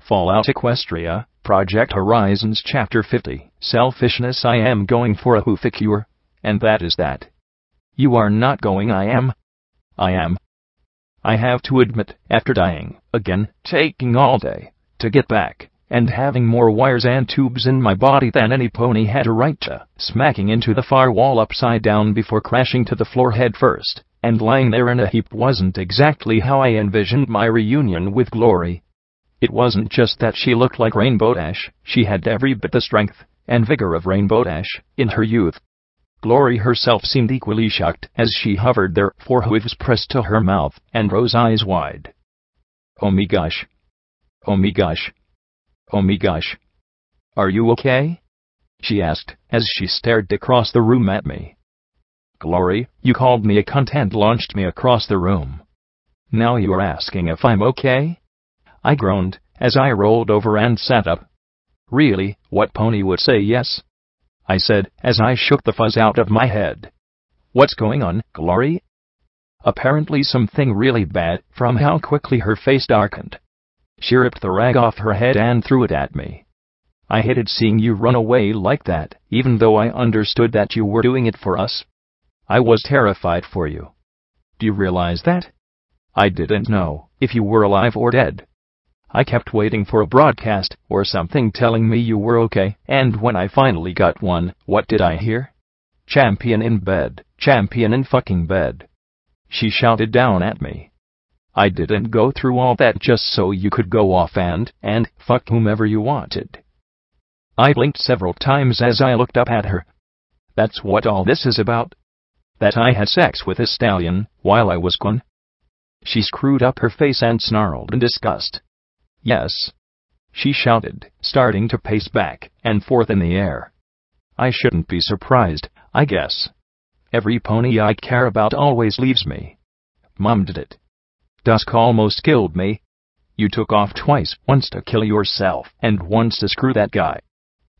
Fallout Equestria, Project Horizons Chapter 50. Selfishness. I am going for a hooficure, and that is that. You are not going. I am. I have to admit, after dying, again, taking all day to get back, and having more wires and tubes in my body than any pony had a right to, smacking into the far wall upside down before crashing to the floor head first, and lying there in a heap wasn't exactly how I envisioned my reunion with Glory. It wasn't just that she looked like Rainbow Dash, she had every bit the strength and vigor of Rainbow Dash in her youth. Glory herself seemed equally shocked as she hovered there, forehooves pressed to her mouth, and rose eyes wide. Oh me gosh. Oh me gosh. Oh me gosh. Are you okay? She asked, as she stared across the room at me. Glory, you called me a cunt and launched me across the room. Now you are asking if I'm okay? I groaned, as I rolled over and sat up. Really, what pony would say yes? I said, as I shook the fuzz out of my head. What's going on, Glory? Apparently something really bad, from how quickly her face darkened. She ripped the rag off her head and threw it at me. I hated seeing you run away like that, even though I understood that you were doing it for us. I was terrified for you. Do you realize that? I didn't know if you were alive or dead. I kept waiting for a broadcast or something telling me you were okay, and when I finally got one, what did I hear? Champion in bed, champion in fucking bed. She shouted down at me. I didn't go through all that just so you could go off and fuck whomever you wanted. I blinked several times as I looked up at her. That's what all this is about? That I had sex with a stallion while I was gone? She screwed up her face and snarled in disgust. Yes, she shouted, starting to pace back and forth in the air. I shouldn't be surprised, I guess. Every pony I care about always leaves me. Mom did it. Dusk almost killed me. You took off twice, once to kill yourself, and once to screw that guy.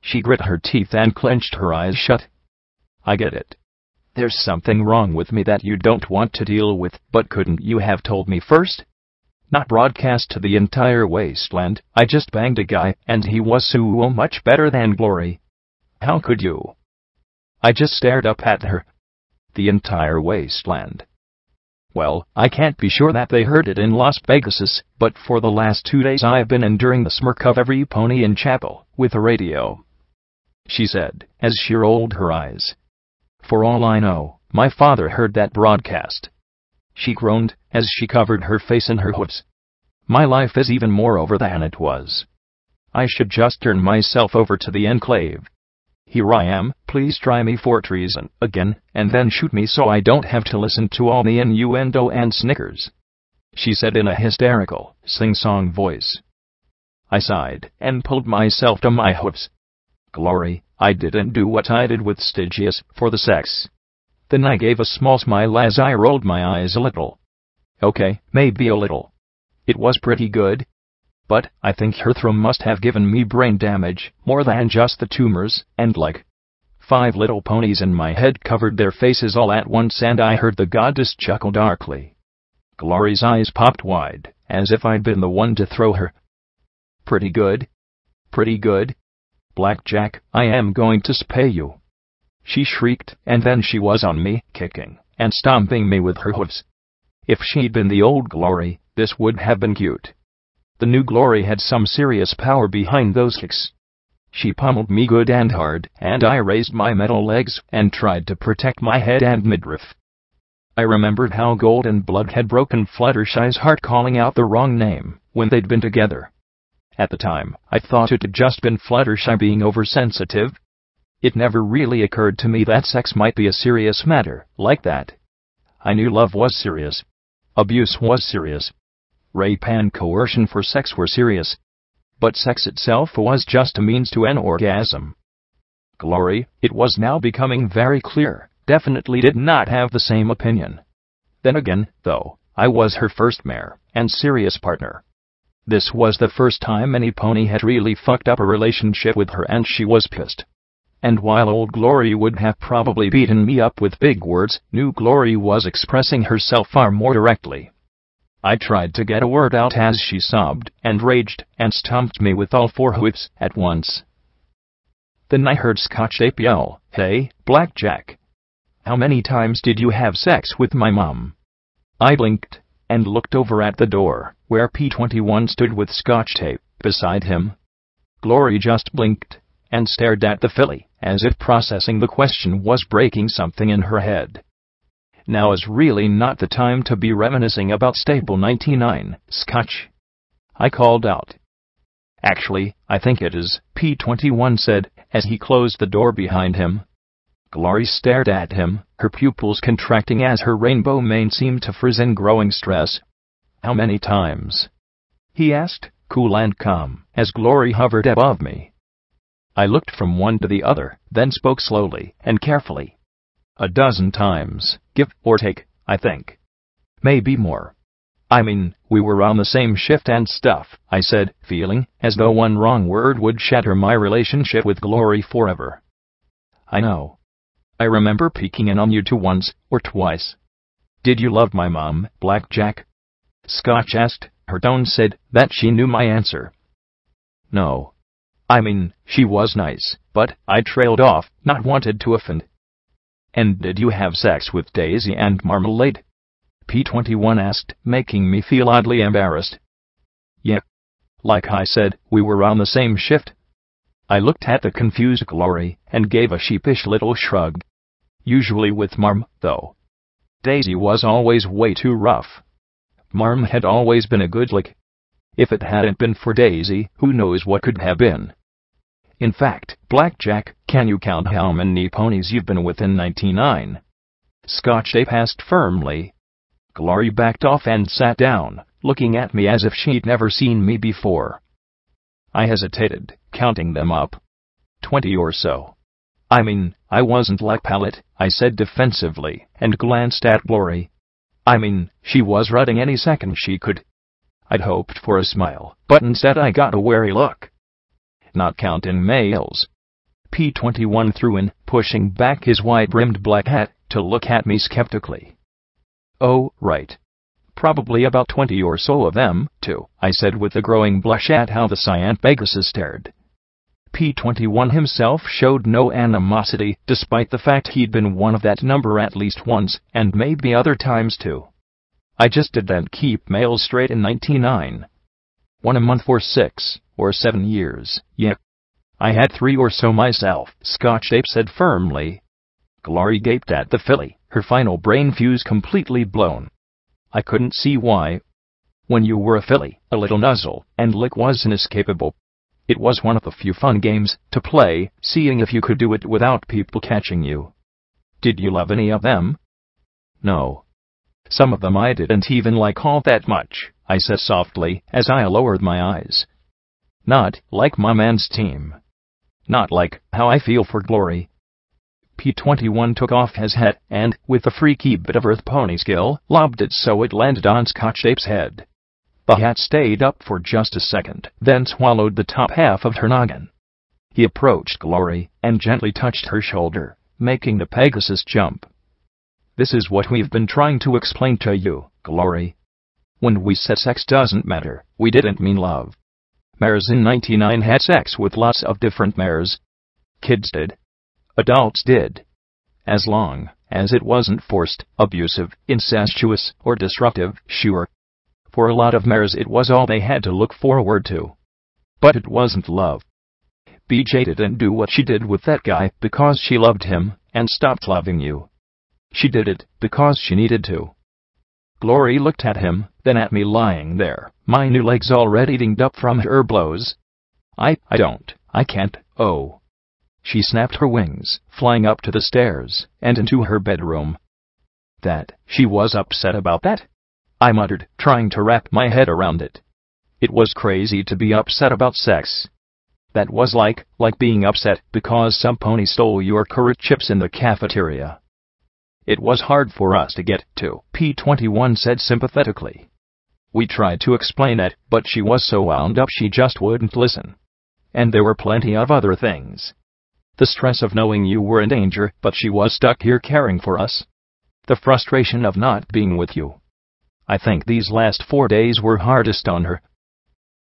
She grit her teeth and clenched her eyes shut. I get it. There's something wrong with me that you don't want to deal with, but couldn't you have told me first? Not broadcast to the entire Wasteland. I just banged a guy, and he was so much better than Glory. How could you? I just stared up at her. The entire Wasteland. Well, I can't be sure that they heard it in Las Vegas, but for the last 2 days I've been enduring the smirk of every pony in chapel with a radio, she said, as she rolled her eyes. For all I know, my father heard that broadcast. She groaned, as she covered her face in her hooves. My life is even more over than it was. I should just turn myself over to the Enclave. Here I am, please try me for treason again, and then shoot me so I don't have to listen to all the innuendo and snickers, she said in a hysterical, sing-song voice. I sighed, and pulled myself to my hooves. Glory, I didn't do what I did with Stygius for the sex. Then I gave a small smile as I rolled my eyes a little. Okay, maybe a little. It was pretty good. But I think her throw must have given me brain damage, more than just the tumors, and like 5 little ponies in my head covered their faces all at once, and I heard the goddess chuckle darkly. Glory's eyes popped wide, as if I'd been the one to throw her. Pretty good. Pretty good. Blackjack, I am going to spay you, she shrieked, and then she was on me, kicking and stomping me with her hooves. If she'd been the old Glory, this would have been cute. The new Glory had some serious power behind those kicks. She pummeled me good and hard, and I raised my metal legs and tried to protect my head and midriff. I remembered how Golden Blood had broken Fluttershy's heart calling out the wrong name when they'd been together. At the time, I thought it had just been Fluttershy being oversensitive. It never really occurred to me that sex might be a serious matter like that. I knew love was serious. Abuse was serious. Rape and coercion for sex were serious. But sex itself was just a means to an orgasm. Glory, it was now becoming very clear, definitely did not have the same opinion. Then again, though, I was her first mare and serious partner. This was the first time any pony had really fucked up a relationship with her, and she was pissed. And while old Glory would have probably beaten me up with big words, new Glory was expressing herself far more directly. I tried to get a word out as she sobbed and raged and stomped me with all 4 hoofs at once. Then I heard Scotchape yell, "Hey, Blackjack! How many times did you have sex with my mom?" I blinked and looked over at the door, where P21 stood with Scotchape beside him. Glory just blinked and stared at the filly, as if processing the question was breaking something in her head. Now is really not the time to be reminiscing about Staple 99, Scotch, I called out. Actually, I think it is, P21 said, as he closed the door behind him. Glory stared at him, her pupils contracting as her rainbow mane seemed to frizz in growing stress. "How many times?" he asked, cool and calm, as Glory hovered above me. I looked from one to the other, then spoke slowly and carefully. "A dozen times, give or take, I think. Maybe more. I mean, we were on the same shift and stuff," I said, feeling as though one wrong word would shatter my relationship with Glory forever. "I know. I remember peeking in on you 2 once or twice. Did you love my mom, Blackjack?" Scotch asked. Her tone said that she knew my answer. "No. I mean, she was nice, but," I trailed off, not wanted to offend. "And did you have sex with Daisy and Marmalade?" P21 asked, making me feel oddly embarrassed. "Yeah. Like I said, we were on the same shift." I looked at the confused Glory and gave a sheepish little shrug. "Usually with Marm, though. Daisy was always way too rough. Marm had always been a good lick. If it hadn't been for Daisy, who knows what could have been. In fact, Blackjack, can you count how many ponies you've been with in 99? Scotchape asked firmly. Glory backed off and sat down, looking at me as if she'd never seen me before. I hesitated, counting them up. 20 or so. I mean, I wasn't like Pallet, I said defensively, and glanced at Glory. I mean, she was rutting any second she could. I'd hoped for a smile, but instead I got a wary look. Not counting males. P21 threw in, pushing back his wide-brimmed black hat to look at me skeptically. Oh, right. Probably about 20 or so of them, too, I said with a growing blush at how the cyan Pegasus stared. P21 himself showed no animosity, despite the fact he'd been one of that number at least once, and maybe other times too. I just didn't keep males straight in 99. 1 a month for 6 or 7 years, yeah. I had 3 or so myself, Scotchape said firmly. Glory gaped at the filly, her final brain fuse completely blown. I couldn't see why. When you were a filly, a little nuzzle and lick was inescapable. It was one of the few fun games to play, seeing if you could do it without people catching you. Did you love any of them? No. Some of them I didn't even like all that much, I said softly as I lowered my eyes. Not like my man's team. Not like how I feel for Glory. P21 took off his hat and, with a freaky bit of earth pony skill, lobbed it so it landed on Scotchape's head. The hat stayed up for just a second, then swallowed the top half of her noggin. He approached Glory and gently touched her shoulder, making the Pegasus jump. This is what we've been trying to explain to you, Glory. When we said sex doesn't matter, we didn't mean love. Mares in 99 had sex with lots of different mares. Kids did. Adults did. As long as it wasn't forced, abusive, incestuous, or disruptive, sure. For a lot of mares it was all they had to look forward to. But it wasn't love. BJ didn't do what she did with that guy because she loved him and stopped loving you. She did it because she needed to. Glory looked at him, then at me lying there, my new legs already dinged up from her blows. I can't, oh. She snapped her wings, flying up to the stairs and into her bedroom. That, she was upset about that? I muttered, trying to wrap my head around it. It was crazy to be upset about sex. That was like being upset because some pony stole your carrot chips in the cafeteria. It was hard for us to get to, P21 said sympathetically. We tried to explain it, but she was so wound up she just wouldn't listen. And there were plenty of other things. The stress of knowing you were in danger, but she was stuck here caring for us. The frustration of not being with you. I think these last 4 days were hardest on her.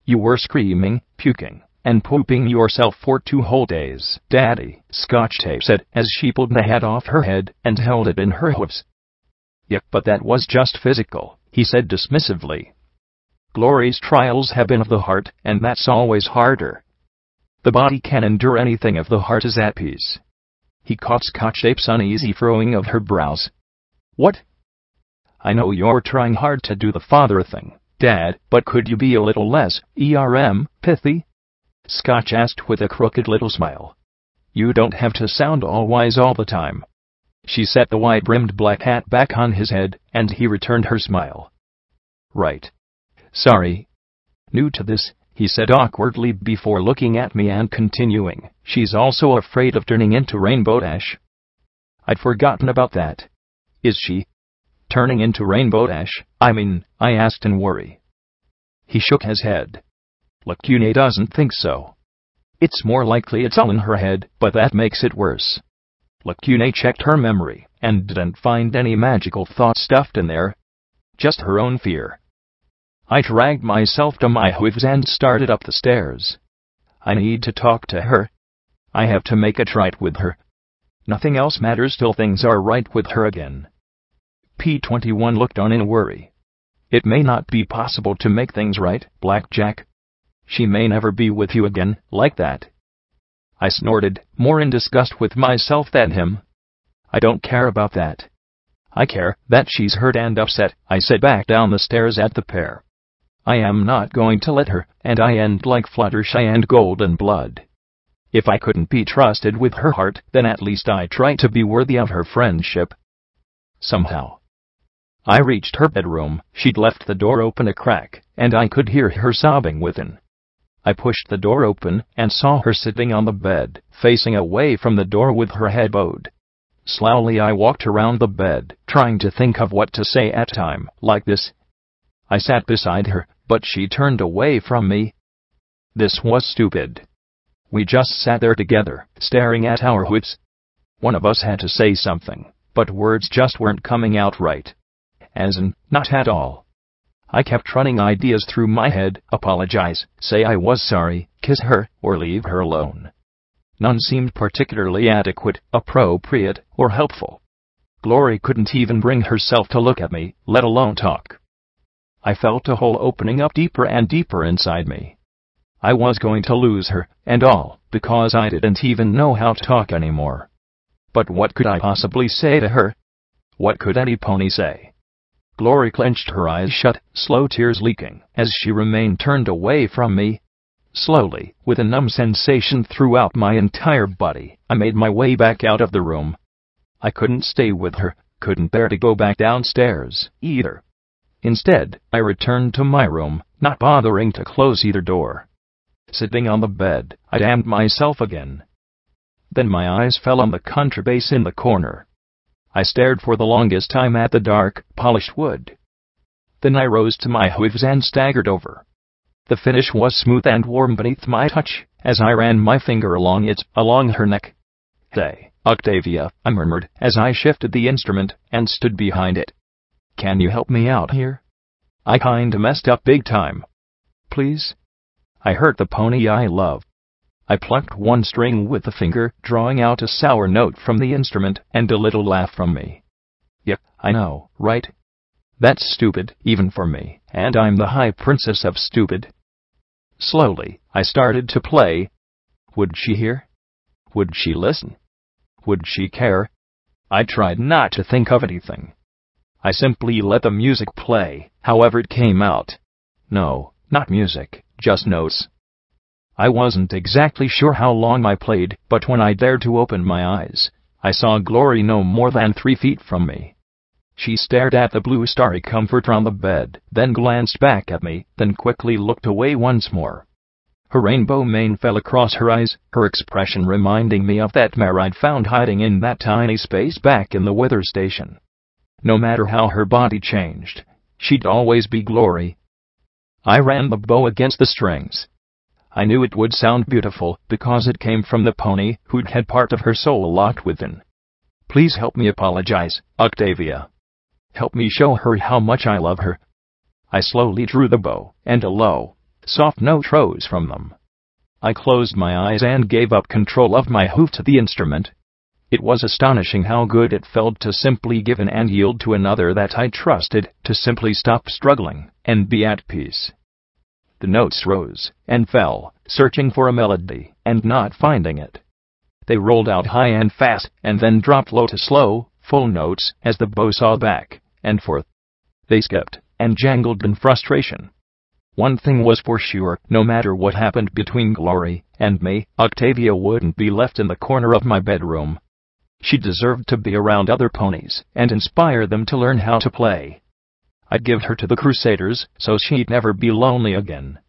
You were screaming, puking, and pooping yourself for 2 whole days, Daddy, Scotch Tape said as she pulled the hat off her head and held it in her hooves. Yeah, but that was just physical, he said dismissively. Glory's trials have been of the heart, and that's always harder. The body can endure anything if the heart is at peace. He caught Scotch Tape's uneasy furrowing of her brows. What? I know you're trying hard to do the father thing, Dad, but could you be a little less, pithy? Scotch asked with a crooked little smile. You don't have to sound all wise all the time. She set the wide-brimmed black hat back on his head, and he returned her smile. Right. Sorry. New to this, he said awkwardly before looking at me and continuing. She's also afraid of turning into Rainbow Dash. I'd forgotten about that. Is she? Turning into Rainbow Dash, I asked in worry. He shook his head. Lacune doesn't think so. It's more likely it's all in her head, but that makes it worse. Lacune checked her memory, and didn't find any magical thought stuffed in there. Just her own fear. I dragged myself to my hooves and started up the stairs. I need to talk to her. I have to make it right with her. Nothing else matters till things are right with her again. P21 looked on in worry. It may not be possible to make things right, Blackjack. She may never be with you again, like that. I snorted, more in disgust with myself than him. I don't care about that. I care that she's hurt and upset, I said back down the stairs at the pair. I am not going to let her, and I end like Fluttershy and Golden Blood. If I couldn't be trusted with her heart, then at least I try to be worthy of her friendship. Somehow. I reached her bedroom. She'd left the door open a crack, and I could hear her sobbing within. I pushed the door open and saw her sitting on the bed, facing away from the door with her head bowed. Slowly I walked around the bed, trying to think of what to say at a time like this. I sat beside her, but she turned away from me. This was stupid. We just sat there together, staring at our hooves. One of us had to say something, but words just weren't coming out right. As in, not at all. I kept running ideas through my head: apologize, say I was sorry, kiss her, or leave her alone. None seemed particularly adequate, appropriate, or helpful. Glory couldn't even bring herself to look at me, let alone talk. I felt a hole opening up deeper and deeper inside me. I was going to lose her, and all, because I didn't even know how to talk anymore. But what could I possibly say to her? What could any pony say? Glory clenched her eyes shut, slow tears leaking, as she remained turned away from me. Slowly, with a numb sensation throughout my entire body, I made my way back out of the room. I couldn't stay with her, couldn't bear to go back downstairs, either. Instead, I returned to my room, not bothering to close either door. Sitting on the bed, I damned myself again. Then my eyes fell on the contrabass in the corner. I stared for the longest time at the dark, polished wood. Then I rose to my hooves and staggered over. The finish was smooth and warm beneath my touch, as I ran my finger along her neck. Hey, Octavia, I murmured, as I shifted the instrument and stood behind it. Can you help me out here? I kinda messed up big time. Please? I hurt the pony I love. I plucked one string with a finger, drawing out a sour note from the instrument, and a little laugh from me. Yep, I know, right? That's stupid, even for me, and I'm the high princess of stupid. Slowly, I started to play. Would she hear? Would she listen? Would she care? I tried not to think of anything. I simply let the music play, however it came out. No, not music, just notes. I wasn't exactly sure how long I played, but when I dared to open my eyes, I saw Glory no more than 3 feet from me. She stared at the blue starry comforter on the bed, then glanced back at me, then quickly looked away once more. Her rainbow mane fell across her eyes, her expression reminding me of that mare I'd found hiding in that tiny space back in the weather station. No matter how her body changed, she'd always be Glory. I ran the bow against the strings. I knew it would sound beautiful, because it came from the pony who'd had part of her soul locked within. Please help me apologize, Octavia. Help me show her how much I love her. I slowly drew the bow, and a low, soft note rose from them. I closed my eyes and gave up control of my hoof to the instrument. It was astonishing how good it felt to simply give in and yield to another that I trusted, to simply stop struggling and be at peace. The notes rose and fell, searching for a melody, and not finding it. They rolled out high and fast, and then dropped low to slow, full notes as the bow saw back and forth. They skipped and jangled in frustration. One thing was for sure, no matter what happened between Glory and me, Octavia wouldn't be left in the corner of my bedroom. She deserved to be around other ponies and inspire them to learn how to play. I'd give her to the Crusaders so she'd never be lonely again.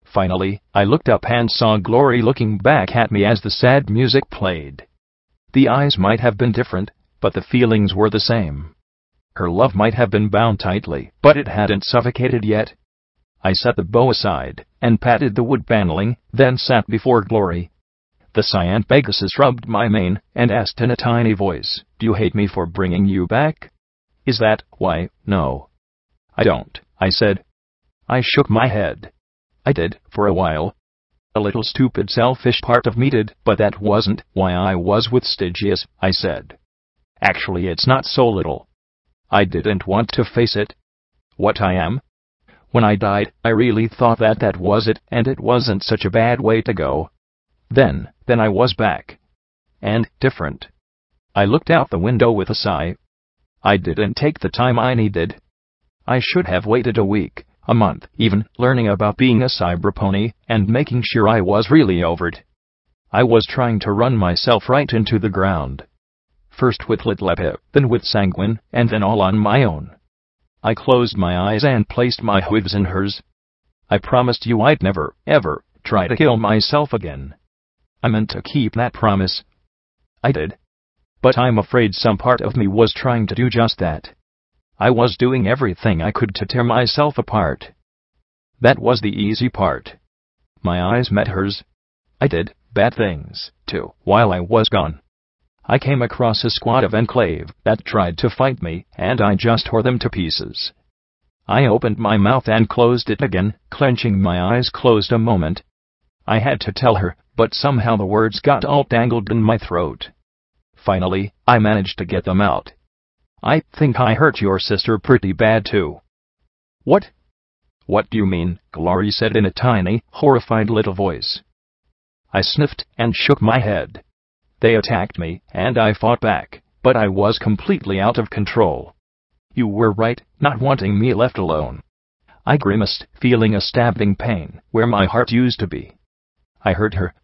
Finally, I looked up and saw Glory looking back at me as the sad music played. The eyes might have been different, but the feelings were the same. Her love might have been bound tightly, but it hadn't suffocated yet. I set the bow aside and patted the wood paneling, then sat before Glory. The cyan Pegasus rubbed my mane and asked in a tiny voice, "Do you hate me for bringing you back?" "Is that why?" "No. I don't," I said. I shook my head. "I did, for a while. A little stupid selfish part of me did, but that wasn't why I was with Stygius," I said. "Actually, it's not so little. I didn't want to face it. What I am. When I died, I really thought that was it, and it wasn't such a bad way to go. Then I was back. And different." I looked out the window with a sigh. I didn't take the time I needed. I should have waited a week, a month, even, learning about being a cyberpony and making sure I was really over it. I was trying to run myself right into the ground. First with Litlepe, then with Sanguine, and then all on my own. I closed my eyes and placed my hooves in hers. I promised you I'd never, ever, try to kill myself again. I meant to keep that promise. I did. But I'm afraid some part of me was trying to do just that. I was doing everything I could to tear myself apart. That was the easy part. My eyes met hers. I did bad things, too, while I was gone. I came across a squad of Enclave that tried to fight me, and I just tore them to pieces. I opened my mouth and closed it again, clenching my eyes closed a moment. I had to tell her, but somehow the words got all tangled in my throat. Finally, I managed to get them out. "I think I hurt your sister pretty bad too." "What? What do you mean?" Glory said in a tiny, horrified little voice. I sniffed and shook my head. They attacked me, and I fought back, but I was completely out of control. You were right, not wanting me left alone. I grimaced, feeling a stabbing pain where my heart used to be. I hurt her.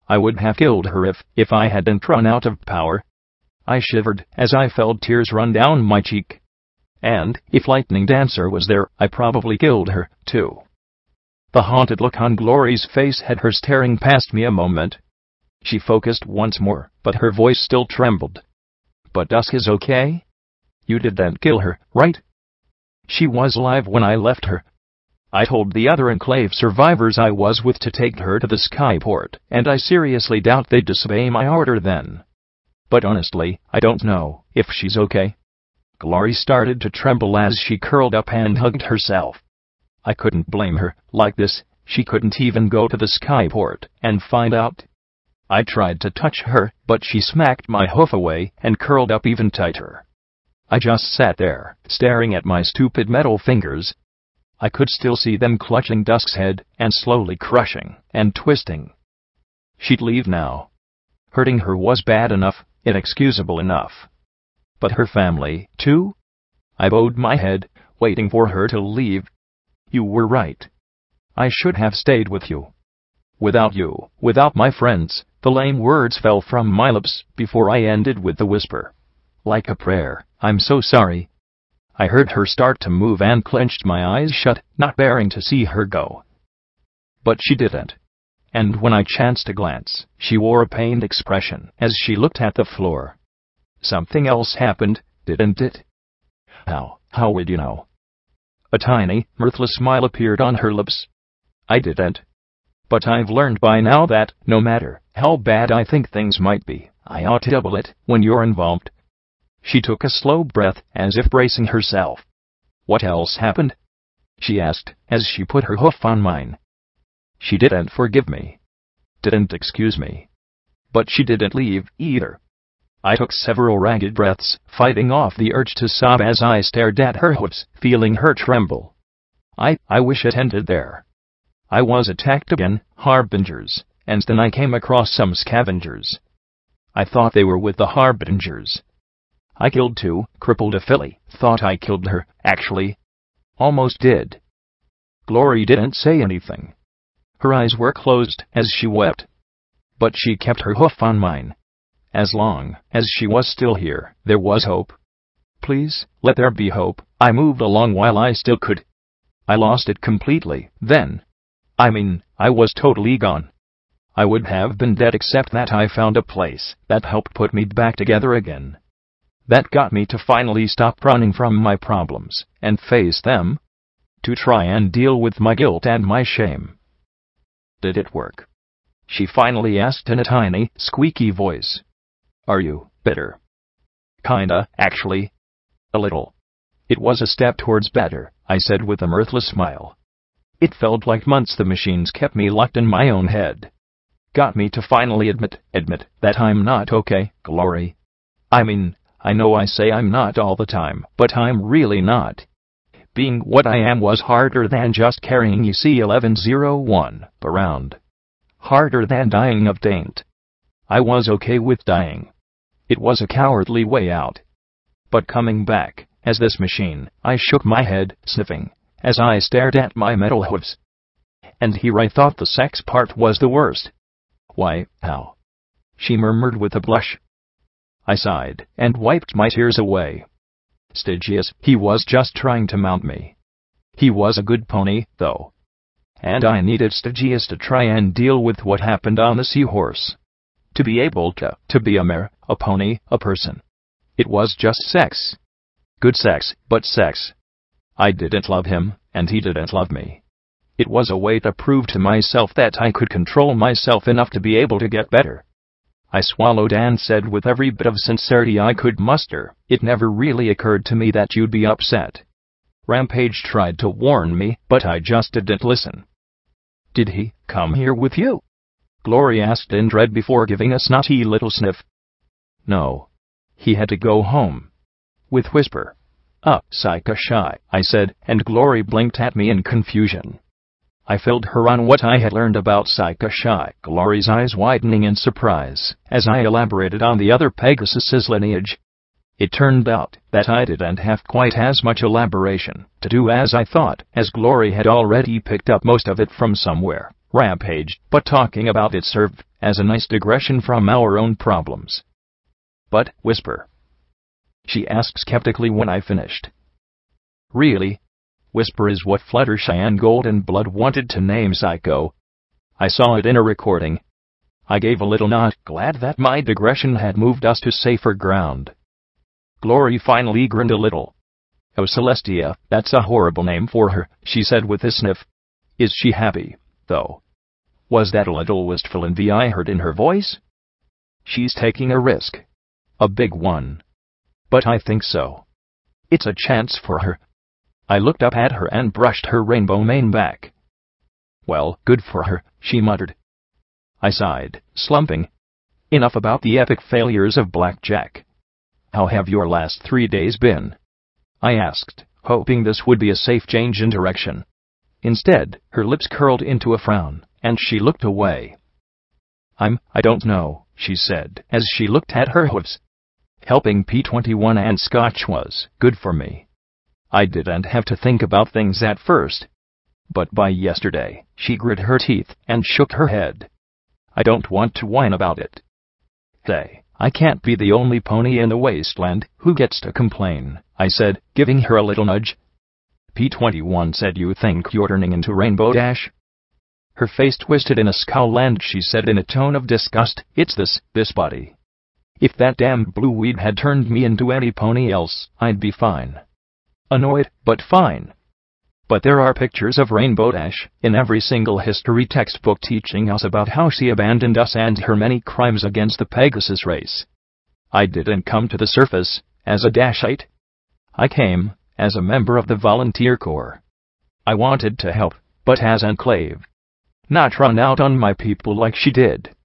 I would have killed her if I hadn't run out of power. I shivered as I felt tears run down my cheek. And if Lightning Dancer was there, I probably killed her, too. The haunted look on Glory's face had her staring past me a moment. She focused once more, but her voice still trembled. "But Dusk is okay? You didn't kill her, right? She was alive when I left her. I told the other Enclave survivors I was with to take her to the Skyport, and I seriously doubt they'd disobey my order then. But honestly, I don't know if she's okay." Glory started to tremble as she curled up and hugged herself. I couldn't blame her. Like this, she couldn't even go to the Skyport and find out. I tried to touch her, but she smacked my hoof away and curled up even tighter. I just sat there, staring at my stupid metal fingers. I could still see them clutching Dusk's head and slowly crushing and twisting. She'd leave now. Hurting her was bad enough, inexcusable enough. But her family, too? I bowed my head, waiting for her to leave. "You were right. I should have stayed with you. Without you, without my friends." The lame words fell from my lips before I ended with the whisper. Like a prayer, "I'm so sorry." I heard her start to move and clenched my eyes shut, not bearing to see her go. But she didn't. And when I chanced to glance, she wore a pained expression as she looked at the floor. Something else happened, didn't it? How would you know? A tiny, mirthless smile appeared on her lips. I didn't. But I've learned by now that, no matter how bad I think things might be, I ought to double it when you're involved. She took a slow breath, as if bracing herself. What else happened? she asked, as she put her hoof on mine. She didn't forgive me. Didn't excuse me. But she didn't leave, either. I took several ragged breaths, fighting off the urge to sob as I stared at her hoofs, feeling her tremble. I wish it ended there. I was attacked again, Harbingers, and then I came across some scavengers. I thought they were with the Harbingers. I killed two, crippled a filly, thought I killed her, actually. Almost did. Glory didn't say anything. Her eyes were closed as she wept. But she kept her hoof on mine. As long as she was still here, there was hope. Please, let there be hope. I moved along while I still could. I lost it completely, then. I was totally gone. I would have been dead except that I found a place that helped put me back together again. That got me to finally stop running from my problems and face them. To try and deal with my guilt and my shame. Did it work? She finally asked in a tiny, squeaky voice. Are you bitter? Kinda, actually. A little. It was a step towards better, I said with a mirthless smile. It felt like months the machines kept me locked in my own head. Got me to finally admit that I'm not okay, Glory. I know I say I'm not all the time, but I'm really not. Being what I am was harder than just carrying EC-1101 around. Harder than dying of taint. I was okay with dying. It was a cowardly way out. But coming back, as this machine, I shook my head, sniffing, as I stared at my metal hooves. And here I thought the sex part was the worst. Why, how? She murmured with a blush. I sighed, and wiped my tears away. Stygius, he was just trying to mount me. He was a good pony, though. And I needed Stygius to try and deal with what happened on the seahorse. To be able to be a mare, a pony, a person. It was just sex. Good sex, but sex. I didn't love him, and he didn't love me. It was a way to prove to myself that I could control myself enough to be able to get better. I swallowed and said with every bit of sincerity I could muster, it never really occurred to me that you'd be upset. Rampage tried to warn me, but I just didn't listen. Did he come here with you? Glory asked in dread before giving a snotty little sniff. No. He had to go home. With Whisper. Psycho shy, I said, and Glory blinked at me in confusion. I filled her on what I had learned about Psycho shy, Glory's eyes widening in surprise, as I elaborated on the other Pegasus's lineage. It turned out that I didn't have quite as much elaboration to do as I thought, as Glory had already picked up most of it from somewhere, Rampage, but talking about it served as a nice digression from our own problems. But, Whisper? She asked skeptically when I finished. Really? Whisper is what Fluttershy and Golden Blood wanted to name Psycho. I saw it in a recording. I gave a little nod, glad that my digression had moved us to safer ground. Glory finally grinned a little. Oh, Celestia, that's a horrible name for her, she said with a sniff. Is she happy, though? Was that a little wistful envy I heard in her voice? She's taking a risk. A big one. But I think so. It's a chance for her. I looked up at her and brushed her rainbow mane back. Well, good for her, she muttered. I sighed, slumping. Enough about the epic failures of Blackjack. How have your last 3 days been? I asked, hoping this would be a safe change in direction. Instead, her lips curled into a frown, and she looked away. I don't know, she said, as she looked at her hooves. Helping P21 and Scotch was good for me. I didn't have to think about things at first. But by yesterday, she grit her teeth and shook her head. I don't want to whine about it. I can't be the only pony in the Wasteland who gets to complain, I said, giving her a little nudge. P21 said you think you're turning into Rainbow Dash? Her face twisted in a scowl and she said in a tone of disgust, it's this body. If that damn blue weed had turned me into any pony else, I'd be fine. Annoyed, but fine. But there are pictures of Rainbow Dash in every single history textbook teaching us about how she abandoned us and her many crimes against the Pegasus race. I didn't come to the surface as a Dashite. I came as a member of the Volunteer Corps. I wanted to help, but as Enclave. Not run out on my people like she did.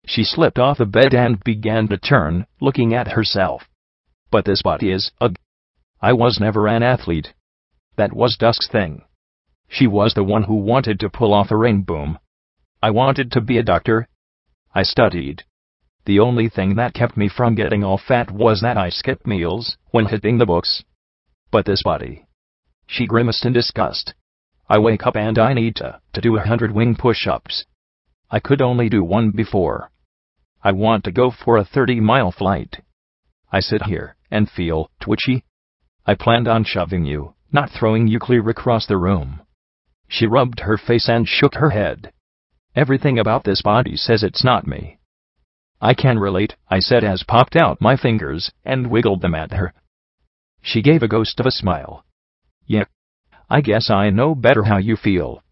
She slipped off the bed and began to turn, looking at herself. But this body is ugh. I was never an athlete. That was Dusk's thing. She was the one who wanted to pull off a rainboom. I wanted to be a doctor. I studied. The only thing that kept me from getting all fat was that I skipped meals when hitting the books. But this body. She grimaced in disgust. I wake up and I need to do 100 wing push-ups. I could only do one before. I want to go for a 30-mile flight. I sit here and feel twitchy. I planned on shoving you, not throwing you clear across the room. She rubbed her face and shook her head. Everything about this body says it's not me. I can relate, I said as popped out my fingers and wiggled them at her. She gave a ghost of a smile. Yeah. I guess I know better how you feel.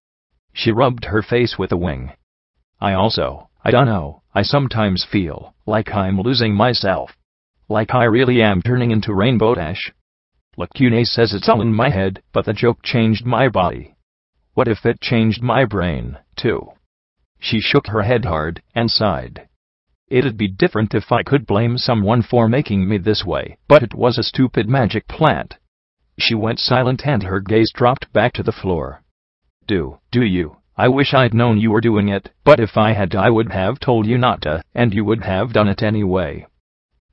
She rubbed her face with a wing. I don't know, I sometimes feel like I'm losing myself. Like I really am turning into Rainbow Dash. Lacune says it's all in my head, but the joke changed my body. What if it changed my brain, too? She shook her head hard and sighed. It'd be different if I could blame someone for making me this way, but it was a stupid magic plant. She went silent and her gaze dropped back to the floor. Do you? I wish I'd known you were doing it, but if I had I would have told you not to, and you would have done it anyway.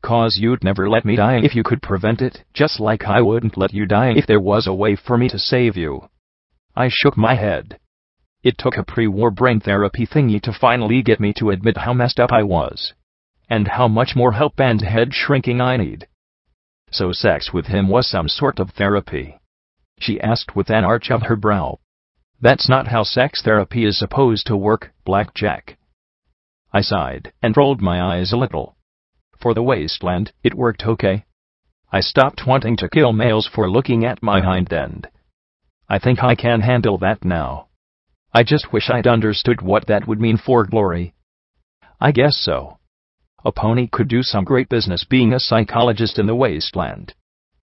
'Cause you'd never let me die if you could prevent it, just like I wouldn't let you die if there was a way for me to save you. I shook my head. It took a pre-war brain therapy thingy to finally get me to admit how messed up I was. And how much more help and head shrinking I need. So sex with him was some sort of therapy? She asked with an arch of her brow. That's not how sex therapy is supposed to work, Blackjack. I sighed and rolled my eyes a little. For the Wasteland, it worked okay. I stopped wanting to kill males for looking at my hind end. I think I can handle that now. I just wish I'd understood what that would mean for glory. I guess so. A pony could do some great business being a psychologist in the Wasteland.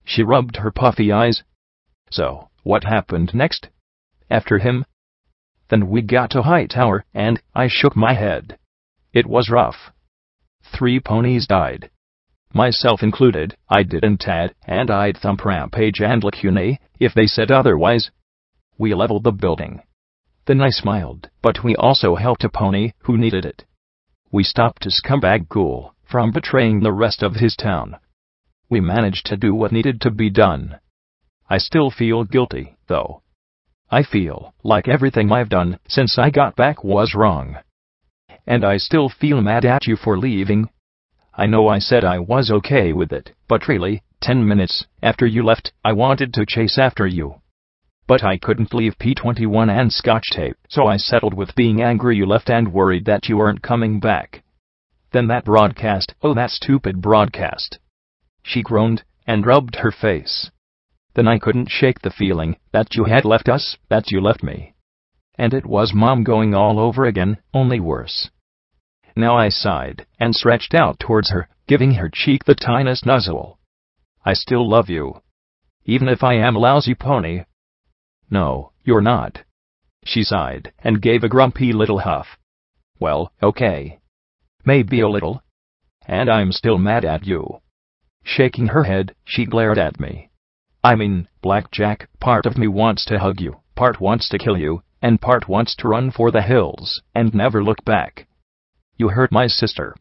She rubbed her puffy eyes. So, what happened next? After him? Then we got to Hightower, and I shook my head. It was rough. 3 ponies died. Myself included. I didn't tad, and I'd thump Rampage and Lacune if they said otherwise. We leveled the building. Then I smiled, but we also helped a pony who needed it. We stopped a scumbag ghoul from betraying the rest of his town. We managed to do what needed to be done. I still feel guilty, though. I feel like everything I've done since I got back was wrong. And I still feel mad at you for leaving. I know I said I was okay with it, but really, 10 minutes after you left, I wanted to chase after you. But I couldn't leave P21 and Scotch tape, so I settled with being angry you left and worried that you weren't coming back. Then that broadcast, oh that stupid broadcast. She groaned and rubbed her face. Then I couldn't shake the feeling that you had left us, that you left me. And it was Mom going all over again, only worse. Now I sighed and stretched out towards her, giving her cheek the tiniest nuzzle. I still love you. Even if I am a lousy pony. No, you're not. She sighed and gave a grumpy little huff. Well, okay. Maybe a little. And I'm still mad at you. Shaking her head, she glared at me. I mean, Blackjack, part of me wants to hug you, part wants to kill you, and part wants to run for the hills and never look back. You hurt my sister.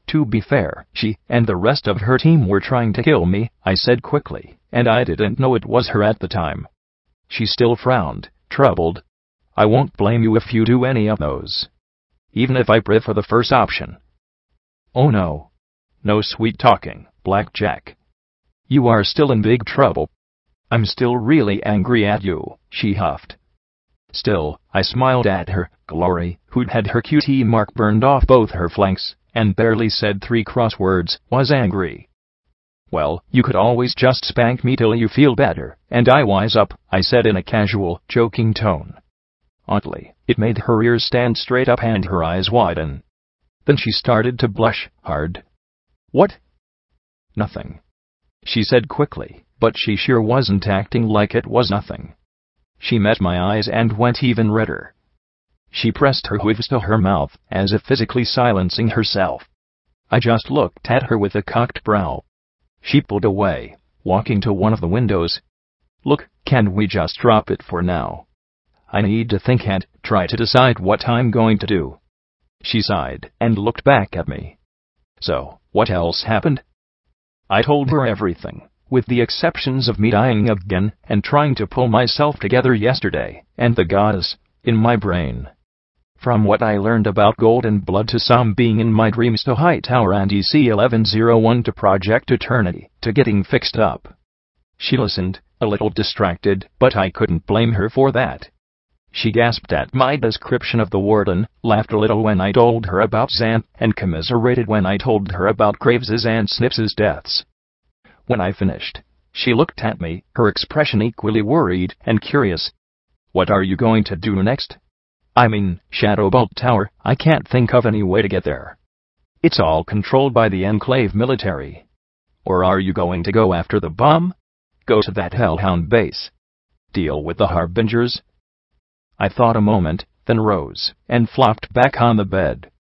To be fair, she and the rest of her team were trying to kill me, I said quickly, and I didn't know it was her at the time. She still frowned, troubled. I won't blame you if you do any of those. Even if I prefer the first option. Oh no. No sweet talking, Blackjack. You are still in big trouble. I'm still really angry at you, she huffed. Still, I smiled at her. Glory, who'd had her QT mark burned off both her flanks, and barely said 3 cross words, was angry. Well, you could always just spank me till you feel better, and I wise up, I said in a casual, joking tone. Oddly, it made her ears stand straight up and her eyes widen. Then she started to blush hard. What? Nothing. She said quickly, but she sure wasn't acting like it was nothing. She met my eyes and went even redder. She pressed her hooves to her mouth, as if physically silencing herself. I just looked at her with a cocked brow. She pulled away, walking to one of the windows. "Look, can we just drop it for now? I need to think and try to decide what I'm going to do." She sighed and looked back at me. "So, what else happened?" I told her everything, with the exceptions of me dying again and trying to pull myself together yesterday, and the goddess in my brain. From what I learned about Golden Blood to some being in my dreams to Hightower and EC-1101 to Project Eternity to getting fixed up. She listened, a little distracted, but I couldn't blame her for that. She gasped at my description of the warden, laughed a little when I told her about Zan, and commiserated when I told her about Graves's and Snips's deaths. When I finished, she looked at me, her expression equally worried and curious. "What are you going to do next?" "I mean, Shadowbolt Tower, I can't think of any way to get there. It's all controlled by the Enclave military. Or are you going to go after the bomb? Go to that Hellhound base? Deal with the Harbingers?" I thought a moment, then rose, and flopped back on the bed.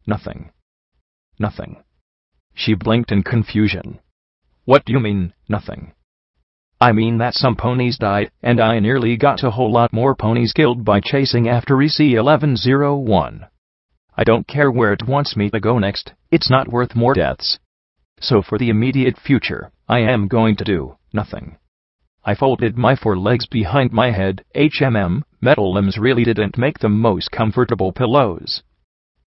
"Nothing. Nothing." She blinked in confusion. "What do you mean, nothing?" "I mean that some ponies died, and I nearly got a whole lot more ponies killed by chasing after EC-1101. I don't care where it wants me to go next, it's not worth more deaths. So for the immediate future, I am going to do nothing." I folded my forelegs behind my head. Metal limbs really didn't make the most comfortable pillows.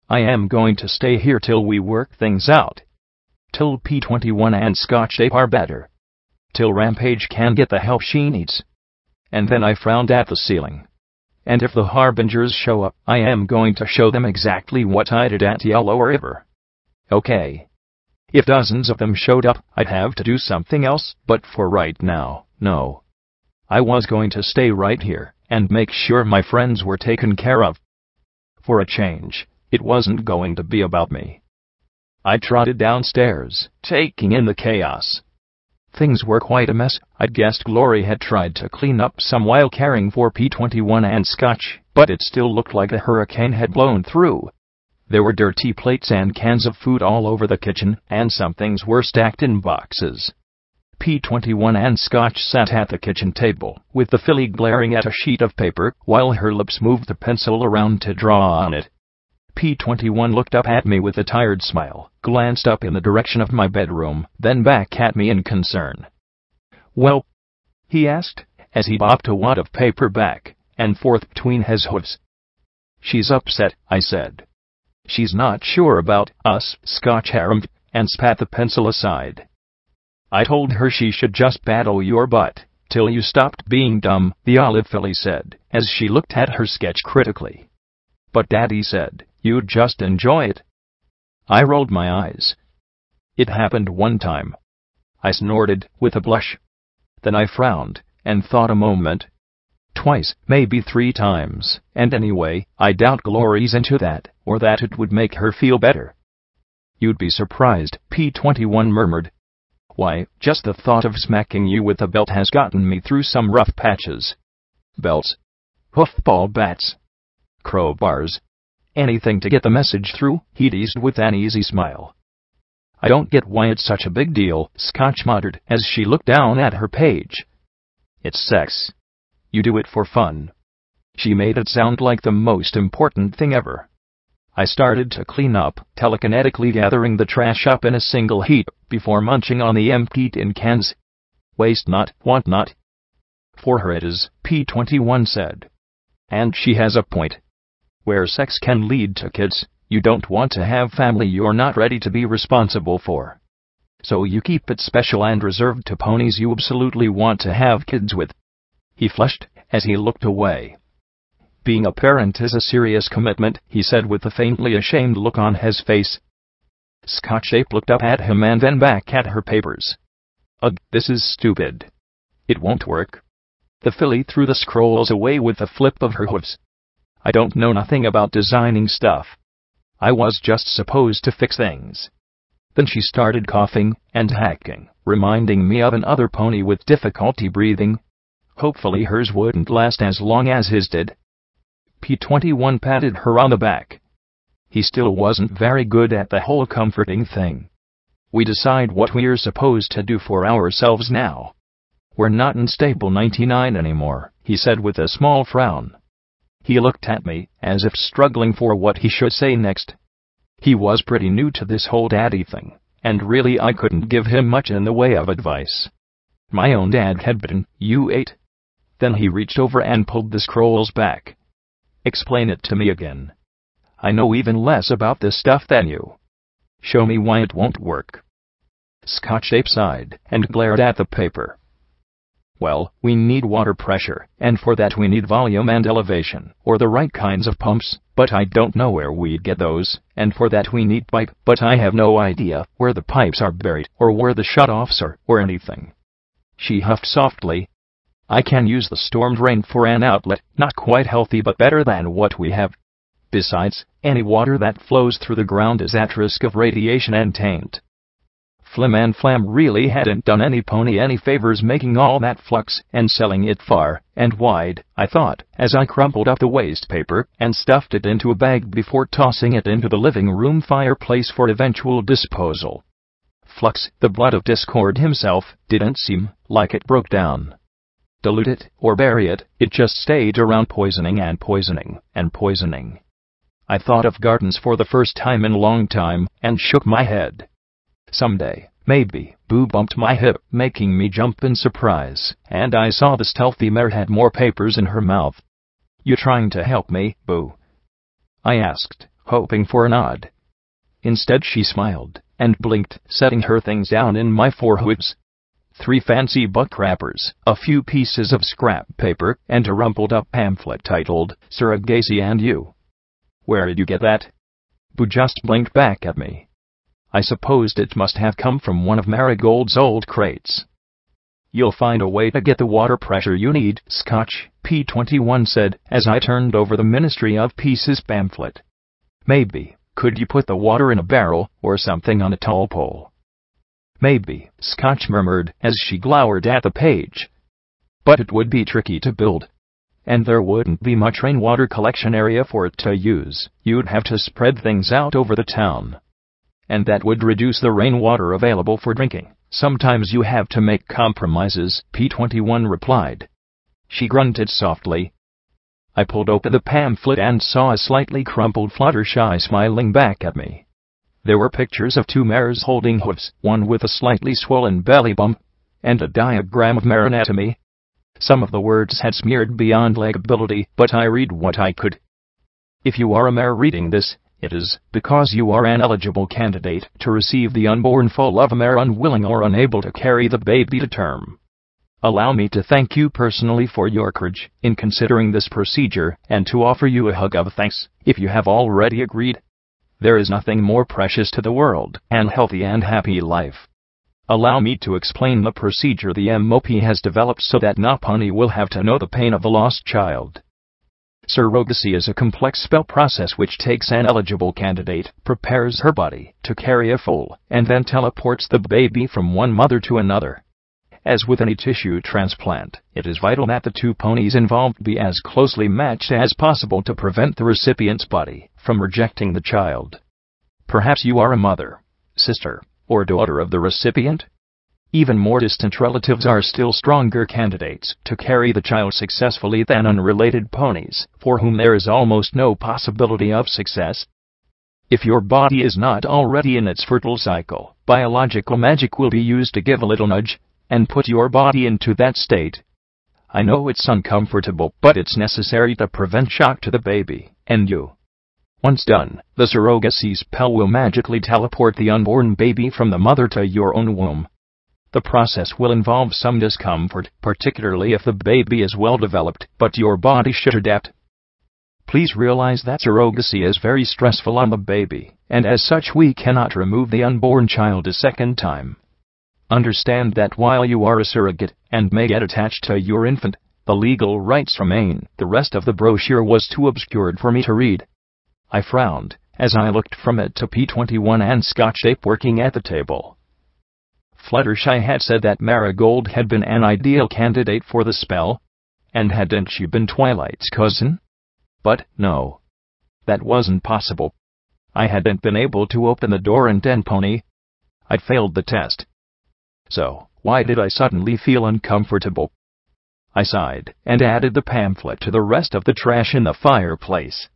"I am going to stay here till we work things out. Till P-21 and Scotch Tape are better. Till Rampage can get the help she needs." And then I frowned at the ceiling. "And if the Harbingers show up, I am going to show them exactly what I did at Yellow River. Okay. If dozens of them showed up, I'd have to do something else, but for right now, no. I was going to stay right here, and make sure my friends were taken care of. For a change, it wasn't going to be about me." I trotted downstairs, taking in the chaos. Things were quite a mess. I'd guessed Glory had tried to clean up some while caring for P-21 and Scotch, but it still looked like a hurricane had blown through. There were dirty plates and cans of food all over the kitchen, and some things were stacked in boxes. P-21 and Scotch sat at the kitchen table, with the filly glaring at a sheet of paper, while her lips moved the pencil around to draw on it. P-21 looked up at me with a tired smile, glanced up in the direction of my bedroom, then back at me in concern. "Well?" he asked, as he bopped a wad of paper back and forth between his hooves. "She's upset," I said. "She's not sure about us," Scotch harrumphed, and spat the pencil aside. "I told her she should just battle your butt till you stopped being dumb," the olive filly said, as she looked at her sketch critically. "But Daddy said you'd just enjoy it." I rolled my eyes. "It happened one time," I snorted, with a blush. Then I frowned, and thought a moment. "Twice, maybe 3 times, and anyway, I doubt Glory's into that, or that it would make her feel better." "You'd be surprised," P-21 murmured. "Why, just the thought of smacking you with a belt has gotten me through some rough patches. Belts, hoofball bats, crowbars, anything to get the message through," he teased with an easy smile. "I don't get why it's such a big deal," Scotch muttered as she looked down at her page. "It's sex. You do it for fun." She made it sound like the most important thing ever. I started to clean up, telekinetically gathering the trash up in a single heap before munching on the empty tin cans. "Waste not, want not. For her it is," P-21 said. "And she has a point. Where sex can lead to kids, you don't want to have family you're not ready to be responsible for. So you keep it special and reserved to ponies you absolutely want to have kids with." He flushed as he looked away. "Being a parent is a serious commitment," he said with a faintly ashamed look on his face. Scotch Tape looked up at him and then back at her papers. "Ugh, this is stupid. It won't work." The filly threw the scrolls away with a flip of her hooves. "I don't know nothing about designing stuff. I was just supposed to fix things." Then she started coughing and hacking, reminding me of another pony with difficulty breathing. Hopefully hers wouldn't last as long as his did. P21 patted her on the back. He still wasn't very good at the whole comforting thing. We decide what we're supposed to do for ourselves now. We're not in stable 99 anymore, he said with a small frown. He looked at me, as if struggling for what he should say next. He was pretty new to this whole daddy thing, and really I couldn't give him much in the way of advice. My own dad had been U8. Then he reached over and pulled the scrolls back. Explain it to me again. I know even less about this stuff than you. Show me why it won't work. Scotch-Ape sighed and glared at the paper. Well, we need water pressure, and for that we need volume and elevation, or the right kinds of pumps, but I don't know where we'd get those, and for that we need pipe, but I have no idea where the pipes are buried, or where the shut-offs are, or anything. She huffed softly. I can use the storm drain for an outlet, not quite healthy but better than what we have. Besides, any water that flows through the ground is at risk of radiation and taint. Flim and Flam really hadn't done any pony any favors making all that flux and selling it far and wide, I thought, as I crumpled up the waste paper and stuffed it into a bag before tossing it into the living room fireplace for eventual disposal. Flux, the blood of Discord himself, didn't seem like it broke down. Dilute it or bury it, it just stayed around poisoning and poisoning and poisoning. I thought of gardens for the first time in a long time and shook my head. Someday, maybe. Boo bumped my hip, making me jump in surprise, and I saw the stealthy mare had more papers in her mouth. You trying to help me, Boo? I asked, hoping for a nod. Instead she smiled and blinked, setting her things down in my forehoods. 3 fancy buck wrappers, a few pieces of scrap paper, and a rumpled-up pamphlet titled, Surrogacy and You. Where did you get that? Boo just blinked back at me. I supposed it must have come from one of Marigold's old crates. You'll find a way to get the water pressure you need, Scotch, P21 said, as I turned over the Ministry of Peace's pamphlet. Maybe, could you put the water in a barrel, or something on a tall pole? Maybe, Scotch murmured, as she glowered at the page. But it would be tricky to build. And there wouldn't be much rainwater collection area for it to use. You'd have to spread things out over the town. And that would reduce the rainwater available for drinking. Sometimes you have to make compromises, P21 replied. She grunted softly. I pulled open the pamphlet and saw a slightly crumpled Fluttershy smiling back at me. There were pictures of 2 mares holding hooves, one with a slightly swollen belly bump, and a diagram of mare anatomy. Some of the words had smeared beyond legability, but I read what I could. If you are a mare reading this, it is because you are an eligible candidate to receive the unborn foal of a mare unwilling or unable to carry the baby to term. Allow me to thank you personally for your courage in considering this procedure and to offer you a hug of thanks, if you have already agreed. There is nothing more precious to the world than healthy and happy life. Allow me to explain the procedure the MOP has developed so that no pony will have to know the pain of a lost child. Surrogacy is a complex spell process which takes an eligible candidate, prepares her body to carry a foal, and then teleports the baby from one mother to another. As with any tissue transplant, it is vital that the 2 ponies involved be as closely matched as possible to prevent the recipient's body from rejecting the child. Perhaps you are a mother, sister, or daughter of the recipient? Even more distant relatives are still stronger candidates to carry the child successfully than unrelated ponies, for whom there is almost no possibility of success. If your body is not already in its fertile cycle, biological magic will be used to give a little nudge and put your body into that state. I know it's uncomfortable, but it's necessary to prevent shock to the baby and you. Once done, the surrogacy spell will magically teleport the unborn baby from the mother to your own womb. The process will involve some discomfort, particularly if the baby is well developed, but your body should adapt. Please realize that surrogacy is very stressful on the baby, and as such we cannot remove the unborn child a second time. Understand that while you are a surrogate, and may get attached to your infant, the legal rights remain. The rest of the brochure was too obscured for me to read. I frowned, as I looked from it to P21 and Scotch-Ape working at the table. Fluttershy had said that Marigold had been an ideal candidate for the spell, And hadn't she been Twilight's cousin? But no. That wasn't possible. I hadn't been able to open the door and Denpony. I'd failed the test. So, why did I suddenly feel uncomfortable? I sighed and added the pamphlet to the rest of the trash in the fireplace.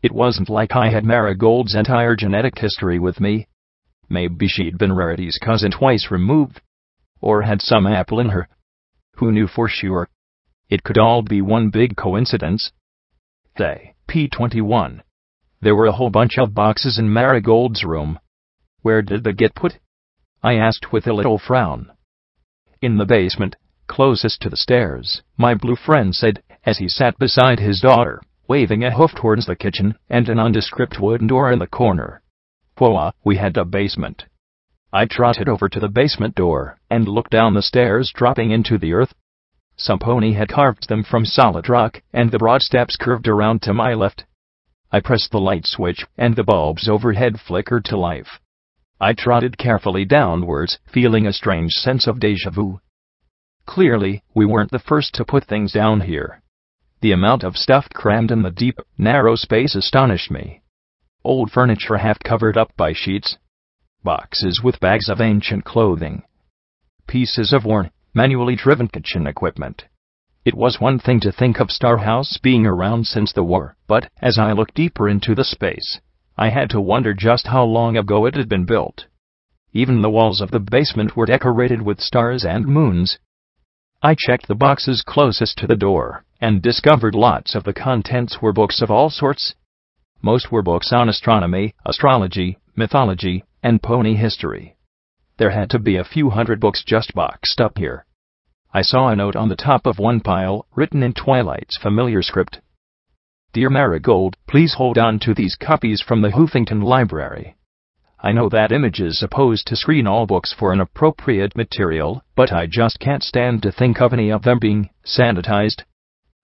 It wasn't like I had Marigold's entire genetic history with me. Maybe she'd been Rarity's cousin twice removed. Or had some apple in her. Who knew for sure? It could all be one big coincidence. Day, P21. There were a whole bunch of boxes in Marigold's room. Where did they get put? I asked with a little frown. In the basement, closest to the stairs, my blue friend said, as he sat beside his daughter, waving a hoof towards the kitchen and an nondescript wooden door in the corner. Whoa, we had a basement. I trotted over to the basement door and looked down the stairs dropping into the earth. Some pony had carved them from solid rock, and the broad steps curved around to my left. I pressed the light switch, and the bulbs overhead flickered to life. I trotted carefully downwards, feeling a strange sense of déjà vu. Clearly, we weren't the first to put things down here. The amount of stuff crammed in the deep, narrow space astonished me. Old furniture half covered up by sheets. Boxes with bags of ancient clothing. Pieces of worn, manually driven kitchen equipment. It was one thing to think of Star House being around since the war, but as I looked deeper into the space, I had to wonder just how long ago it had been built. Even the walls of the basement were decorated with stars and moons. I checked the boxes closest to the door, and discovered lots of the contents were books of all sorts. Most were books on astronomy, astrology, mythology, and pony history. There had to be a few hundred books just boxed up here. I saw a note on the top of one pile, written in Twilight's familiar script. Dear Marigold, please hold on to these copies from the Hoofington Library. I know that Image is supposed to screen all books for inappropriate material, but I just can't stand to think of any of them being sanitized.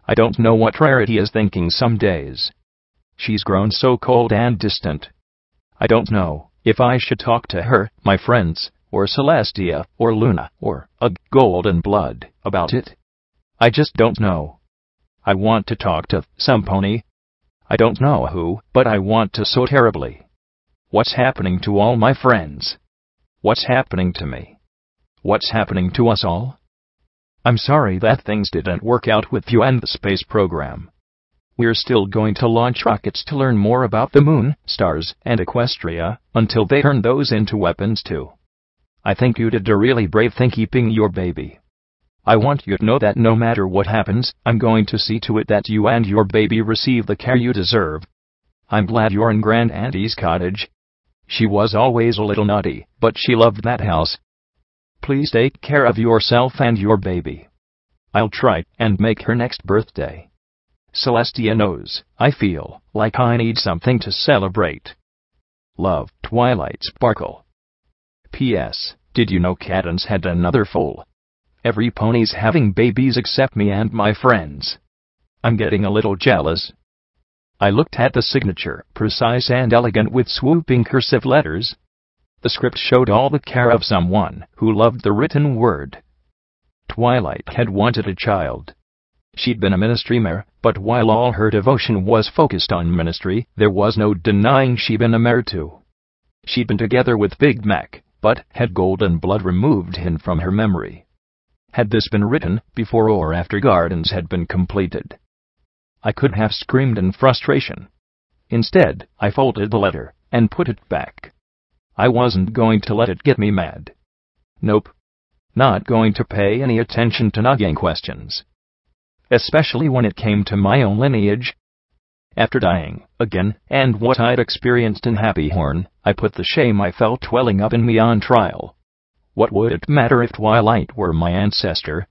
I don't know what Rarity is thinking some days. She's grown so cold and distant. I don't know if I should talk to her, my friends, or Celestia, or Luna, or a Golden Blood about it. I just don't know. I want to talk to some pony. I don't know who, but I want to so terribly. What's happening to all my friends? What's happening to me? What's happening to us all? I'm sorry that things didn't work out with you and the space program. We're still going to launch rockets to learn more about the moon, stars, and Equestria, until they turn those into weapons too. I think you did a really brave thing keeping your baby. I want you to know that no matter what happens, I'm going to see to it that you and your baby receive the care you deserve. I'm glad you're in Grand Auntie's cottage. She was always a little naughty, but she loved that house. Please take care of yourself and your baby. I'll try and make her next birthday. Celestia knows I feel like I need something to celebrate. Love, Twilight Sparkle. P.S. Did you know Cadence had another foal? Every pony's having babies except me and my friends. I'm getting a little jealous. I looked at the signature, precise and elegant with swooping cursive letters. The script showed all the care of someone who loved the written word. Twilight had wanted a child. She'd been a ministry mare, but while all her devotion was focused on ministry, there was no denying she'd been a mare too. She'd been together with Big Mac, but had Golden Blood removed him from her memory. Had this been written before or after Gardens had been completed? I could have screamed in frustration. Instead, I folded the letter and put it back. I wasn't going to let it get me mad. Nope. Not going to pay any attention to nagging questions. Especially when it came to my own lineage. After dying, again, and what I'd experienced in Happy Horn, I put the shame I felt welling up in me on trial. What would it matter if Twilight were my ancestor?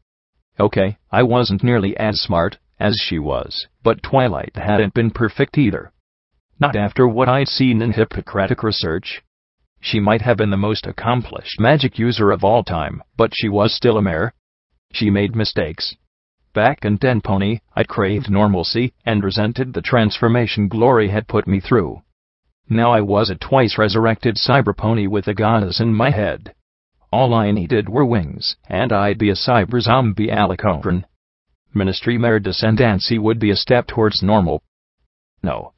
Okay, I wasn't nearly as smart as she was, but Twilight hadn't been perfect either. Not after what I'd seen in Hippocratic research. She might have been the most accomplished magic user of all time, but she was still a mare. She made mistakes. Back in Denpony, I craved normalcy and resented the transformation Glory had put me through. Now I was a twice-resurrected cyberpony with a goddess in my head. All I needed were wings, and I'd be a cyber-zombie alicorn. Ministry Mare Descendancy would be a step towards normal. No.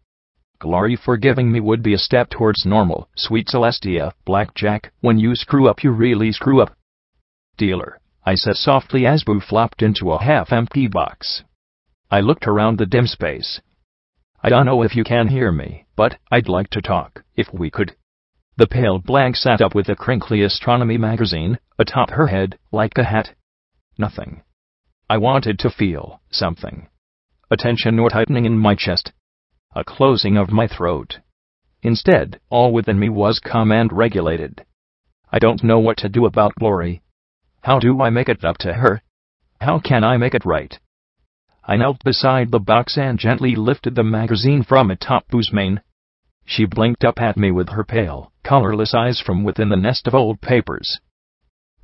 Glory forgiving me would be a step towards normal. Sweet Celestia, Blackjack, when you screw up you really screw up. Dealer, I said softly as Boo flopped into a half-empty box. I looked around the dim space. I don't know if you can hear me, but I'd like to talk, if we could. The pale blank sat up with a crinkly astronomy magazine atop her head, like a hat. Nothing. I wanted to feel something. A tension or tightening in my chest. A closing of my throat. Instead, all within me was calm and regulated. I don't know what to do about Glory. How do I make it up to her? How can I make it right? I knelt beside the box and gently lifted the magazine from atop Boo's mane. She blinked up at me with her pale, colorless eyes from within the nest of old papers.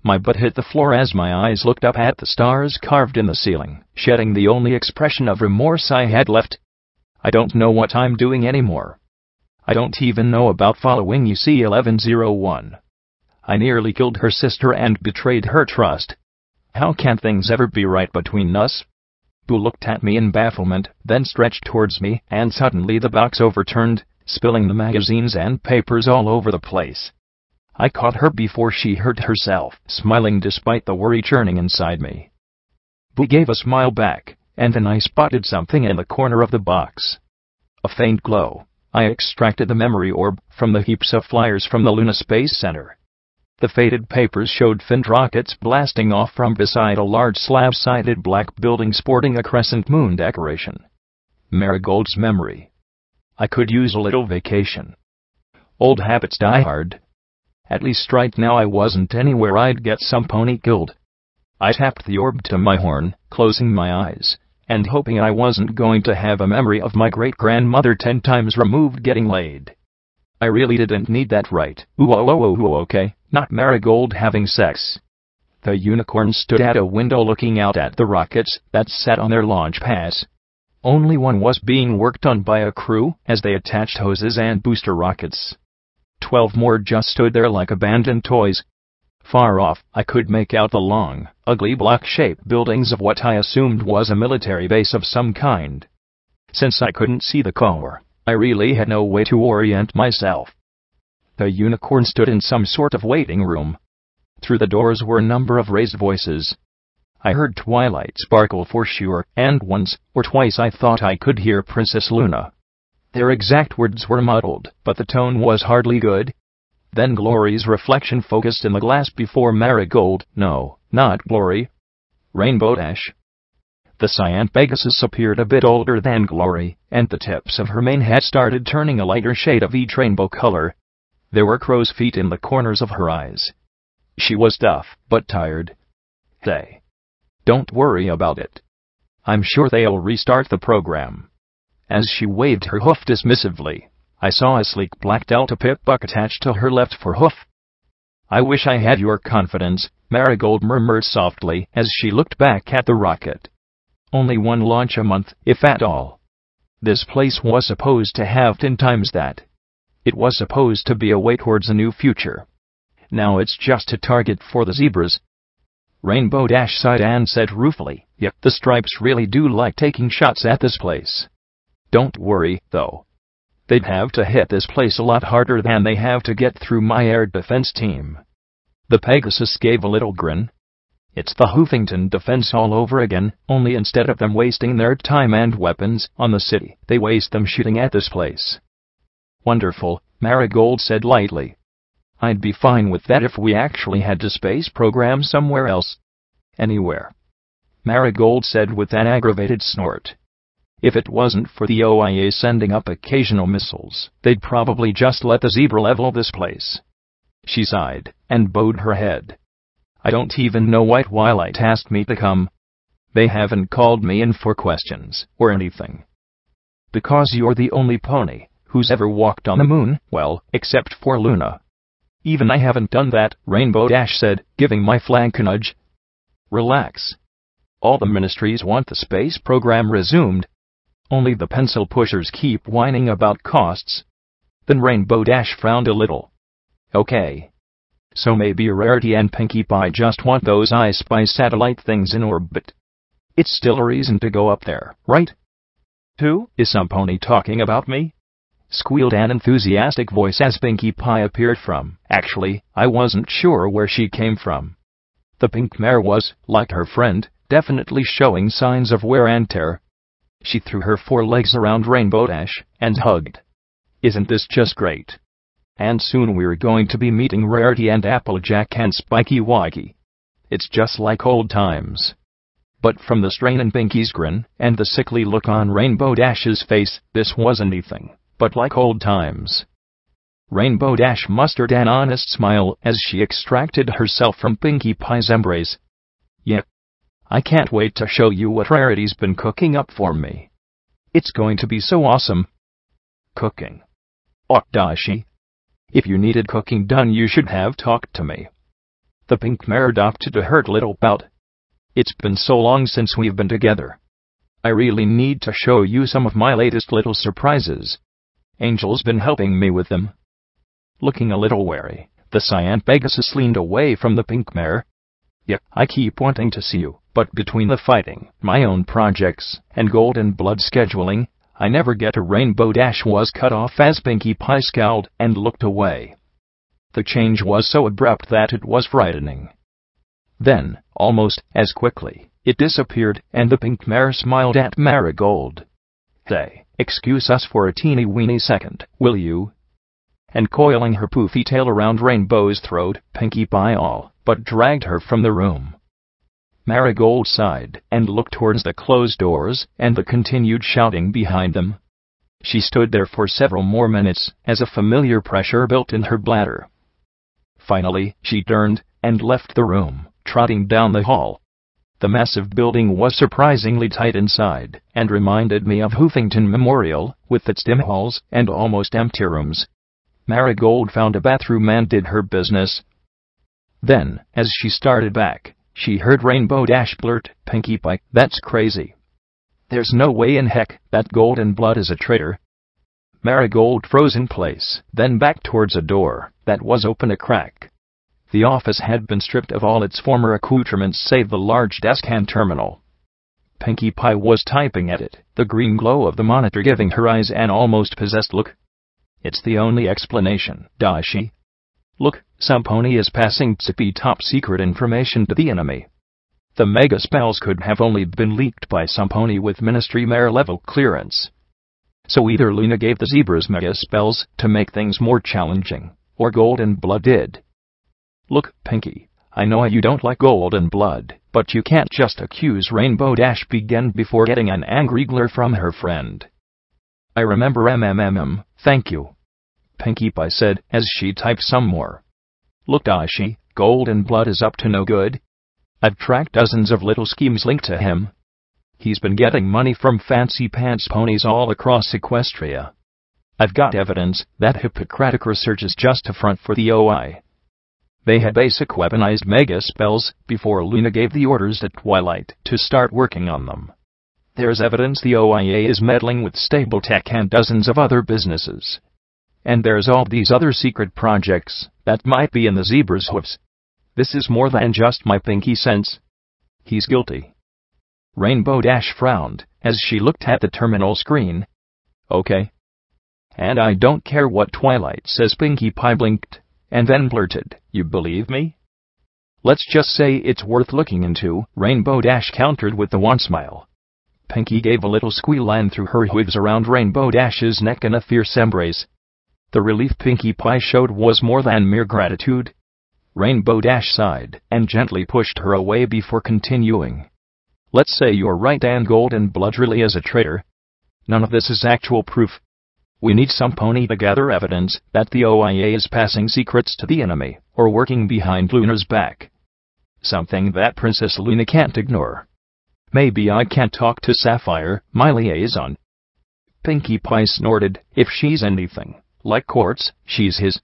My butt hit the floor as my eyes looked up at the stars carved in the ceiling, shedding the only expression of remorse I had left. I don't know what I'm doing anymore. I don't even know about following UC 1101. I nearly killed her sister and betrayed her trust. How can things ever be right between us? Boo looked at me in bafflement, then stretched towards me, and suddenly the box overturned, spilling the magazines and papers all over the place. I caught her before she hurt herself, smiling despite the worry churning inside me. Boo gave a smile back, and then I spotted something in the corner of the box. A faint glow. I extracted the memory orb from the heaps of flyers from the Luna Space Center. The faded papers showed finned rockets blasting off from beside a large slab-sided black building sporting a crescent moon decoration. Marigold's memory. I could use a little vacation. Old habits die hard. At least right now I wasn't anywhere I'd get some pony killed. I tapped the orb to my horn, closing my eyes, and hoping I wasn't going to have a memory of my great-grandmother 10 times removed getting laid. I really didn't need that, right? Okay, not Marigold having sex. The unicorn stood at a window looking out at the rockets that sat on their launch pads. Only one was being worked on by a crew as they attached hoses and booster rockets. 12 more just stood there like abandoned toys. Far off, I could make out the long, ugly block-shaped buildings of what I assumed was a military base of some kind. Since I couldn't see the core, I really had no way to orient myself. The unicorn stood in some sort of waiting room. Through the doors were a number of raised voices. I heard Twilight Sparkle for sure, and once or twice I thought I could hear Princess Luna. Their exact words were muddled, but the tone was hardly good. Then Glory's reflection focused in the glass before Marigold. No, not Glory. Rainbow Dash. The cyan Pegasus appeared a bit older than Glory, and the tips of her mane had started turning a lighter shade of each rainbow color. There were crow's feet in the corners of her eyes. She was tough, but tired. Hey. Don't worry about it. I'm sure they'll restart the program. As she waved her hoof dismissively, I saw a sleek black Delta pip buck attached to her left forehoof. I wish I had your confidence, Marigold murmured softly as she looked back at the rocket. Only one launch a month, if at all. This place was supposed to have 10 times that. It was supposed to be a way towards a new future. Now it's just a target for the zebras. Rainbow Dash sighed and said ruefully, "Yep, the stripes really do like taking shots at this place. Don't worry, though. They'd have to hit this place a lot harder than they have to get through my air defense team." The Pegasus gave a little grin. It's the Hoofington defense all over again, only instead of them wasting their time and weapons on the city, they waste them shooting at this place. Wonderful, Marigold said lightly. I'd be fine with that if we actually had a space program somewhere else. Anywhere. Marigold said with an aggravated snort. If it wasn't for the OIA sending up occasional missiles, they'd probably just let the zebra level this place. She sighed, and bowed her head. I don't even know why Twilight asked me to come. They haven't called me in for questions, or anything. Because you're the only pony who's ever walked on the moon, well, except for Luna. Even I haven't done that, Rainbow Dash said, giving my flank a nudge. Relax. All the ministries want the space program resumed. Only the pencil pushers keep whining about costs. Then Rainbow Dash frowned a little. Okay. So maybe Rarity and Pinkie Pie just want those I Spy satellite things in orbit. It's still a reason to go up there, right? Who is some pony talking about me? Squealed an enthusiastic voice as Pinkie Pie appeared from. Actually, I wasn't sure where she came from. The pink mare was, like her friend, definitely showing signs of wear and tear. She threw her forelegs around Rainbow Dash and hugged. Isn't this just great? And soon we're going to be meeting Rarity and Applejack and Spiky Wikey. It's just like old times. But from the strain in Pinkie's grin and the sickly look on Rainbow Dash's face, this wasn't anything but like old times. Rainbow Dash mustered an honest smile as she extracted herself from Pinkie Pie's embrace. Yeah. I can't wait to show you what Rarity's been cooking up for me. It's going to be so awesome. Cooking. Oh, Dashi. If you needed cooking done, you should have talked to me. The pink mare adopted a hurt little pout. It's been so long since we've been together. I really need to show you some of my latest little surprises. Angel's been helping me with them. Looking a little wary, the cyan Pegasus leaned away from the pink mare. Yeah, I keep wanting to see you, but between the fighting, my own projects, and Golden Blood scheduling, I never get to. Rainbow Dash was cut off as Pinkie Pie scowled and looked away. The change was so abrupt that it was frightening. Then, almost as quickly, it disappeared, and the pink mare smiled at Marigold. Say, excuse us for a teeny-weeny second, will you? And coiling her poofy tail around Rainbow's throat, Pinkie Pie all but dragged her from the room. Marigold sighed and looked towards the closed doors and the continued shouting behind them. She stood there for several more minutes as a familiar pressure built in her bladder. Finally, she turned and left the room, trotting down the hall. The massive building was surprisingly tight inside and reminded me of Hoofington Memorial, with its dim halls and almost empty rooms. Marigold found a bathroom and did her business. Then, as she started back, she heard Rainbow Dash blurt, "Pinkie Pie, that's crazy. There's no way in heck that Golden Blood is a traitor." Marigold froze in place, then backed towards a door that was open a crack. The office had been stripped of all its former accoutrements save the large desk and terminal. Pinkie Pie was typing at it, the green glow of the monitor giving her eyes an almost possessed look. It's the only explanation, Dashi. Look, some pony is passing zippy top-secret information to the enemy. The mega spells could have only been leaked by some pony with Ministry Mare-level clearance. So either Luna gave the zebras mega spells to make things more challenging, or Golden Blood did. Look, Pinkie, I know you don't like Golden Blood, but you can't just accuse. Rainbow Dash began before getting an angry glare from her friend. I remember thank you, Pinkie Pie said as she typed some more. Look, Dashi, Golden Blood is up to no good. I've tracked dozens of little schemes linked to him. He's been getting money from fancy pants ponies all across Equestria. I've got evidence that Hippocratic research is just a front for the OI. They had basic weaponized mega spells before Luna gave the orders at Twilight to start working on them. There's evidence the OIA is meddling with Stable Tech and dozens of other businesses. And there's all these other secret projects that might be in the zebra's hoofs. This is more than just my pinky sense. He's guilty. Rainbow Dash frowned as she looked at the terminal screen. Okay. And I don't care what Twilight says. Pinkie Pie blinked, and then blurted, "You believe me?" "Let's just say it's worth looking into," Rainbow Dash countered with the one smile. Pinkie gave a little squeal and threw her hooves around Rainbow Dash's neck in a fierce embrace. The relief Pinkie Pie showed was more than mere gratitude. Rainbow Dash sighed and gently pushed her away before continuing. "Let's say you're right and Golden Blood really is a traitor. None of this is actual proof. We need some pony to gather evidence that the OIA is passing secrets to the enemy, or working behind Luna's back. Something that Princess Luna can't ignore. Maybe I can't talk to Sapphire, my liaison." Pinkie Pie snorted. "If she's anything like Quartz, she's his.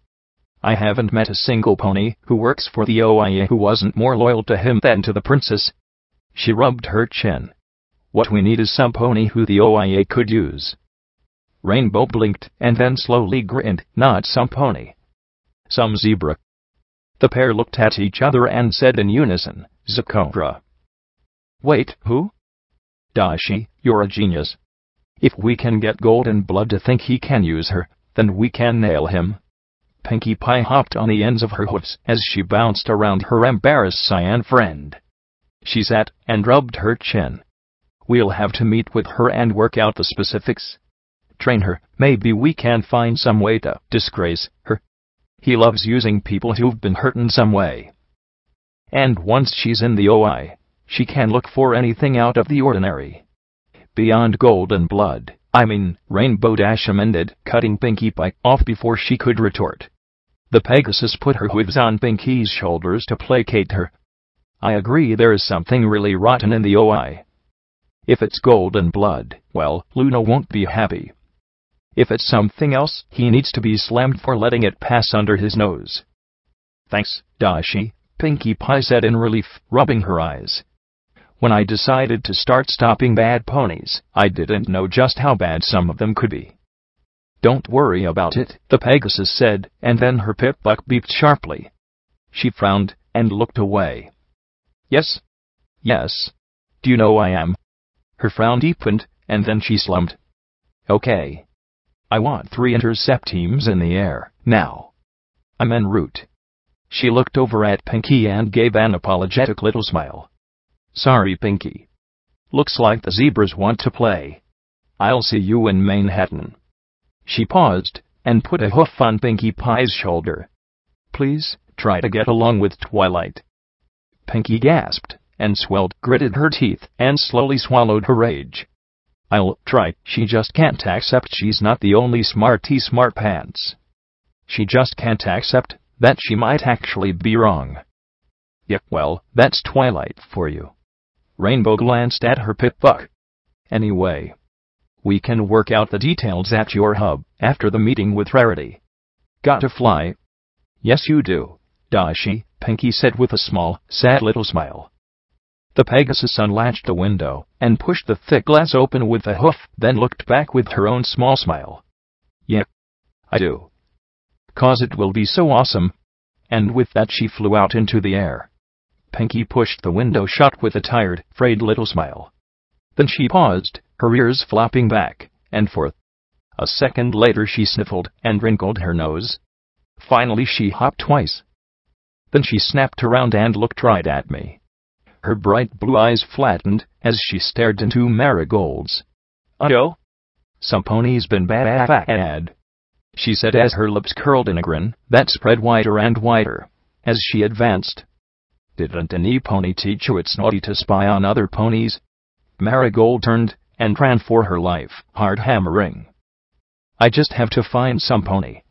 I haven't met a single pony who works for the OIA who wasn't more loyal to him than to the princess." She rubbed her chin. "What we need is some pony who the OIA could use." Rainbow blinked and then slowly grinned. "Not some pony. Some zebra." The pair looked at each other and said in unison, "Zakora." "Wait, who?" Dashi, you're a genius. If we can get Golden Blood to think he can use her, then we can nail him. Pinkie Pie hopped on the ends of her hoofs as she bounced around her embarrassed cyan friend. She sat and rubbed her chin. We'll have to meet with her and work out the specifics. Train her, maybe we can find some way to disgrace her. He loves using people who've been hurt in some way. And once she's in the OI, she can look for anything out of the ordinary. Beyond Golden Blood, Rainbow Dash amended, cutting Pinkie Pie off before she could retort. The Pegasus put her hooves on Pinkie's shoulders to placate her. I agree there is something really rotten in the OI. If it's Golden Blood, well, Luna won't be happy. If it's something else, he needs to be slammed for letting it pass under his nose. Thanks, Dashi, Pinkie Pie said in relief, rubbing her eyes. When I decided to start stopping bad ponies, I didn't know just how bad some of them could be. Don't worry about it, the Pegasus said, and then her pip-buck beeped sharply. She frowned and looked away. Yes? Yes. Do you know I am? Her frown deepened, and then she slumped. Okay. I want 3 intercept teams in the air, now. I'm en route. She looked over at Pinkie and gave an apologetic little smile. Sorry, Pinkie. Looks like the zebras want to play. I'll see you in Manhattan. She paused and put a hoof on Pinkie Pie's shoulder. Please, try to get along with Twilight. Pinkie gasped and swelled, gritted her teeth, and slowly swallowed her rage. I'll try. She just can't accept she's not the only smarty smartpants. She just can't accept that she might actually be wrong. Yeah, well, that's Twilight for you. Rainbow glanced at her pip-buck. Anyway, we can work out the details at your hub after the meeting with Rarity. Got to fly? Yes, you do, Dashi, Pinkie said with a small, sad little smile. The Pegasus unlatched the window and pushed the thick glass open with a hoof, then looked back with her own small smile. Yeah, I do. 'Cause it will be so awesome. And with that she flew out into the air. Pinkie pushed the window shut with a tired, frayed little smile. Then she paused, her ears flopping back and forth. A second later she sniffled and wrinkled her nose. Finally she hopped twice. Then she snapped around and looked right at me. Her bright blue eyes flattened as she stared into Marigold's. Oh? Some pony's been bad, she said as her lips curled in a grin that spread wider and wider as she advanced. Didn't any pony teach you it's naughty to spy on other ponies? Marigold turned and ran for her life, hard hammering. I just have to find some pony,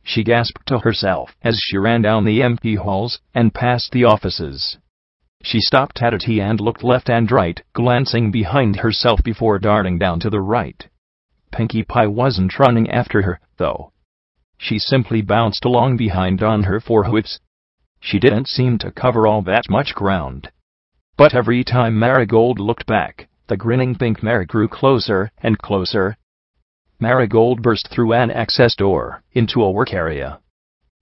she gasped to herself as she ran down the empty halls and past the offices. She stopped at a T and looked left and right, glancing behind herself before darting down to the right. Pinkie Pie wasn't running after her, though. She simply bounced along behind on her 4 hooves. She didn't seem to cover all that much ground. But every time Marigold looked back, the grinning pink mare grew closer and closer. Marigold burst through an access door into a work area.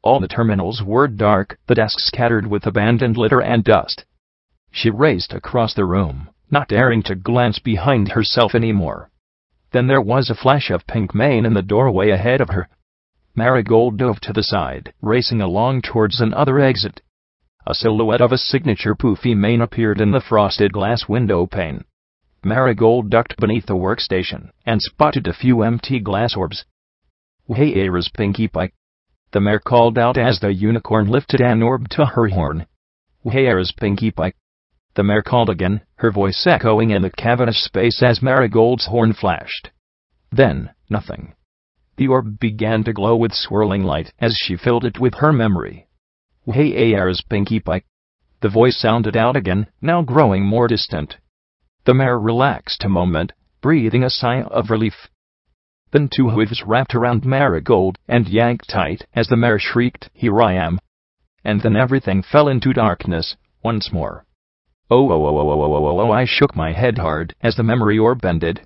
All the terminals were dark, the desks scattered with abandoned litter and dust. She raced across the room, not daring to glance behind herself anymore. Then there was a flash of pink mane in the doorway ahead of her. Marigold dove to the side, racing along towards another exit. A silhouette of a signature poofy mane appeared in the frosted glass window pane. Marigold ducked beneath the workstation and spotted a few empty glass orbs. Hey, here's Pinkie Pie, the mare called out as the unicorn lifted an orb to her horn. Hey, here's Pinkie Pie, the mare called again, her voice echoing in the cavernous space as Marigold's horn flashed. Then, nothing. The orb began to glow with swirling light as she filled it with her memory. Hey, here's Pinkie Pie, the voice sounded out again, now growing more distant. The mare relaxed a moment, breathing a sigh of relief. Then 2 hooves wrapped around Marigold and yanked tight as the mare shrieked, "Here I am!" And then everything fell into darkness once more. Oh, I shook my head hard as the memory orb ended.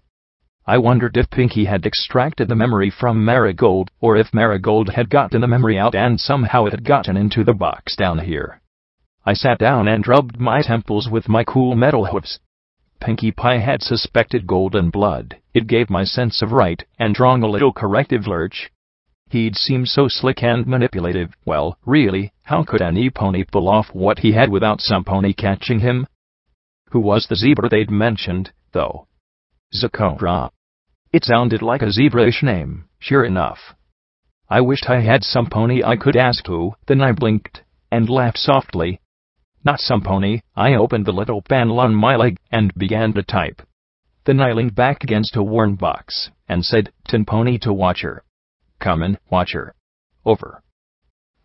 I wondered if Pinkie had extracted the memory from Marigold, or if Marigold had gotten the memory out and somehow it had gotten into the box down here. I sat down and rubbed my temples with my cool metal hooves. Pinkie Pie had suspected Golden Blood. It gave my sense of right and wrong a little corrective lurch. He'd seemed so slick and manipulative. Well, really, how could any pony pull off what he had without some pony catching him? Who was the zebra they'd mentioned, though? Zecora. It sounded like a zebra-ish name, sure enough. I wished I had some pony I could ask to. Then I blinked and laughed softly. Not some pony. I opened the little panel on my leg and began to type. Then I leaned back against a worn box and said, "Tin pony to Watcher. Come in, Watcher. Over."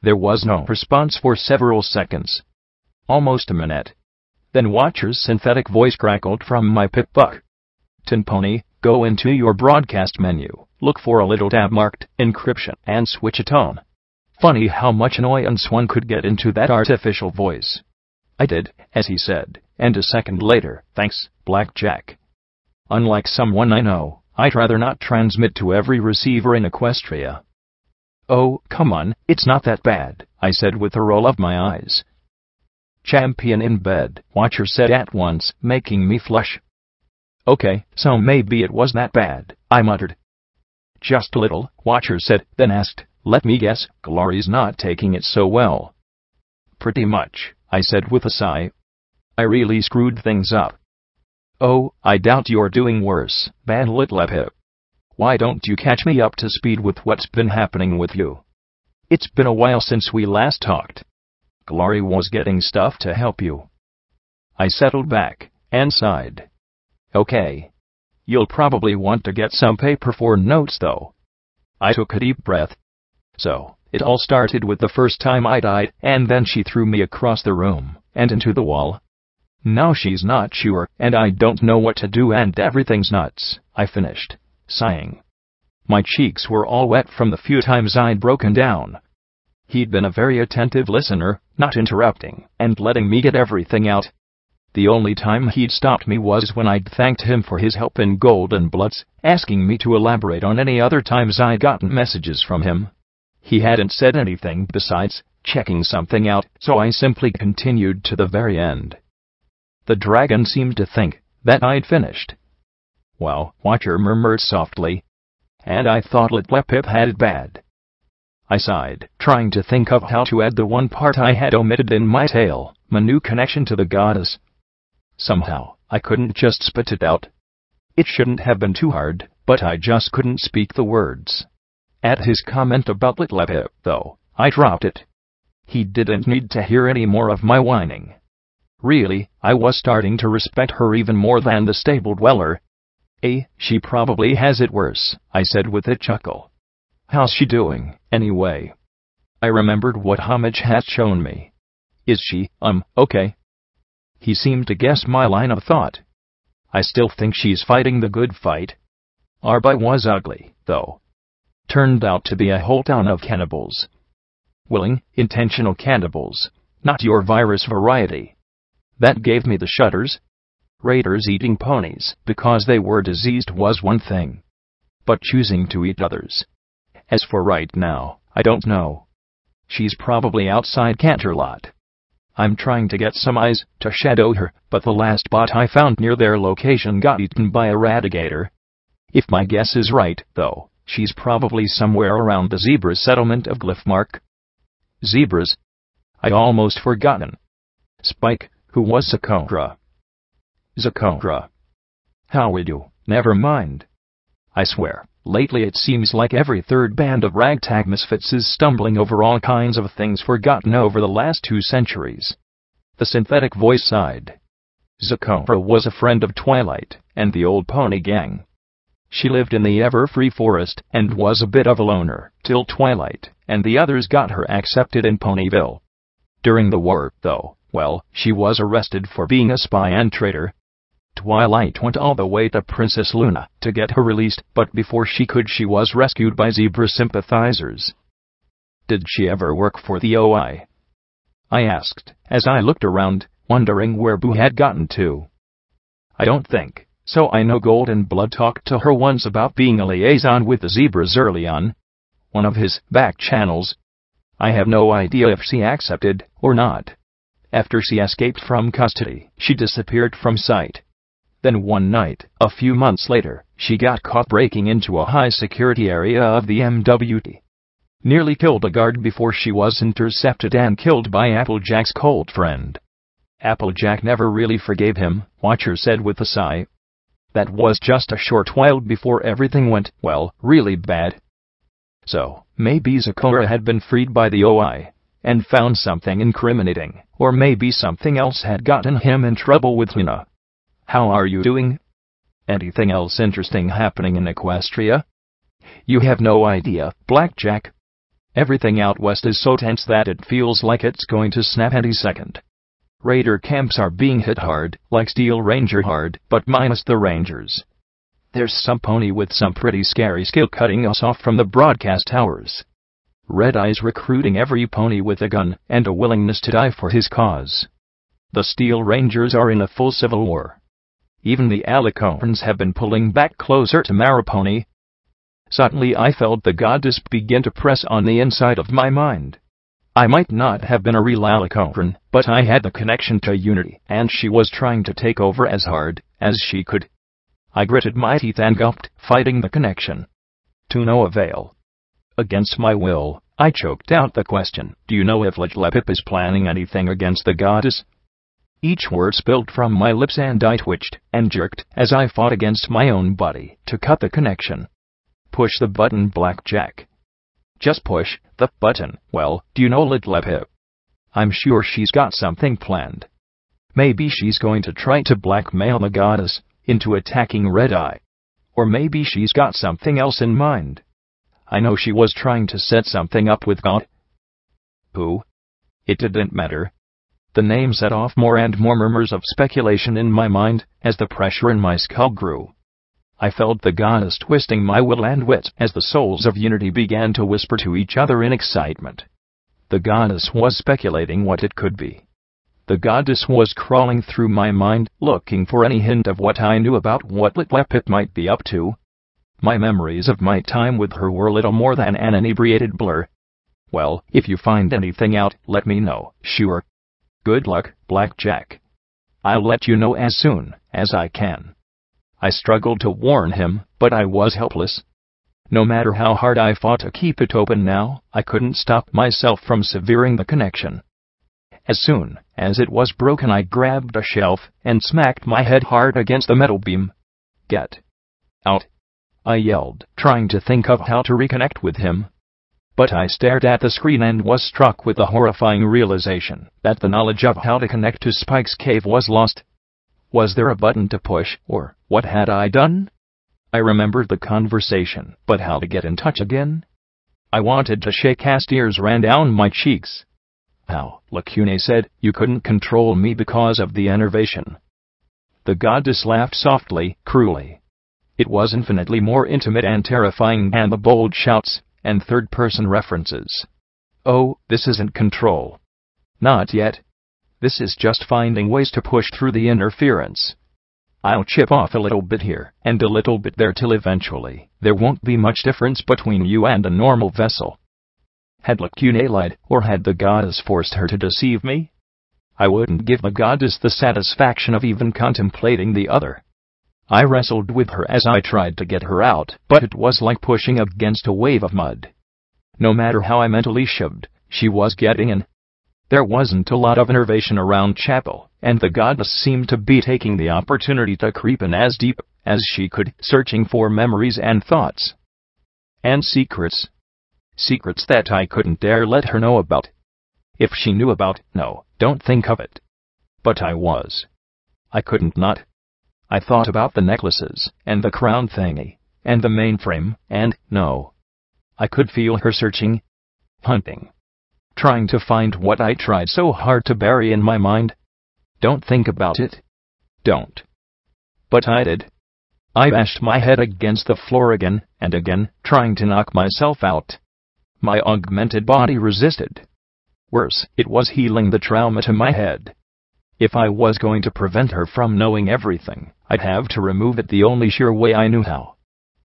There was no response for several seconds. Almost a minute. Then Watcher's synthetic voice crackled from my pip-buck. "Tin pony, go into your broadcast menu, look for a little tab marked encryption and switch it on." Funny how much annoyance one could get into that artificial voice. I did, as he said, and a second later, "Thanks, Blackjack. Unlike someone I know, I'd rather not transmit to every receiver in Equestria." "Oh, come on, it's not that bad," I said with a roll of my eyes. "Champion in bed," Watcher said at once, making me flush. "Okay, so maybe it was that bad," I muttered. "Just a little," Watcher said, then asked, "Let me guess, Glory's not taking it so well." "Pretty much," I said with a sigh. "I really screwed things up." "Oh, I doubt you're doing worse, bad little pip. Why don't you catch me up to speed with what's been happening with you? It's been a while since we last talked. Glory was getting stuff to help you." I settled back and sighed. "Okay. You'll probably want to get some paper for notes, though." I took a deep breath. So, it all started with the first time I died, and then she threw me across the room and into the wall. Now she's not sure, and I don't know what to do, and everything's nuts, I finished, sighing. My cheeks were all wet from the few times I'd broken down. He'd been a very attentive listener, not interrupting and letting me get everything out. The only time he'd stopped me was when I'd thanked him for his help in Golden Bloods, asking me to elaborate on any other times I'd gotten messages from him. He hadn't said anything besides checking something out, so I simply continued to the very end. The dragon seemed to think that I'd finished. "Well," Watcher murmured softly, "and I thought little Pip had it bad." I sighed, trying to think of how to add the one part I had omitted in my tale, my new connection to the goddess. Somehow, I couldn't just spit it out. It shouldn't have been too hard, but I just couldn't speak the words. At his comment about little Pip, though, I dropped it. He didn't need to hear any more of my whining. Really, I was starting to respect her even more than the stable dweller. She probably has it worse," I said with a chuckle. "How's she doing, anyway?" I remembered what Homage had shown me. "Is she, okay?" He seemed to guess my line of thought. "I still think she's fighting the good fight." Arba was ugly, though. Turned out to be a whole town of cannibals. Willing, intentional cannibals, not your virus variety. That gave me the shudders. Raiders eating ponies because they were diseased was one thing, but choosing to eat others. As for right now, I don't know. She's probably outside Canterlot. I'm trying to get some eyes to shadow her, but the last bot I found near their location got eaten by a radigator. If my guess is right, though, she's probably somewhere around the zebra settlement of Glyphmark. Zebras? I'd almost forgotten. Spike, who was Zecora? Zecora. How are you? Never mind. I swear, lately it seems like every third band of ragtag misfits is stumbling over all kinds of things forgotten over the last 2 centuries. The synthetic voice sighed. Zecora was a friend of Twilight and the old pony gang. She lived in the ever-free forest and was a bit of a loner till Twilight and the others got her accepted in Ponyville. During the war, though, well, she was arrested for being a spy and traitor. Twilight went all the way to Princess Luna to get her released, but before she could, she was rescued by zebra sympathizers. "Did she ever work for the OI?" I asked, as I looked around, wondering where Boo had gotten to. "I don't think so. I know Golden Blood talked to her once about being a liaison with the zebras early on. One of his back channels. I have no idea if she accepted or not. After she escaped from custody, she disappeared from sight. Then one night, a few months later, she got caught breaking into a high-security area of the MWT. Nearly killed a guard before she was intercepted and killed by Applejack's cult friend. Applejack never really forgave him, Watcher said with a sigh. That was just a short while before everything went, well, really bad. So, maybe Zakora had been freed by the OI, and found something incriminating, or maybe something else had gotten him in trouble with Luna. How are you doing? Anything else interesting happening in Equestria? You have no idea, Blackjack. Everything out west is so tense that it feels like it's going to snap any second. Raider camps are being hit hard, like Steel Ranger hard, but minus the Rangers. There's some pony with some pretty scary skill cutting us off from the broadcast towers. Red Eye's recruiting every pony with a gun and a willingness to die for his cause. The Steel Rangers are in a full civil war. Even the Alicorns have been pulling back closer to Maripony. Suddenly I felt the goddess begin to press on the inside of my mind. I might not have been a real Alicorn, but I had the connection to Unity, and she was trying to take over as hard as she could. I gritted my teeth and gulped, fighting the connection. To no avail. Against my will, I choked out the question, do you know if Lepip is planning anything against the goddess? Each word spilled from my lips and I twitched and jerked as I fought against my own body to cut the connection. Push the button, Blackjack. Just push the button. Well, do you know Lepip? I'm sure she's got something planned. Maybe she's going to try to blackmail the goddess into attacking Red Eye. Or maybe she's got something else in mind. I know she was trying to set something up with God. Who? It didn't matter. The name set off more and more murmurs of speculation in my mind as the pressure in my skull grew. I felt the goddess twisting my will and wits as the souls of Unity began to whisper to each other in excitement. The goddess was speculating what it could be. The goddess was crawling through my mind, looking for any hint of what I knew about what Lepip might be up to. My memories of my time with her were little more than an inebriated blur. Well, if you find anything out, let me know, sure. Good luck, Blackjack. I'll let you know as soon as I can. I struggled to warn him, but I was helpless. No matter how hard I fought to keep it open now, I couldn't stop myself from severing the connection. As soon as it was broken, I grabbed a shelf and smacked my head hard against the metal beam. Get out, I yelled, trying to think of how to reconnect with him. But I stared at the screen and was struck with the horrifying realization that the knowledge of how to connect to Spike's cave was lost. Was there a button to push, or what had I done? I remembered the conversation, but how to get in touch again? I wanted to shake as tears ran down my cheeks. How, Lacune said, you couldn't control me because of the enervation. The goddess laughed softly, cruelly. It was infinitely more intimate and terrifying than the bold shouts and third-person references. Oh, this isn't control. Not yet. This is just finding ways to push through the interference. I'll chip off a little bit here and a little bit there till eventually there won't be much difference between you and a normal vessel. Had Lacune lied, or had the goddess forced her to deceive me? I wouldn't give the goddess the satisfaction of even contemplating the other. I wrestled with her as I tried to get her out, but it was like pushing against a wave of mud. No matter how I mentally shoved, she was getting in. There wasn't a lot of innervation around Chapel, and the goddess seemed to be taking the opportunity to creep in as deep as she could, searching for memories and thoughts. And secrets. Secrets that I couldn't dare let her know about. If she knew about, no, don't think of it. But I was. I couldn't not. I thought about the necklaces, and the crown thingy, and the mainframe, and, no. I could feel her searching. Hunting. Trying to find what I tried so hard to bury in my mind. Don't think about it. Don't. But I did. I bashed my head against the floor again and again, trying to knock myself out. My augmented body resisted. Worse, it was healing the trauma to my head. If I was going to prevent her from knowing everything, I'd have to remove it the only sure way I knew how.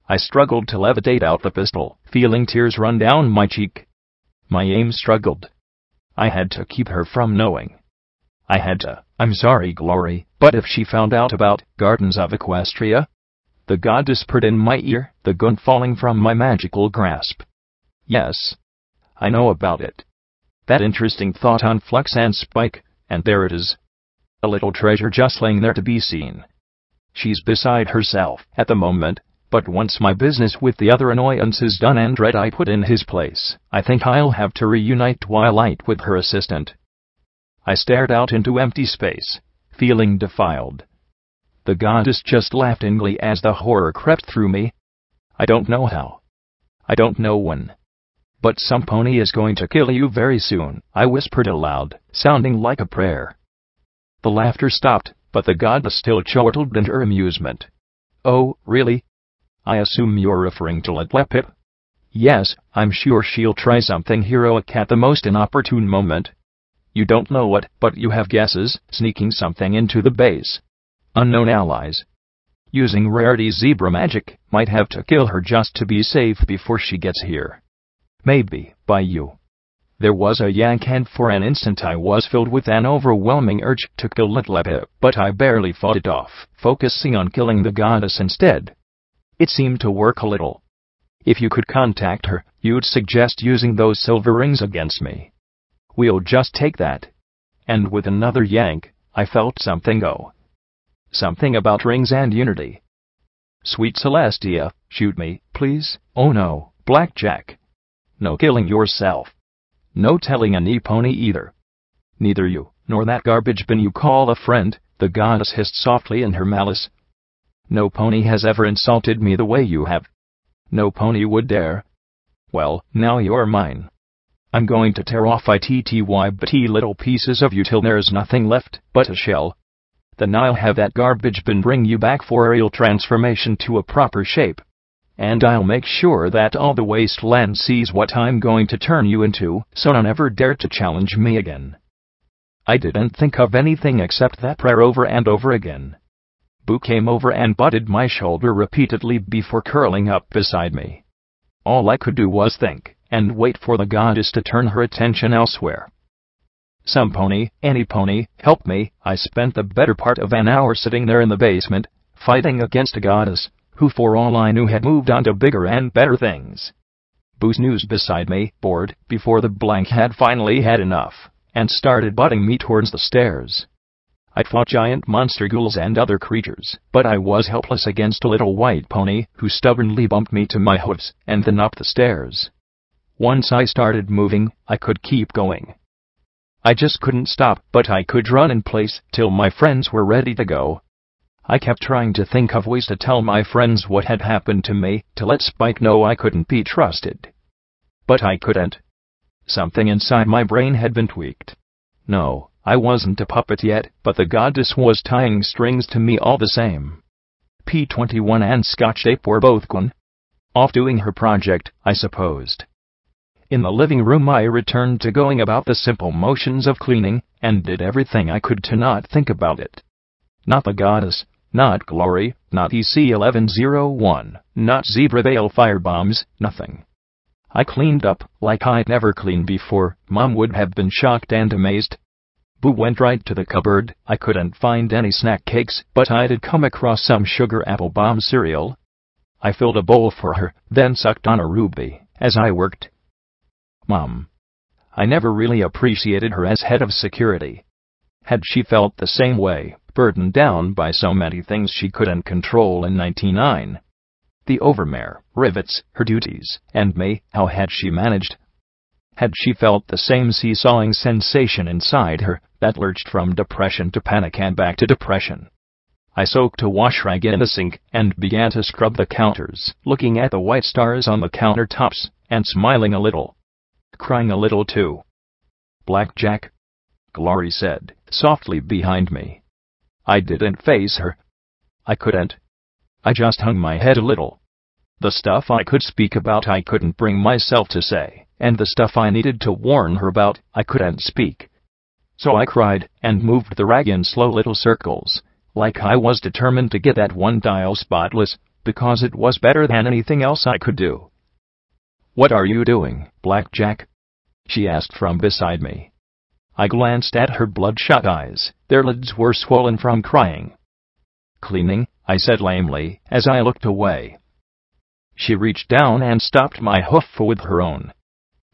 I struggled to levitate out the pistol, feeling tears run down my cheek. My aim struggled. I had to keep her from knowing. I had to I'm sorry, Glory, but if she found out about Gardens of Equestria? The goddess purred in my ear, the gun falling from my magical grasp. Yes. I know about it. That interesting thought on Flux and Spike, and there it is. A little treasure just laying there to be seen. She's beside herself at the moment, but once my business with the other annoyance is done and Red I put in his place, I think I'll have to reunite Twilight with her assistant. I stared out into empty space, feeling defiled. The goddess just laughed inly as the horror crept through me. I don't know how. I don't know when. But some pony is going to kill you very soon, I whispered aloud, sounding like a prayer. The laughter stopped, but the goddess still chortled in her amusement. Oh, really? I assume you're referring to Litlep? Yes, I'm sure she'll try something heroic at the most inopportune moment. You don't know what, but you have guesses, sneaking something into the base. Unknown allies. Using rarity zebra magic, might have to kill her just to be safe before she gets here. Maybe, by you. There was a yank and for an instant I was filled with an overwhelming urge to kill Litlep, but I barely fought it off, focusing on killing the goddess instead. It seemed to work a little. If you could contact her, you'd suggest using those silver rings against me. We'll just take that. And with another yank, I felt something go. Something about rings and unity. Sweet Celestia, shoot me, please. Oh no, Blackjack. No killing yourself. No telling any pony either. Neither you, nor that garbage bin you call a friend, the goddess hissed softly in her malice. No pony has ever insulted me the way you have. No pony would dare. Well, now you're mine. I'm going to tear off itty-bitty little pieces of you till there's nothing left but a shell. Then I'll have that garbage bin bring you back for aerial transformation to a proper shape. And I'll make sure that all the Wasteland sees what I'm going to turn you into, so none ever dare to challenge me again. I didn't think of anything except that prayer over and over again. Boo came over and butted my shoulder repeatedly before curling up beside me. All I could do was think, and wait for the goddess to turn her attention elsewhere. Some pony, any pony, help me. I spent the better part of an hour sitting there in the basement, fighting against a goddess, who for all I knew had moved on to bigger and better things. Boo snoozed beside me, bored, before the blank had finally had enough, and started butting me towards the stairs. I'd fought giant monster ghouls and other creatures, but I was helpless against a little white pony who stubbornly bumped me to my hooves, and then up the stairs. Once I started moving, I could keep going. I just couldn't stop, but I could run in place till my friends were ready to go. I kept trying to think of ways to tell my friends what had happened to me, to let Spike know I couldn't be trusted. But I couldn't. Something inside my brain had been tweaked. No, I wasn't a puppet yet, but the goddess was tying strings to me all the same. P21 and Scotch Tape were both gone. Off doing her project, I supposed. In the living room I returned to going about the simple motions of cleaning, and did everything I could to not think about it. Not the goddess, not Glory, not EC1101, not Zebra Veil firebombs, nothing. I cleaned up like I'd never cleaned before. Mom would have been shocked and amazed. Boo went right to the cupboard. I couldn't find any snack cakes, but I did come across some sugar apple bomb cereal. I filled a bowl for her, then sucked on a ruby, as I worked. Mom. I never really appreciated her as head of security. Had she felt the same way, burdened down by so many things she couldn't control in 99? The overmare, rivets, her duties, and me, how had she managed? Had she felt the same seesawing sensation inside her, that lurched from depression to panic and back to depression? I soaked a wash rag in the sink, and began to scrub the counters, looking at the white stars on the countertops, and smiling a little. Crying a little too. Blackjack? Glory said, softly behind me. I didn't face her. I couldn't. I just hung my head a little. The stuff I could speak about I couldn't bring myself to say, and the stuff I needed to warn her about, I couldn't speak. So I cried, and moved the rag in slow little circles, like I was determined to get that one dial spotless, because it was better than anything else I could do. What are you doing, Blackjack? She asked from beside me. I glanced at her bloodshot eyes. Their lids were swollen from crying. "Cleaning," I said lamely, as I looked away. She reached down and stopped my hoof with her own.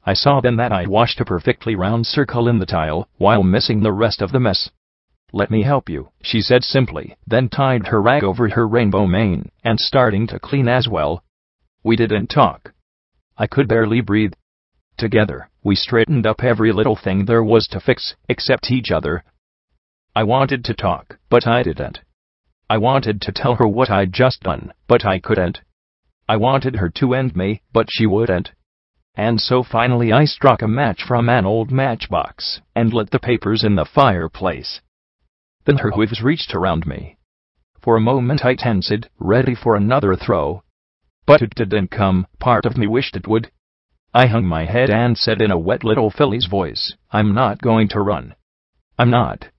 I saw then that I'd washed a perfectly round circle in the tile, while missing the rest of the mess. "Let me help you," she said simply, then tied her rag over her rainbow mane, and starting to clean as well. We didn't talk. I could barely breathe. Together, we straightened up every little thing there was to fix, except each other. I wanted to talk, but I didn't. I wanted to tell her what I'd just done, but I couldn't. I wanted her to end me, but she wouldn't. And so finally I struck a match from an old matchbox, and lit the papers in the fireplace. Then her hooves reached around me. For a moment I tensed, ready for another throw. But it didn't come. Part of me wished it would. I hung my head and said in a wet little filly's voice, "I'm not going to run. I'm not.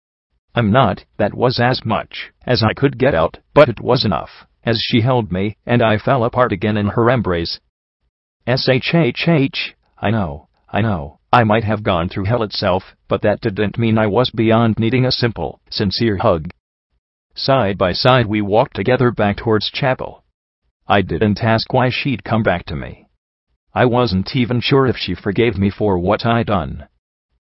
That was as much as I could get out, but it was enough, as she held me, and I fell apart again in her embrace. I know, I might have gone through hell itself, but that didn't mean I was beyond needing a simple, sincere hug. Side by side we walked together back towards chapel. I didn't ask why she'd come back to me. I wasn't even sure if she forgave me for what I'd done.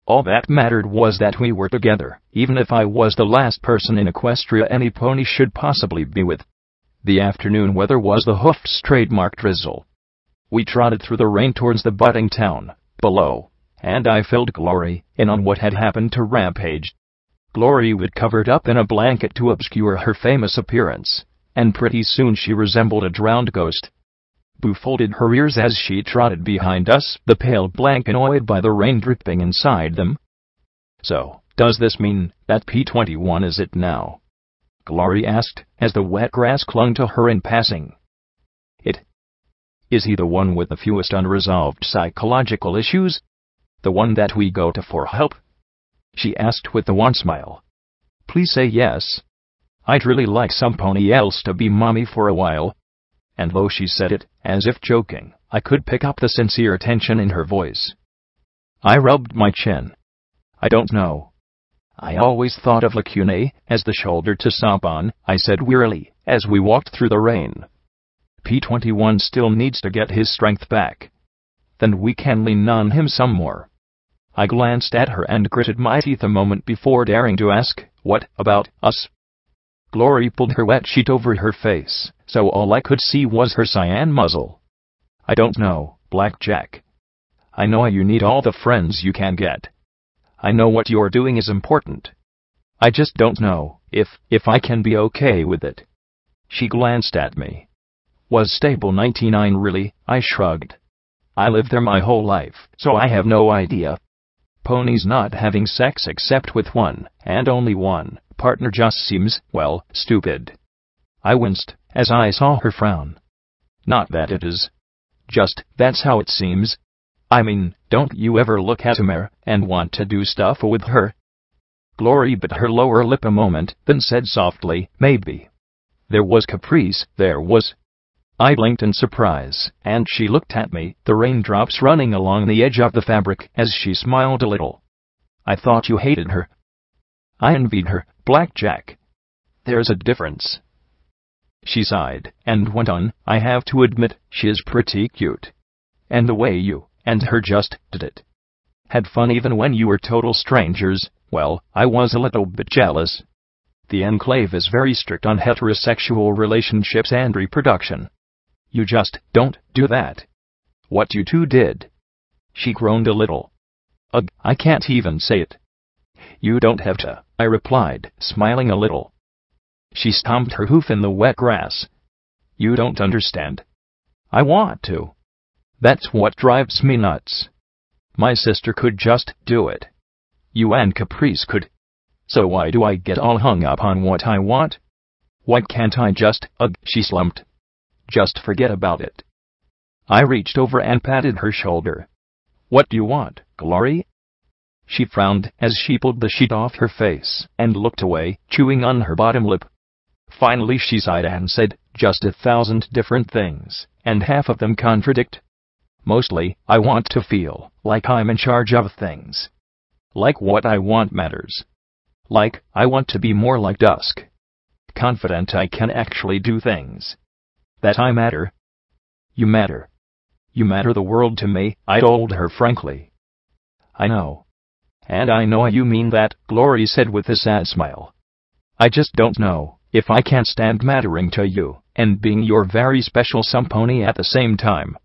All that mattered was that we were together, even if I was the last person in Equestria any pony should possibly be with. The afternoon weather was the hoof's trademark drizzle. We trotted through the rain towards the budding town below, and I filled Glory in on what had happened to Rampage. Glory was covered up in a blanket to obscure her famous appearance, and pretty soon she resembled a drowned ghost. Boo folded her ears as she trotted behind us, the pale blanket annoyed by the rain dripping inside them. "So, does this mean that P21 is it now?" Glory asked, as the wet grass clung to her in passing. Is he the one with the fewest unresolved psychological issues? The one that we go to for help?" she asked with the one smile. "Please say yes. I'd really like some pony else to be mommy for a while." And though she said it, as if joking, I could pick up the sincere tension in her voice. I rubbed my chin. "I don't know. I always thought of Lacune as the shoulder to stomp on," I said wearily, as we walked through the rain. "P21 still needs to get his strength back. Then we can lean on him some more." I glanced at her and gritted my teeth a moment before daring to ask, "What about us?" Glory pulled her wet sheet over her face, so all I could see was her cyan muzzle. "I don't know, Blackjack. I know you need all the friends you can get. I know what you're doing is important. I just don't know if I can be okay with it." She glanced at me. "Was Stable 99 really?" I shrugged. "I lived there my whole life, so I have no idea. Ponies not having sex except with one, and only one, partner just seems, well, stupid." I winced as I saw her frown. "Not that it is. Just, that's how it seems. I mean, don't you ever look at a mare and want to do stuff with her?" Glory bit her lower lip a moment, then said softly, "Maybe. There was caprice, there was." I blinked in surprise, and she looked at me, the raindrops running along the edge of the fabric, as she smiled a little. "I thought you hated her." "I envied her, Blackjack. There's a difference." She sighed, and went on, "I have to admit, she is pretty cute. And the way you and her just did it. Had fun even when you were total strangers, well, I was a little bit jealous. The Enclave is very strict on heterosexual relationships and reproduction. You just don't do that. What you two did." She groaned a little. "Ugh, I can't even say it." "You don't have to," I replied, smiling a little. She stomped her hoof in the wet grass. "You don't understand. I want to. That's what drives me nuts. My sister could just do it. You and Caprice could. So why do I get all hung up on what I want? Why can't I just, she slumped. Just forget about it." I reached over and patted her shoulder. "What do you want, Glory?" She frowned as she pulled the sheet off her face and looked away, chewing on her bottom lip. Finally she sighed and said, "Just 1,000 different things, and half of them contradict. Mostly, I want to feel like I'm in charge of things. Like what I want matters. Like, I want to be more like Dusk. Confident I can actually do things. That I matter. You matter. You matter the world to me, I told her frankly. I know. And I know you mean that, Glory said with a sad smile. I just don't know if I can stand mattering to you, and being your very special some-pony at the same time.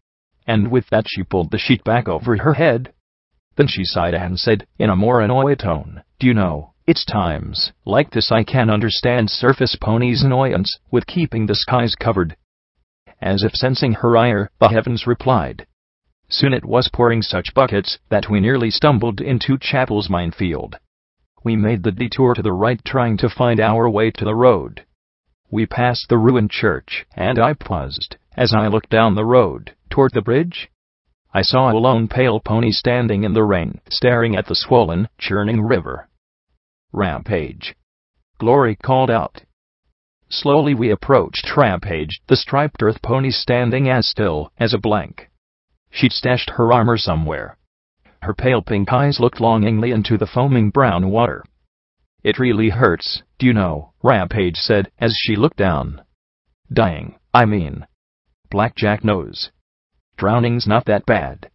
And with that she pulled the sheet back over her head. Then she sighed and said, in a more annoyed tone, do you know, it's times like this I can understand surface ponies' annoyance with keeping the skies covered. As if sensing her ire, the heavens replied. Soon it was pouring such buckets that we nearly stumbled into Chapel's minefield. We made the detour to the right trying to find our way to the road. We passed the ruined church, and I paused as I looked down the road toward the bridge. I saw a lone pale pony standing in the rain, staring at the swollen, churning river. Rampage. Glory called out. Slowly we approached Rampage, the striped earth pony standing as still as a blank. She'd stashed her armor somewhere. Her pale pink eyes looked longingly into the foaming brown water. It really hurts, do you know, Rampage said as she looked down. Dying, I mean. Blackjack knows. Drowning's not that bad.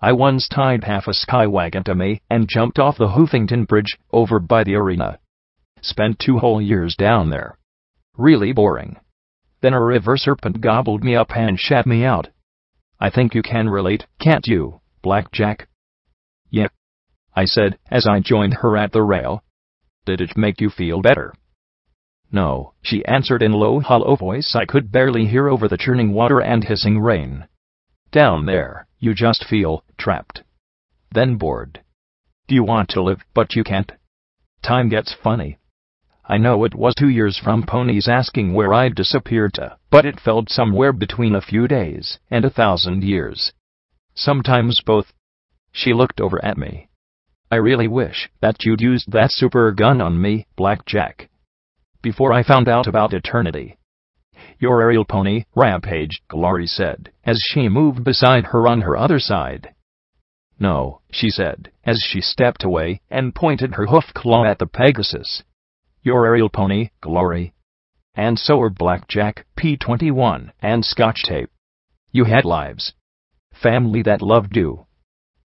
I once tied half a skywagon to me and jumped off the Hoofington Bridge over by the arena. Spent 2 whole years down there. Really boring. Then a river serpent gobbled me up and shat me out. I think you can relate, can't you, Blackjack? Yep, I said as I joined her at the rail. Did it make you feel better? No, she answered in low, hollow voice I could barely hear over the churning water and hissing rain. Down there, you just feel trapped. Then bored. Do you want to live, but you can't? Time gets funny. I know it was 2 years from ponies asking where I'd disappeared to, but it felt somewhere between a few days and 1,000 years. Sometimes both. She looked over at me. I really wish that you'd used that super gun on me, Blackjack. Before I found out about eternity. Your aerial pony, Rampage, Glory said, as she moved beside her on her other side. No, she said, as she stepped away and pointed her hoof claw at the Pegasus. Your aerial pony, Glory. And so were Blackjack, P21, and Scotch tape. You had lives. Family that loved you.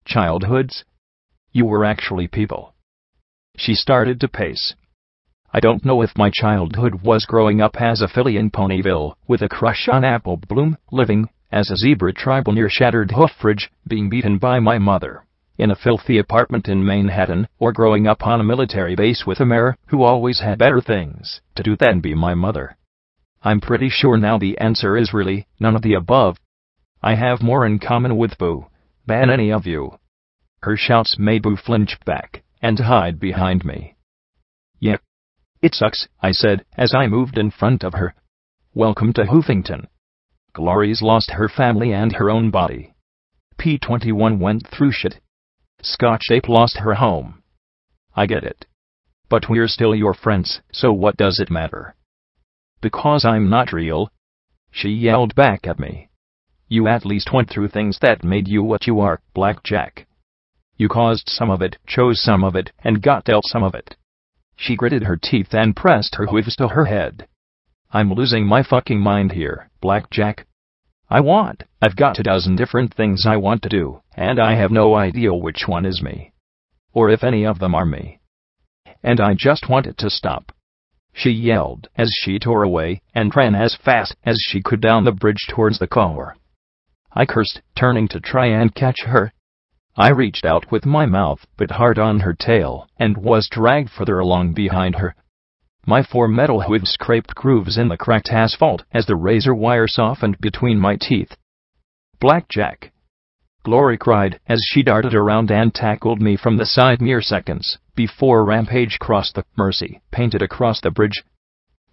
Childhoods. You were actually people. She started to pace. I don't know if my childhood was growing up as a filly in Ponyville, with a crush on Apple Bloom, living as a zebra tribal near Shattered Hoofbridge, being beaten by my mother, in a filthy apartment in Manhattan, or growing up on a military base with a mare who always had better things to do than be my mother. I'm pretty sure now the answer is really none of the above. I have more in common with Boo than any of you. Her shouts made Boo flinch back and hide behind me. Yep. It sucks, I said, as I moved in front of her. Welcome to Hoofington. Glory's lost her family and her own body. P21 went through shit. Scotch Ape lost her home. I get it. But we're still your friends, so what does it matter? Because I'm not real. She yelled back at me. You at least went through things that made you what you are, Blackjack. You caused some of it, chose some of it, and got dealt some of it. She gritted her teeth and pressed her hooves to her head. I'm losing my fucking mind here, Blackjack. I've got a dozen different things I want to do, and I have no idea which one is me. Or if any of them are me. And I just want it to stop. She yelled as she tore away and ran as fast as she could down the bridge towards the car. I cursed, turning to try and catch her. I reached out with my mouth but hard on her tail and was dragged further along behind her. My 4 metal hooves scraped grooves in the cracked asphalt as the razor wire softened between my teeth. Blackjack! Glory cried as she darted around and tackled me from the side mere seconds before Rampage crossed the Mercy, painted across the bridge.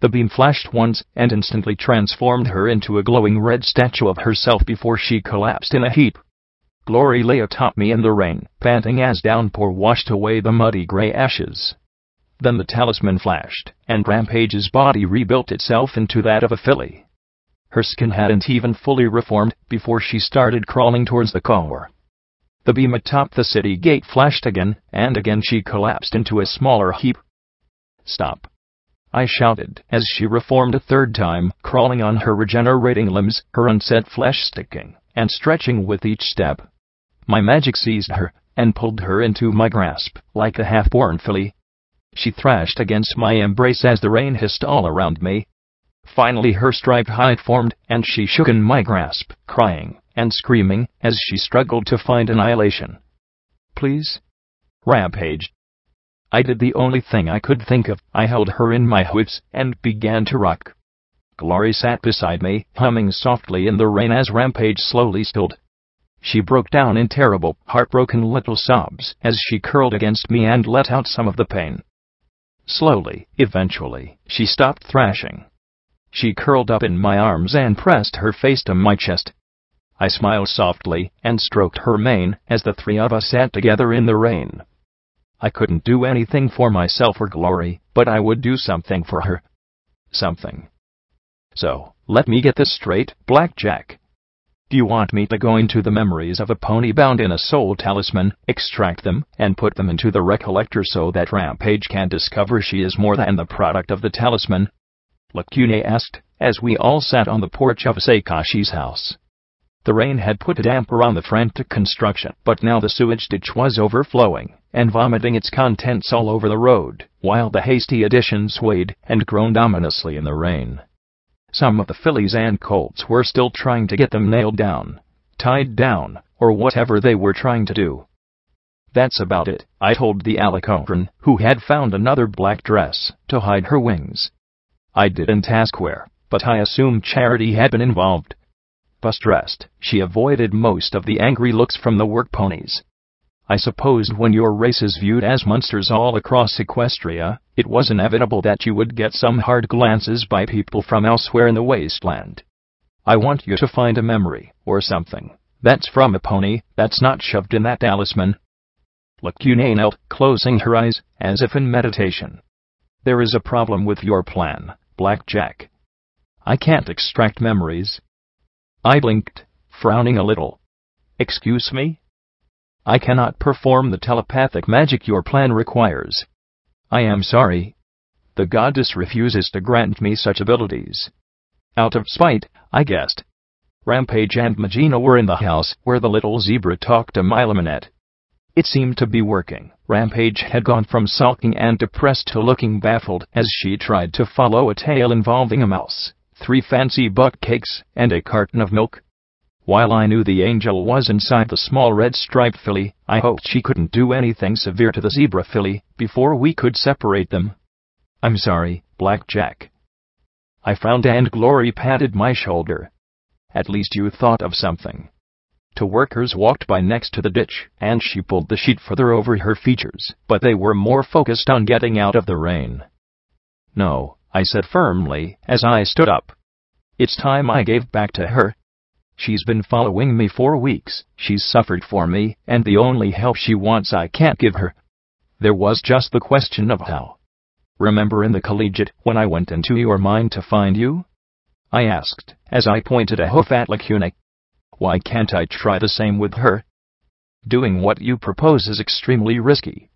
The beam flashed once and instantly transformed her into a glowing red statue of herself before she collapsed in a heap. Glory lay atop me in the rain, panting as downpour washed away the muddy gray ashes. Then the talisman flashed, and Rampage's body rebuilt itself into that of a filly. Her skin hadn't even fully reformed before she started crawling towards the car. The beam atop the city gate flashed again, and again she collapsed into a smaller heap. "Stop!" I shouted as she reformed a third time, crawling on her regenerating limbs, her unset flesh sticking and stretching with each step. My magic seized her and pulled her into my grasp like a half-born filly. She thrashed against my embrace as the rain hissed all around me. Finally her striped hide formed, and she shook in my grasp, crying and screaming as she struggled to find annihilation. "Please, Rampage." I did the only thing I could think of. I held her in my hoofs and began to rock. Glory sat beside me, humming softly in the rain as Rampage slowly stilled. She broke down in terrible, heartbroken little sobs as she curled against me and let out some of the pain. Slowly, eventually, she stopped thrashing. She curled up in my arms and pressed her face to my chest. I smiled softly and stroked her mane as the three of us sat together in the rain. I couldn't do anything for myself or Glory, but I would do something for her. Something. So, let me get this straight, Blackjack. Do you want me to go into the memories of a pony bound in a soul talisman, extract them, and put them into the recollector so that Rampage can discover she is more than the product of the talisman? Lacune asked, as we all sat on the porch of Seikashi's house. The rain had put a damper on the frantic construction, but now the sewage ditch was overflowing and vomiting its contents all over the road, while the hasty addition swayed and groaned ominously in the rain. Some of the fillies and colts were still trying to get them nailed down, tied down, or whatever they were trying to do. "That's about it," I told the Alicorn, who had found another black dress to hide her wings. I didn't ask where, but I assumed Charity had been involved. Bus-dressed, she avoided most of the angry looks from the work ponies. I supposed when your race is viewed as monsters all across Equestria, it was inevitable that you would get some hard glances by people from elsewhere in the Wasteland. I want you to find a memory, or something, that's from a pony, that's not shoved in that talisman. Lacune knelt, closing her eyes, as if in meditation. "There is a problem with your plan, Blackjack. I can't extract memories." I blinked, frowning a little. "Excuse me? I cannot perform the telepathic magic your plan requires. I am sorry. The goddess refuses to grant me such abilities." Out of spite, I guessed. Rampage and Magina were in the house where the little zebra talked to Milaminette. It seemed to be working. Rampage had gone from sulking and depressed to looking baffled as she tried to follow a tale involving a mouse, 3 fancy buck cakes, and a carton of milk. While I knew the angel was inside the small red striped filly, I hoped she couldn't do anything severe to the zebra filly before we could separate them. "I'm sorry, Blackjack." I frowned and Glory patted my shoulder. "At least you thought of something." 2 workers walked by next to the ditch, and she pulled the sheet further over her features, but they were more focused on getting out of the rain. "No," I said firmly, as I stood up. "It's time I gave back to her. She's been following me for weeks, she's suffered for me, and the only help she wants I can't give her. There was just the question of how. Remember in the collegiate, when I went into your mind to find you?" I asked, as I pointed a hoof at Lacune. "Why can't I try the same with her? Doing what you propose is extremely risky.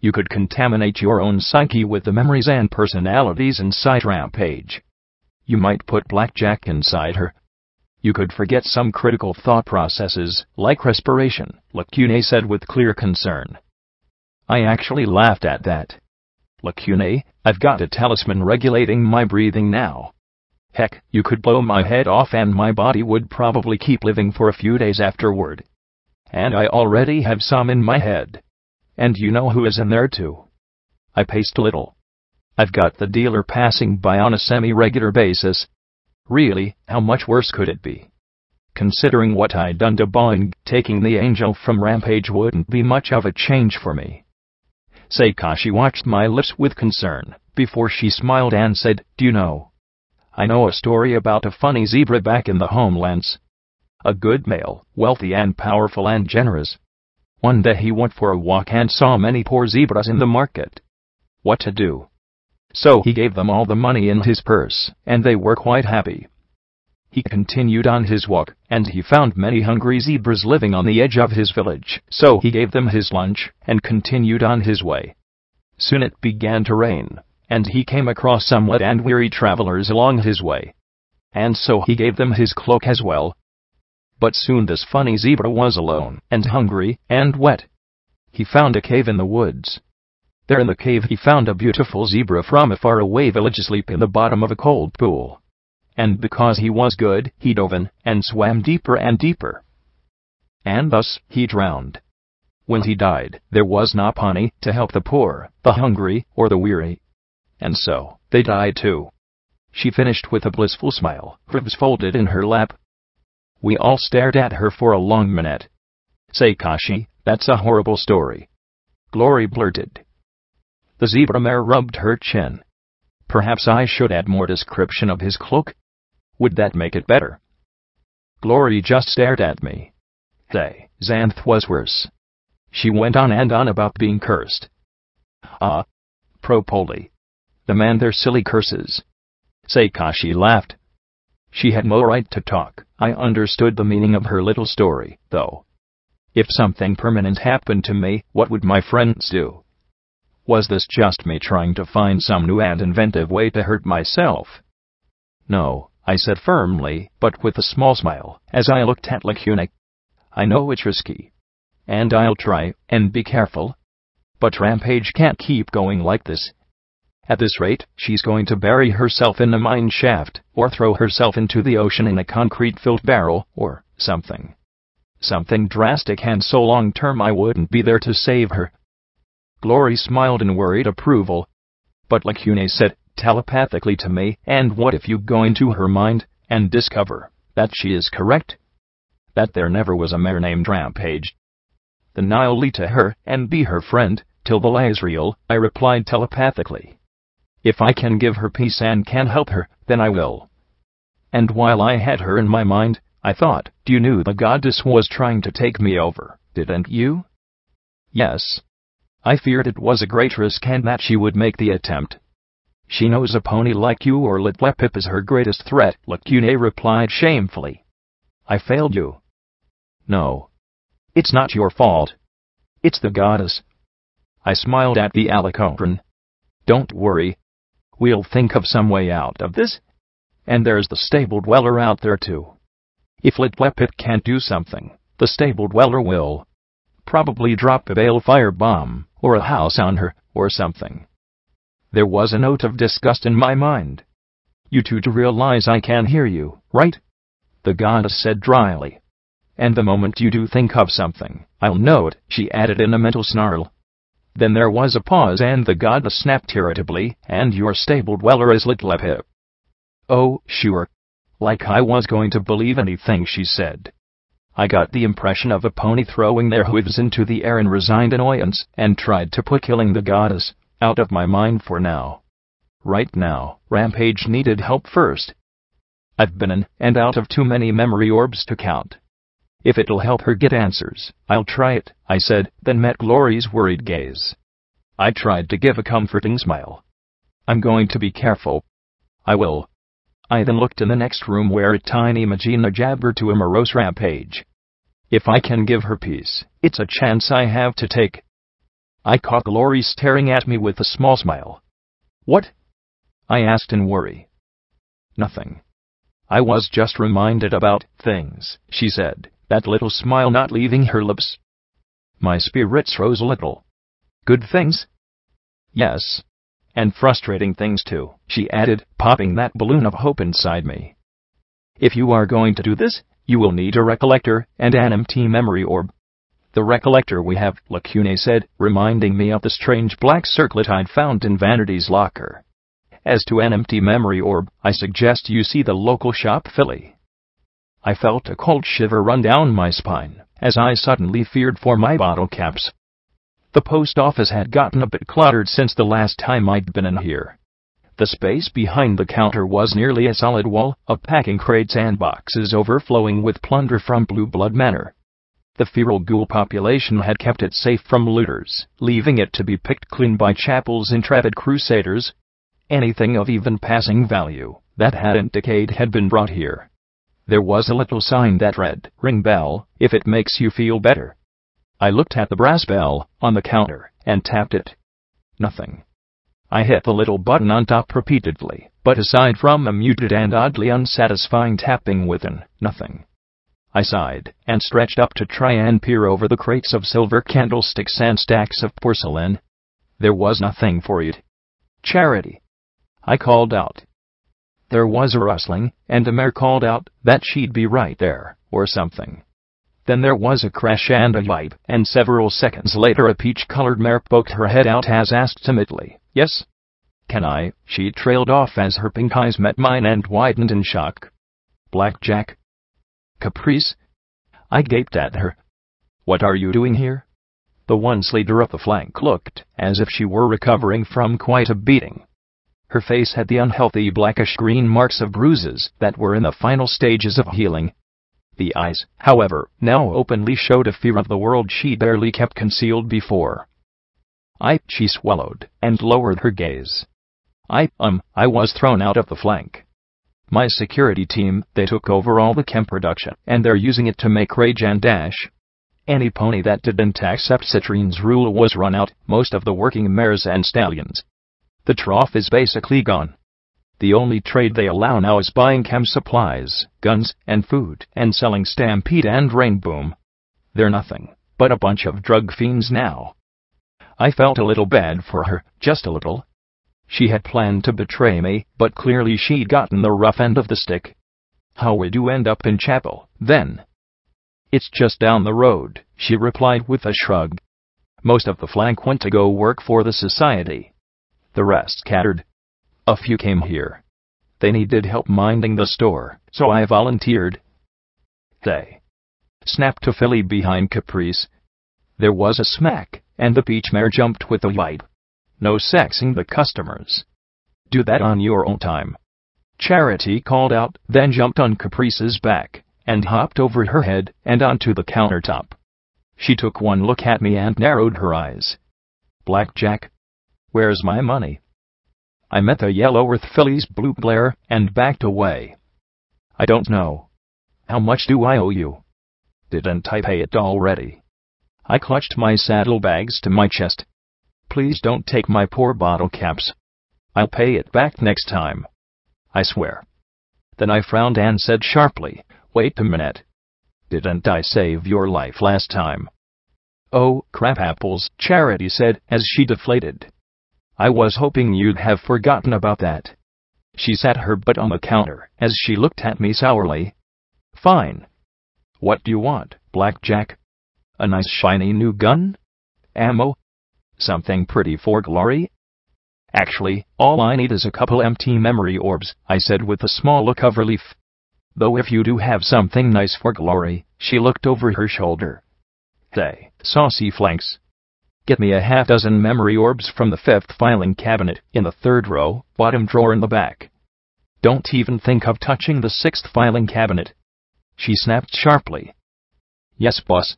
You could contaminate your own psyche with the memories and personalities inside Rampage. You might put Blackjack inside her. You could forget some critical thought processes, like respiration," Lacune said with clear concern. I actually laughed at that. "Lacune, I've got a talisman regulating my breathing now. Heck, you could blow my head off and my body would probably keep living for a few days afterward. And I already have some in my head. And you know who is in there too." I paced a little. "I've got the dealer passing by on a semi-regular basis. Really, how much worse could it be? Considering what I'd done to Boeing, taking the angel from Rampage wouldn't be much of a change for me." Seikashi watched my lips with concern, before she smiled and said, "Do you know? I know a story about a funny zebra back in the homelands. A good male, wealthy and powerful and generous. One day he went for a walk and saw many poor zebras in the market. What to do? So he gave them all the money in his purse, and they were quite happy. He continued on his walk, and he found many hungry zebras living on the edge of his village, so he gave them his lunch, and continued on his way. Soon it began to rain, and he came across some wet and weary travelers along his way. And so he gave them his cloak as well. But soon this funny zebra was alone, and hungry, and wet. He found a cave in the woods. There in the cave he found a beautiful zebra from a faraway village asleep in the bottom of a cold pool. And because he was good, he dove in, and swam deeper and deeper. And thus he drowned. When he died, there was no pony to help the poor, the hungry, or the weary. And so, they died too. She finished with a blissful smile, ribs folded in her lap. We all stared at her for a long minute. "Say, Kashi, that's a horrible story," Glory blurted. The zebra mare rubbed her chin. "Perhaps I should add more description of his cloak. Would that make it better?" Glory just stared at me. Say, Xanth was worse. She went on and on about being cursed. Propoly. The man their silly curses. Say, Kashi laughed. She had no right to talk. I understood the meaning of her little story, though. If something permanent happened to me, what would my friends do? Was this just me trying to find some new and inventive way to hurt myself? No, I said firmly, but with a small smile, as I looked at Lacuna. I know it's risky. And I'll try, and be careful. But Rampage can't keep going like this. At this rate, she's going to bury herself in a mine shaft, or throw herself into the ocean in a concrete-filled barrel, or something. Something drastic, and so long-term I wouldn't be there to save her. Glory smiled in worried approval. But Lacuna said, telepathically to me, and what if you go into her mind, and discover that she is correct? That there never was a mare named Rampage. Then I'll lead to her, and be her friend, till the Lazriel, I replied telepathically. If I can give her peace and can help her, then I will. And while I had her in my mind, I thought, you knew the goddess was trying to take me over, didn't you? Yes. I feared it was a great risk and that she would make the attempt. She knows a pony like you or Litlepip is her greatest threat, Lacuna replied shamefully. I failed you. No. It's not your fault. It's the goddess. I smiled at the Alicorn. Don't worry. We'll think of some way out of this. And there's the stable dweller out there too. If Litlepip can't do something, the stable dweller will. Probably drop a balefire bomb, or a house on her, or something. There was a note of disgust in my mind. You two do realize I can hear you, right? The goddess said dryly. And the moment you do think of something, I'll know it, she added in a mental snarl. Then there was a pause and the goddess snapped irritably, and your stable dweller is Litlepip. Oh, sure. Like I was going to believe anything she said. I got the impression of a pony throwing their hooves into the air in resigned annoyance, and tried to put killing the goddess out of my mind for now. Right now, Rampage needed help first. I've been in and out of too many memory orbs to count. If it'll help her get answers, I'll try it, I said, then met Glory's worried gaze. I tried to give a comforting smile. I'm going to be careful. I will. I then looked in the next room where a tiny Magina jabbered to a morose Rampage. If I can give her peace, it's a chance I have to take. I caught Glory staring at me with a small smile. What? I asked in worry. Nothing. I was just reminded about things, she said, that little smile not leaving her lips. My spirits rose a little. Good things? Yes. And frustrating things too, she added, popping that balloon of hope inside me. If you are going to do this, you will need a recollector and an empty memory orb. The recollector we have, Lacuna said, reminding me of the strange black circlet I'd found in Vanity's locker. As to an empty memory orb, I suggest you see the local shop filly. I felt a cold shiver run down my spine, as I suddenly feared for my bottle caps. The post office had gotten a bit cluttered since the last time I'd been in here. The space behind the counter was nearly a solid wall of packing crates and boxes overflowing with plunder from Blue Blood Manor. The feral ghoul population had kept it safe from looters, leaving it to be picked clean by Chapel's intrepid crusaders. Anything of even passing value that hadn't decayed had been brought here. There was a little sign that read, "Ring bell, if it makes you feel better." I looked at the brass bell on the counter and tapped it. Nothing. I hit the little button on top repeatedly, but aside from a muted and oddly unsatisfying tapping within, nothing. I sighed and stretched up to try and peer over the crates of silver candlesticks and stacks of porcelain. There was nothing for it. "Charity!" I called out. There was a rustling, and the mare called out that she'd be right there, or something. Then there was a crash and a yipe, and several seconds later a peach-colored mare poked her head out as asked timidly, "Yes? Can I?" She trailed off as her pink eyes met mine and widened in shock. "Blackjack? Caprice?" I gaped at her. "What are you doing here?" The once leader of the flank looked as if she were recovering from quite a beating. Her face had the unhealthy blackish-green marks of bruises that were in the final stages of healing. The eyes, however, now openly showed a fear of the world she barely kept concealed before. She swallowed and lowered her gaze. I was thrown out of the flank. My security team, they took over all the chem production, and they're using it to make Rage and Dash. Any pony that didn't accept Citrin's rule was run out, most of the working mares and stallions. The trough is basically gone. The only trade they allow now is buying chem supplies, guns, and food, and selling Stampede and Rainboom. They're nothing but a bunch of drug fiends now. I felt a little bad for her, just a little. She had planned to betray me, but clearly she'd gotten the rough end of the stick. "How would you end up in chapel, then?" "It's just down the road," she replied with a shrug. "Most of the flank went to go work for the society. The rest scattered. A few came here. They needed help minding the store, so I volunteered." "They?" snapped a filly behind Caprice. There was a smack, and the peach mare jumped with a yipe. "No sexing the customers. Do that on your own time," Charity called out, then jumped on Caprice's back and hopped over her head and onto the countertop. She took one look at me and narrowed her eyes. "Blackjack? Where's my money?" I met the yellow earth filly's blue glare and backed away. "I don't know. How much do I owe you?" "Didn't I pay it already?" I clutched my saddlebags to my chest. "Please don't take my poor bottle caps. I'll pay it back next time. I swear." Then I frowned and said sharply, "Wait a minute. Didn't I save your life last time?" "Oh, crap apples," Charity said as she deflated. "I was hoping you'd have forgotten about that." She sat her butt on the counter as she looked at me sourly. "Fine. What do you want, Blackjack? A nice shiny new gun? Ammo? Something pretty for glory?" "Actually, all I need is a couple empty memory orbs," I said with a small look of relief. "Though if you do have something nice for glory," she looked over her shoulder. "Hey, saucy flanks. Get me a half-dozen memory orbs from the 5th filing cabinet in the 3rd row, bottom drawer in the back. Don't even think of touching the 6th filing cabinet," she snapped sharply. "Yes, boss,"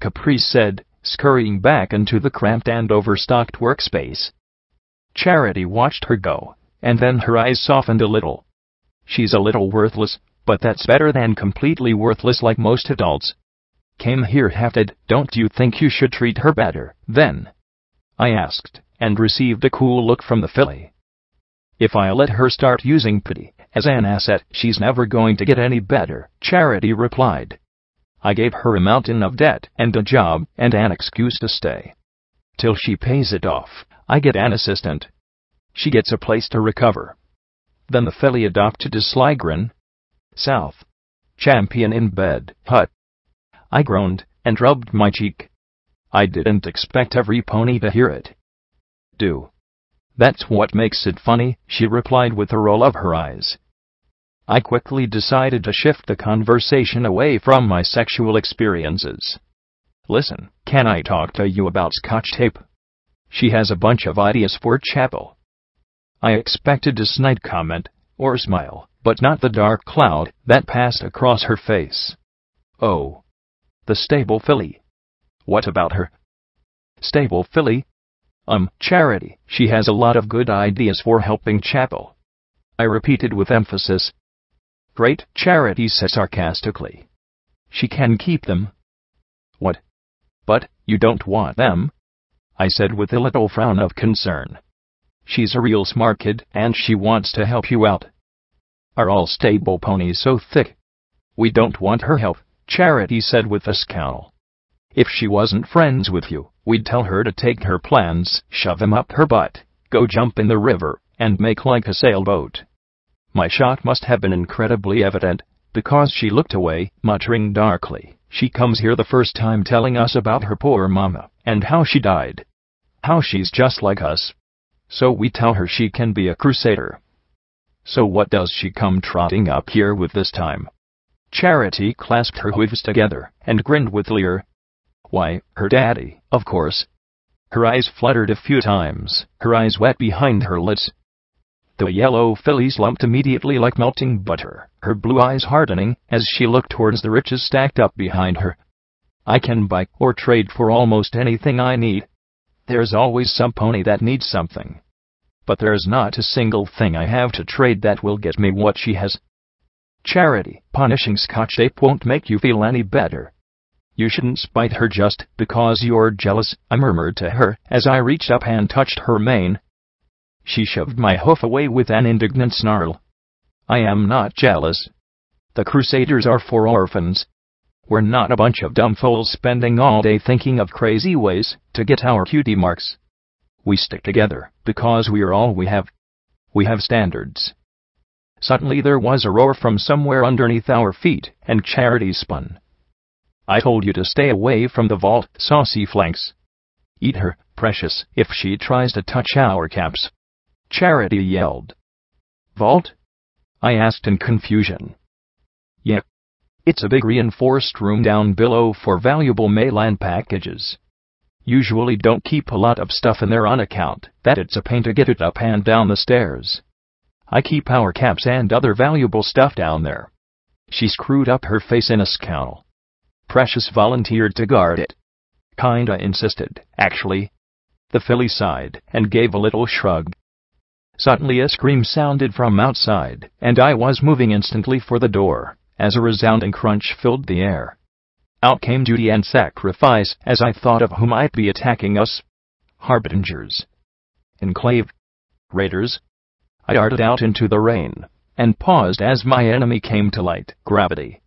Caprice said, scurrying back into the cramped and overstocked workspace. Charity watched her go, and then her eyes softened a little. "She's a little worthless, but that's better than completely worthless like most adults. Came here hefted, don't you think you should treat her better, then?" I asked, and received a cool look from the filly. "If I let her start using pity as an asset, she's never going to get any better," Charity replied. "I gave her a mountain of debt and a job and an excuse to stay. Till she pays it off, I get an assistant. She gets a place to recover." Then the filly adopted a sly grin. "South. Champion in bed, hut." I groaned and rubbed my cheek. I didn't expect every pony to hear it. "Do. That's what makes it funny," she replied with a roll of her eyes. I quickly decided to shift the conversation away from my sexual experiences. "Listen, can I talk to you about Scotch tape? She has a bunch of ideas for chapel." I expected a snide comment or smile, but not the dark cloud that passed across her face. "Oh. The stable filly. What about her?" "Stable filly? Charity. She has a lot of good ideas for helping chapel," I repeated with emphasis. Great, Charity said sarcastically. She can keep them. What? But you don't want them? I said with a little frown of concern. She's a real smart kid, and she wants to help you out. Are all stable ponies so thick? We don't want her help, Charity said with a scowl. If she wasn't friends with you, we'd tell her to take her plans, shove them up her butt, go jump in the river, and make like a sailboat. My shot must have been incredibly evident, because she looked away, muttering darkly. She comes here the first time telling us about her poor mama, and how she died. How she's just like us. So we tell her she can be a crusader. So what does she come trotting up here with this time? Charity clasped her hooves together, and grinned with leer. Why, her daddy, of course. Her eyes fluttered a few times, her eyes wet behind her lids. The yellow filly slumped immediately like melting butter, her blue eyes hardening as she looked towards the riches stacked up behind her. I can buy or trade for almost anything I need. There's always some pony that needs something. But there's not a single thing I have to trade that will get me what she has. Charity, punishing Scotch Ape won't make you feel any better. You shouldn't spite her just because you're jealous, I murmured to her as I reached up and touched her mane. She shoved my hoof away with an indignant snarl. I am not jealous. The Crusaders are for orphans. We're not a bunch of dumb fools spending all day thinking of crazy ways to get our cutie marks. We stick together because we're all we have. We have standards. Suddenly there was a roar from somewhere underneath our feet, and Charity spun. I told you to stay away from the vault, saucy flanks. Eat her, precious, if she tries to touch our caps. Charity yelled. Vault? I asked in confusion. Yep. It's a big reinforced room down below for valuable Mayland packages. Usually don't keep a lot of stuff in there on account that it's a pain to get it up and down the stairs. I keep our caps and other valuable stuff down there. She screwed up her face in a scowl. Precious volunteered to guard it. Kinda insisted, actually. The filly sighed and gave a little shrug. Suddenly a scream sounded from outside, and I was moving instantly for the door, as a resounding crunch filled the air. Out came duty and sacrifice as I thought of who might be attacking us. Harbingers. Enclave. Raiders. I darted out into the rain, and paused as my enemy came to light. Gravity.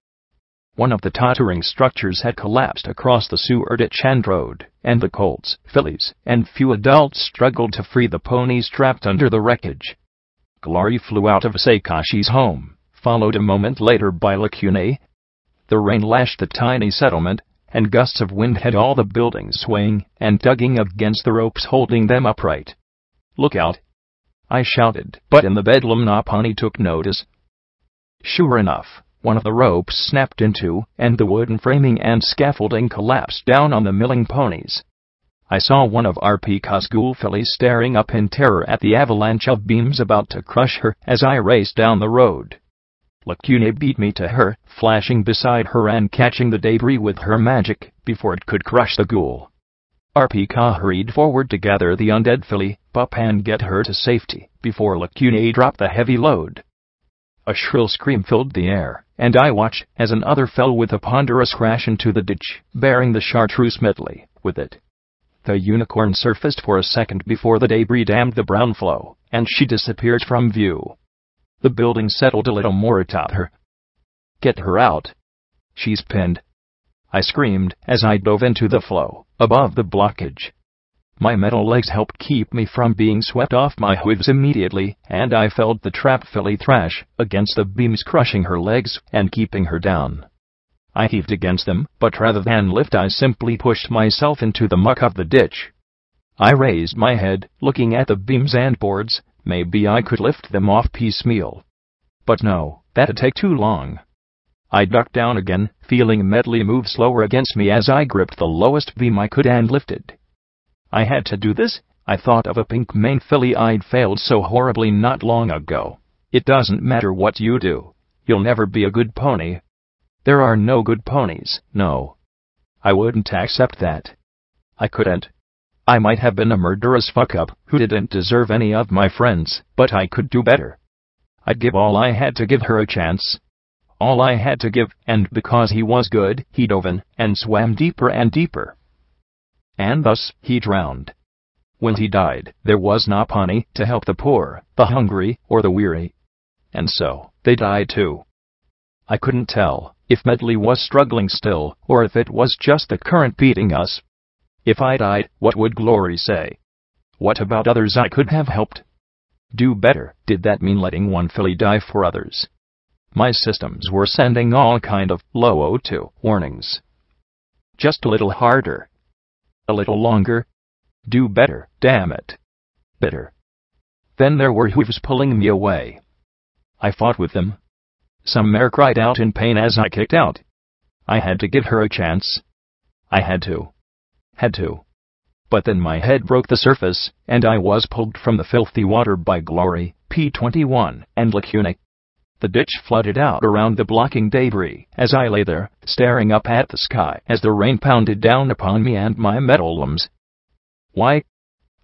One of the tottering structures had collapsed across the sewer ditch and road, and the colts, fillies, and few adults struggled to free the ponies trapped under the wreckage. Glory flew out of Sakashi's home, followed a moment later by Lacune. The rain lashed the tiny settlement, and gusts of wind had all the buildings swaying and tugging against the ropes holding them upright. Look out! I shouted, but in the bedlam no pony took notice. Sure enough, one of the ropes snapped in two, and the wooden framing and scaffolding collapsed down on the milling ponies. I saw one of Rpka's ghoul fillies staring up in terror at the avalanche of beams about to crush her as I raced down the road. Lacune beat me to her, flashing beside her and catching the debris with her magic before it could crush the ghoul. Rpka hurried forward to gather the undead filly pup and get her to safety before Lacune dropped the heavy load. A shrill scream filled the air, and I watched as another fell with a ponderous crash into the ditch, bearing the chartreuse medley with it. The unicorn surfaced for a second before the debris dammed the brown flow, and she disappeared from view. The building settled a little more atop her. Get her out. She's pinned. I screamed as I dove into the flow, above the blockage. My metal legs helped keep me from being swept off my hooves immediately, and I felt the trapped filly thrash against the beams, crushing her legs and keeping her down. I heaved against them, but rather than lift I simply pushed myself into the muck of the ditch. I raised my head, looking at the beams and boards. Maybe I could lift them off piecemeal. But no, that'd take too long. I ducked down again, feeling medley move slower against me as I gripped the lowest beam I could and lifted. I had to do this. I thought of a pink mane filly I'd failed so horribly not long ago. It doesn't matter what you do. You'll never be a good pony. There are no good ponies, no. I wouldn't accept that. I couldn't. I might have been a murderous fuck-up who didn't deserve any of my friends, but I could do better. I'd give all I had to give her a chance. all I had to give, and because he was good, he dove in and swam deeper and deeper. And thus he drowned. When he died, there was no honey to help the poor, the hungry, or the weary. And so, they died too. I couldn't tell if Medley was struggling still, or if it was just the current beating us. If I died, what would Glory say? What about others I could have helped? Do better, did that mean letting one filly die for others? My systems were sending all kind of low O2 warnings. Just a little harder. A little longer. Do better, damn it. Bitter. Then there were hooves pulling me away. I fought with them. Some mare cried out in pain as I kicked out. I had to give her a chance. I had to. But then my head broke the surface, and I was pulled from the filthy water by Glory, P21, and Lacuna. The ditch flooded out around the blocking debris as I lay there, staring up at the sky as the rain pounded down upon me and my metal limbs. Why?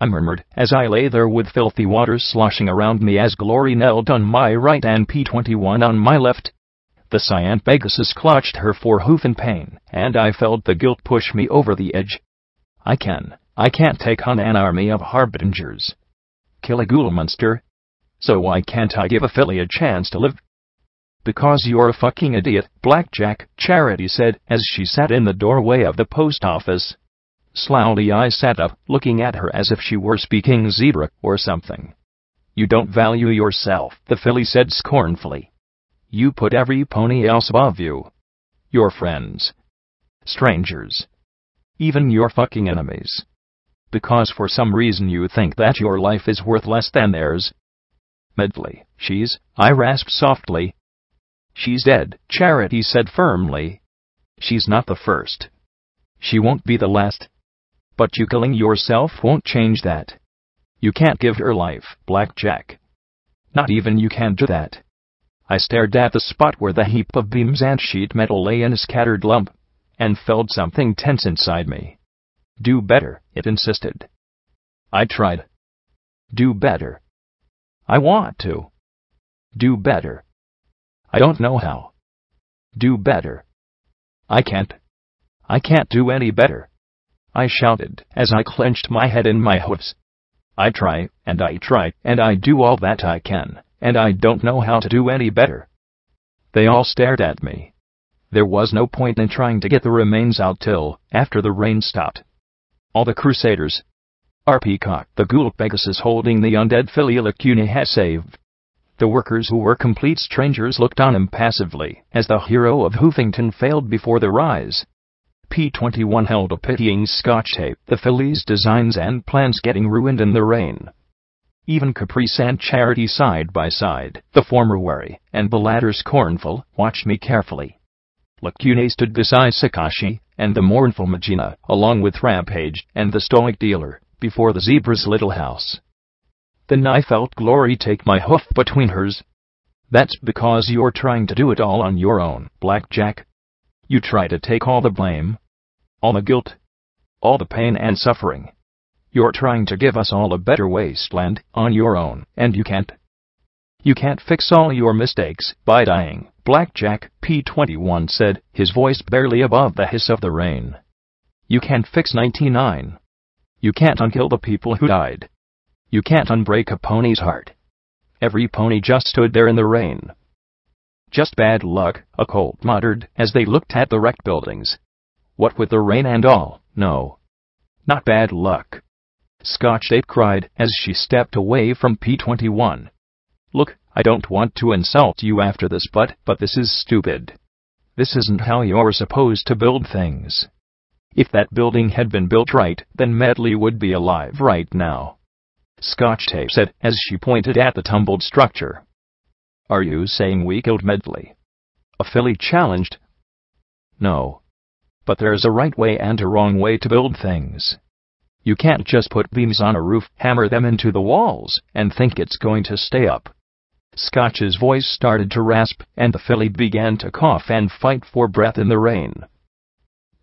I murmured as I lay there with filthy water sloshing around me as Glory knelt on my right and P21 on my left. The cyan Pegasus clutched her forehoof in pain, and I felt the guilt push me over the edge. I can't take on an army of Harbingers. Kill a ghoul monster. So why can't I give a filly a chance to live? Because you're a fucking idiot, Blackjack, Charity said as she sat in the doorway of the post office. Slowly I sat up, looking at her as if she were speaking zebra or something. You don't value yourself, the filly said scornfully. You put every pony else above you. Your friends. Strangers. Even your fucking enemies. Because for some reason you think that your life is worth less than theirs. Medley, I rasped softly. She's dead, Charity said firmly. She's not the first. She won't be the last. But you killing yourself won't change that. You can't give her life, Blackjack. Not even you can do that. I stared at the spot where the heap of beams and sheet metal lay in a scattered lump, and felt something tense inside me. Do better, it insisted. I tried. Do better. I want to. Do better. I don't know how. Do better. I can't do any better. I shouted as I clenched my head in my hooves. I try, and I do all that I can, and I don't know how to do any better. They all stared at me. There was no point in trying to get the remains out till after the rain stopped. All the Crusaders. Our peacock, the ghoul Pegasus holding the undead filly Lacuna had saved. The workers who were complete strangers looked on impassively as the hero of Hoofington failed before their eyes. P21 held a pitying scotch tape, the filly's designs and plans getting ruined in the rain. Even Caprice and Charity side by side, the former wary, and the latter scornful, watched me carefully. Lacuna stood beside Sakashi, and the mournful Magina, along with Rampage, and the stoic dealer, before the zebra's little house. Then I felt Glory take my hoof between hers. That's because you're trying to do it all on your own, Blackjack. You try to take all the blame, all the guilt, all the pain and suffering. You're trying to give us all a better wasteland on your own, and you can't. You can't fix all your mistakes by dying, Blackjack, P21 said, his voice barely above the hiss of the rain. You can't fix 99. You can't unkill the people who died. You can't unbreak a pony's heart. Every pony just stood there in the rain. Just bad luck, a colt muttered as they looked at the wrecked buildings. What with the rain and all, no. Not bad luck. Scotch Tape cried as she stepped away from P21. Look, I don't want to insult you after this, but this is stupid. This isn't how you're supposed to build things. If that building had been built right, then Medley would be alive right now. Scotch Tape said as she pointed at the tumbled structure. Are you saying we killed Medley? A filly challenged. No. But there's a right way and a wrong way to build things. You can't just put beams on a roof, hammer them into the walls, and think it's going to stay up. Scotch's voice started to rasp, and the filly began to cough and fight for breath in the rain.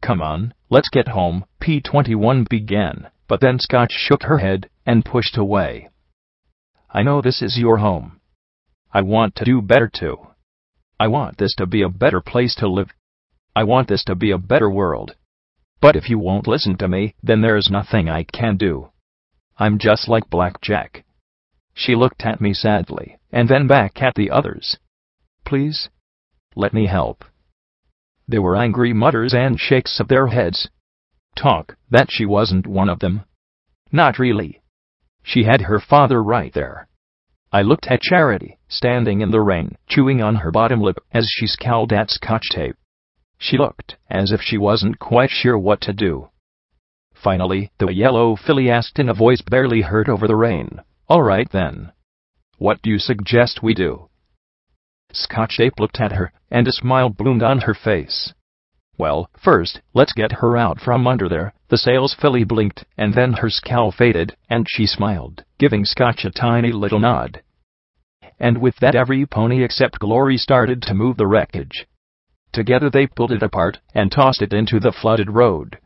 Come on, let's get home, P21 began, but then Scotch shook her head and pushed away. I know this is your home. I want to do better too. I want this to be a better place to live. I want this to be a better world. But if you won't listen to me, then there's nothing I can do. I'm just like Blackjack." She looked at me sadly, and then back at the others. "Please, let me help." There were angry mutters and shakes of their heads. Talk that she wasn't one of them. Not really. She had her father right there. I looked at Charity, standing in the rain, chewing on her bottom lip as she scowled at Scotch tape. She looked as if she wasn't quite sure what to do. Finally, the yellow filly asked in a voice barely heard over the rain, "All right then. What do you suggest we do?" Scotch tape looked at her, and a smile bloomed on her face. "Well, first, let's get her out from under there." The sales filly blinked, and then her scowl faded, and she smiled, giving Scotch a tiny little nod. And with that, every pony except Glory started to move the wreckage. Together they pulled it apart and tossed it into the flooded road.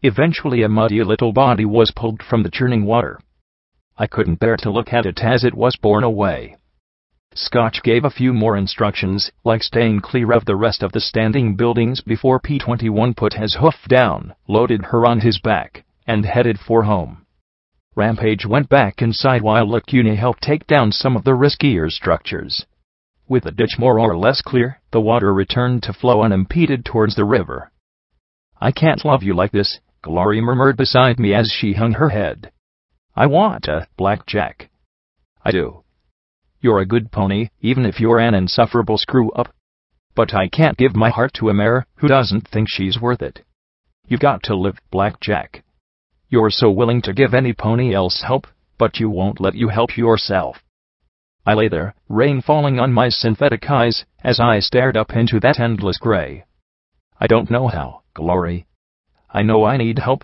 Eventually a muddy little body was pulled from the churning water. I couldn't bear to look at it as it was borne away. Scotch gave a few more instructions, like staying clear of the rest of the standing buildings before P-21 put his hoof down, loaded her on his back, and headed for home. Rampage went back inside while Lacuna helped take down some of the riskier structures. With the ditch more or less clear, the water returned to flow unimpeded towards the river. "I can't love you like this," Glory murmured beside me as she hung her head. "I want a Blackjack." "I do. You're a good pony, even if you're an insufferable screw-up. But I can't give my heart to a mare who doesn't think she's worth it. You've got to live, Blackjack. You're so willing to give any pony else help, but you won't let you help yourself." I lay there, rain falling on my synthetic eyes, as I stared up into that endless gray. "I don't know how, Glory. I know I need help.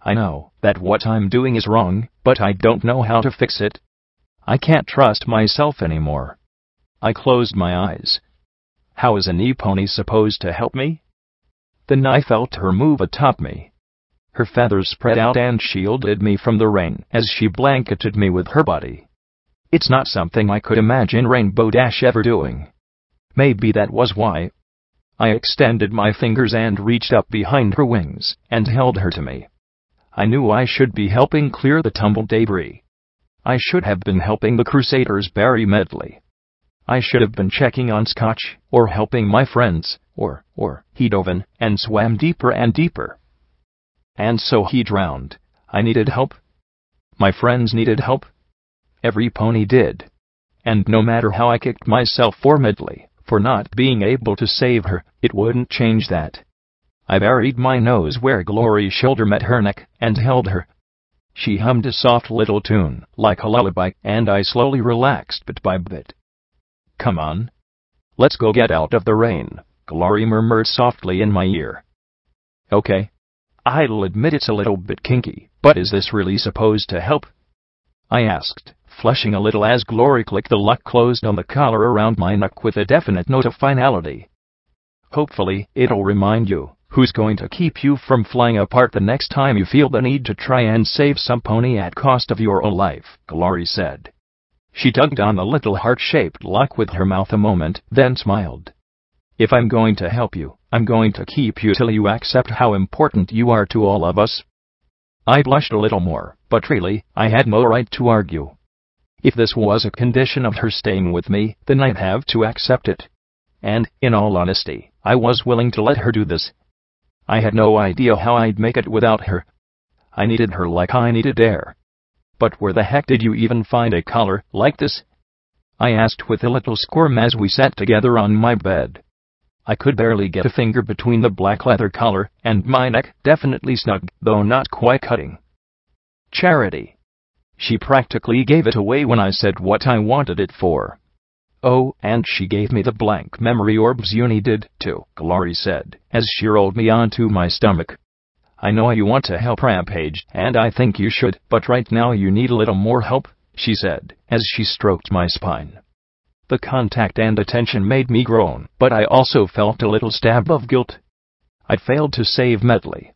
I know that what I'm doing is wrong, but I don't know how to fix it. I can't trust myself anymore." I closed my eyes. How is an e-pony supposed to help me? Then I felt her move atop me. Her feathers spread out and shielded me from the rain as she blanketed me with her body. It's not something I could imagine Rainbow Dash ever doing. Maybe that was why. I extended my fingers and reached up behind her wings and held her to me. I knew I should be helping clear the tumbled debris. I should have been helping the Crusaders bury Medley. I should have been checking on Scotch, or helping my friends, or he dove in and swam deeper and deeper. And so he drowned. I needed help. My friends needed help. Every pony did. And no matter how I kicked myself for Medley, for not being able to save her, it wouldn't change that. I buried my nose where Glory's shoulder met her neck, and held her. She hummed a soft little tune, like a lullaby, and I slowly relaxed bit by bit. "Come on. Let's go get out of the rain," Glory murmured softly in my ear. "Okay. I'll admit it's a little bit kinky, but is this really supposed to help?" I asked, flushing a little as Glory clicked the lock closed on the collar around my neck with a definite note of finality. "Hopefully, it'll remind you who's going to keep you from flying apart the next time you feel the need to try and save some pony at cost of your own life," Glory said. She tugged on the little heart-shaped lock with her mouth a moment, then smiled. "If I'm going to help you, I'm going to keep you till you accept how important you are to all of us." I blushed a little more, but really, I had no right to argue. If this was a condition of her staying with me, then I'd have to accept it. And, in all honesty, I was willing to let her do this. I had no idea how I'd make it without her. I needed her like I needed air. "But where the heck did you even find a collar like this?" I asked with a little squirm as we sat together on my bed. I could barely get a finger between the black leather collar and my neck, definitely snug, though not quite cutting. "Charity. She practically gave it away when I said what I wanted it for." "Oh, and she gave me the blank memory orbs Uni did, too," Glory said, as she rolled me onto my stomach. "I know you want to help Rampage, and I think you should, but right now you need a little more help," she said, as she stroked my spine. The contact and attention made me groan, but I also felt a little stab of guilt. I'd failed to save Medley.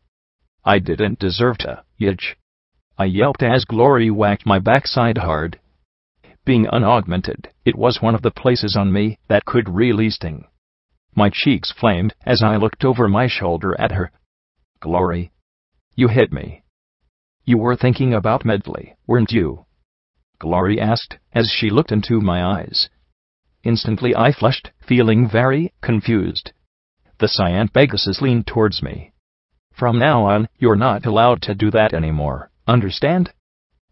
I didn't deserve to, yitch. I yelped as Glory whacked my backside hard. being unaugmented, it was one of the places on me that could really sting. My cheeks flamed as I looked over my shoulder at her. Glory. You hit me. You were thinking about Medley, weren't you? Glory asked, as she looked into my eyes. Instantly I flushed, feeling very confused. The Cyan Pegasus leaned towards me. From now on, you're not allowed to do that anymore, understand?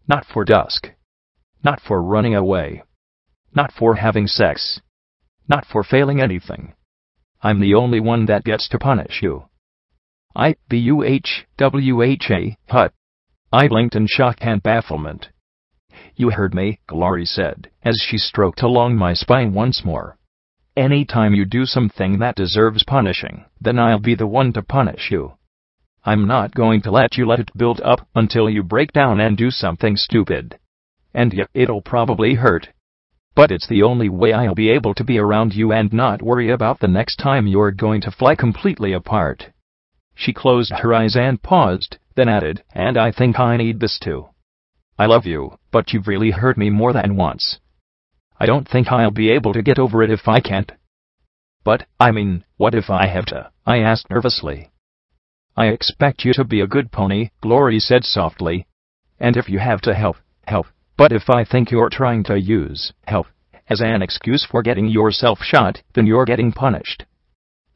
Not for Dusk. Not for running away. Not for having sex. Not for failing anything. I'm the only one that gets to punish you. I-B-U-H-W-H-A, hut. I blinked in shock and bafflement. You heard me, Glory said, as she stroked along my spine once more. Any time you do something that deserves punishing, then I'll be the one to punish you. I'm not going to let you let it build up until you break down and do something stupid. And yeah, it'll probably hurt. But it's the only way I'll be able to be around you and not worry about the next time you're going to fly completely apart. She closed her eyes and paused, then added, and I think I need this too. I love you, but you've really hurt me more than once. I don't think I'll be able to get over it if I can't. But, I mean, what if I have to? I asked nervously. I expect you to be a good pony, Glory said softly. And if you have to help, help. But if I think you're trying to use help as an excuse for getting yourself shot, then you're getting punished.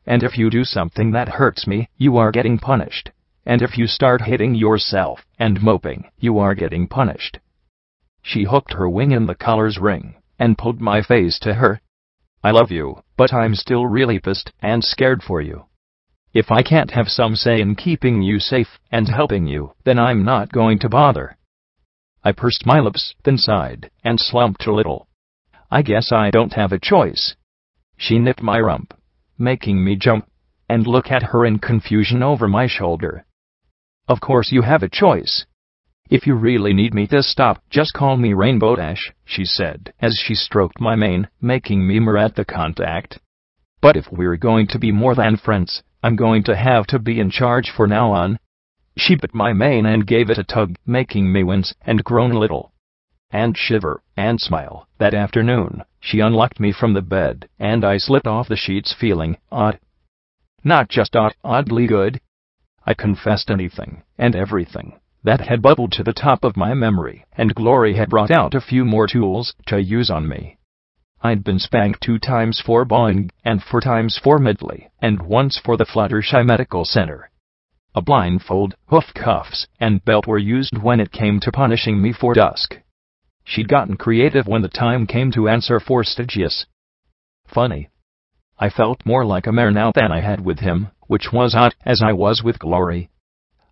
And if you do something that hurts me, you are getting punished. And if you start hitting yourself and moping, you are getting punished. She hooked her wing in the collar's ring and pulled my face to her. I love you, but I'm still really pissed and scared for you. If I can't have some say in keeping you safe and helping you, then I'm not going to bother. I pursed my lips, then sighed, and slumped a little. I guess I don't have a choice. She nipped my rump, making me jump and look at her in confusion over my shoulder. Of course you have a choice. If you really need me to stop, just call me Rainbow Dash, she said, as she stroked my mane, making me murmur at the contact. But if we're going to be more than friends, I'm going to have to be in charge for now on. She bit my mane and gave it a tug, making me wince and groan a little. And shiver, and smile. That afternoon, she unlocked me from the bed, and I slipped off the sheets feeling odd. Not just odd, oddly good. I confessed anything, and everything, that had bubbled to the top of my memory, and Glory had brought out a few more tools to use on me. I'd been spanked 2 times for Boeing, and 4 times for Medley, and once for the Fluttershy Medical Center. A blindfold, hoof cuffs, and belt were used when it came to punishing me for Dusk. She'd gotten creative when the time came to answer for Stygius. Funny. I felt more like a mare now than I had with him, which was odd, as I was with Glory.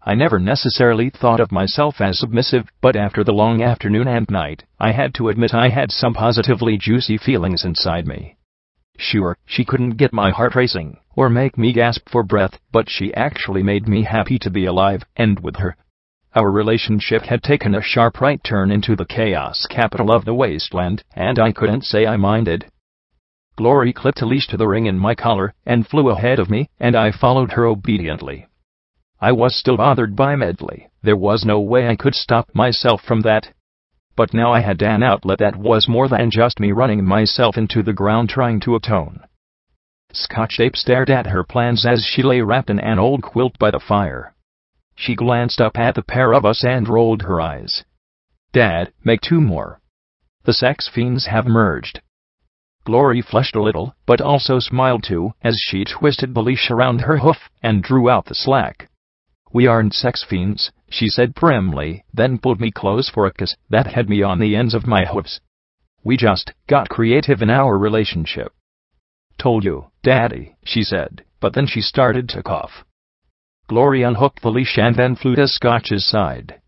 I never necessarily thought of myself as submissive, but after the long afternoon and night, I had to admit I had some positively juicy feelings inside me. Sure, she couldn't get my heart racing, or make me gasp for breath, but she actually made me happy to be alive, and with her. Our relationship had taken a sharp right turn into the chaos capital of the Wasteland, and I couldn't say I minded. Glory clipped a leash to the ring in my collar, and flew ahead of me, and I followed her obediently. I was still bothered by Medley. There was no way I could stop myself from that. But now I had an outlet that was more than just me running myself into the ground trying to atone. Scotch-Tape stared at her plans as she lay wrapped in an old quilt by the fire. She glanced up at the pair of us and rolled her eyes. Dad, make 2 more. The sex fiends have merged. Glory flushed a little, but also smiled too, as she twisted the leash around her hoof and drew out the slack. We aren't sex fiends, she said primly, then pulled me close for a kiss that had me on the ends of my hoofs. We just got creative in our relationship. Told you, Daddy, she said, but then she started to cough. Glory unhooked the leash and then flew to Scotch's side.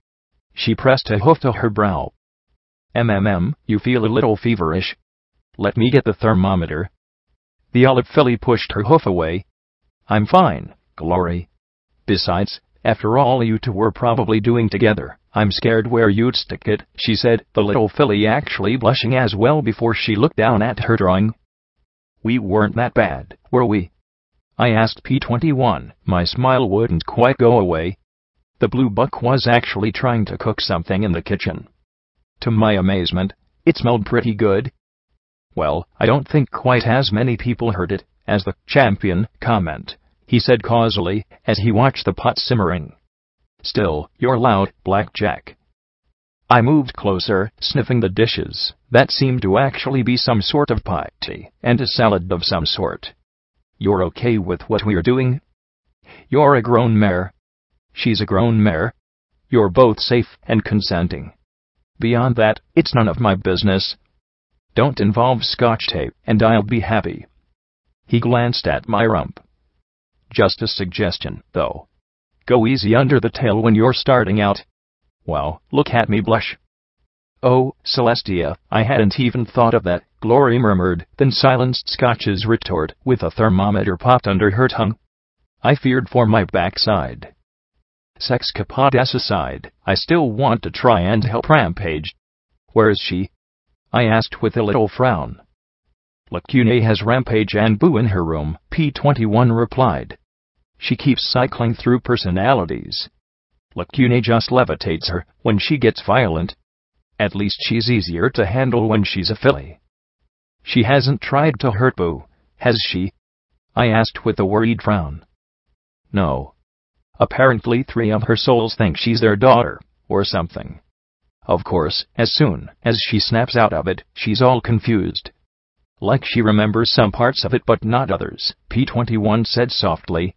She pressed a hoof to her brow. You feel a little feverish. Let me get the thermometer. The olive filly pushed her hoof away. I'm fine, Glory. Besides, after all you 2 were probably doing together, I'm scared where you'd stick it, she said, the little filly actually blushing as well before she looked down at her drawing. We weren't that bad, were we? I asked P21, my smile wouldn't quite go away. The blue buck was actually trying to cook something in the kitchen. To my amazement, It smelled pretty good. Well, I don't think quite as many people heard it as the champion comment, he said causally as he watched the pot simmering. Still, you're loud, Blackjack. I moved closer, sniffing the dishes. That seemed to actually be some sort of pie, tea, and a salad of some sort. You're okay with what we're doing? You're a grown mare. She's a grown mare. You're both safe and consenting. Beyond that, it's none of my business. Don't involve scotch tape, and I'll be happy. He glanced at my rump. Just a suggestion, though. Go easy under the tail when you're starting out. Wow, look at me blush. Oh, Celestia, I hadn't even thought of that, Glory murmured, then silenced Scotch's retort with a thermometer popped under her tongue. I feared for my backside. Sexcapades aside, I still want to try and help Rampage. Where is she? I asked with a little frown. Lacune has Rampage and Boo in her room, P21 replied. She keeps cycling through personalities. Lacune just levitates her when she gets violent. At least she's easier to handle when she's a filly. She hasn't tried to hurt Boo, has she? I asked with a worried frown. No. Apparently 3 of her souls think she's their daughter, or something. Of course, as soon as she snaps out of it, she's all confused. Like she remembers some parts of it but not others, P21 said softly.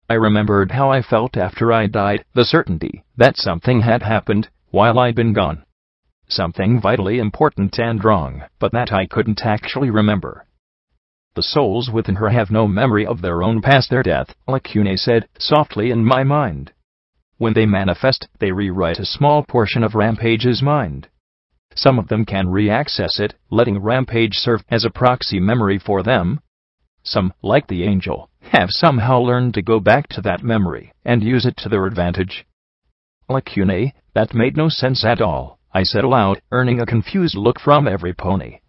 I remembered how I felt after I died, the certainty that something had happened while I'd been gone. Something vitally important and wrong, but that I couldn't actually remember. The souls within her have no memory of their own past their death, Lacune said softly in my mind. When they manifest, they rewrite a small portion of Rampage's mind. Some of them can re-access it, letting Rampage serve as a proxy memory for them. Some, like the angel, have somehow learned to go back to that memory and use it to their advantage. Lacune, that made no sense at all, I said aloud, earning a confused look from everypony.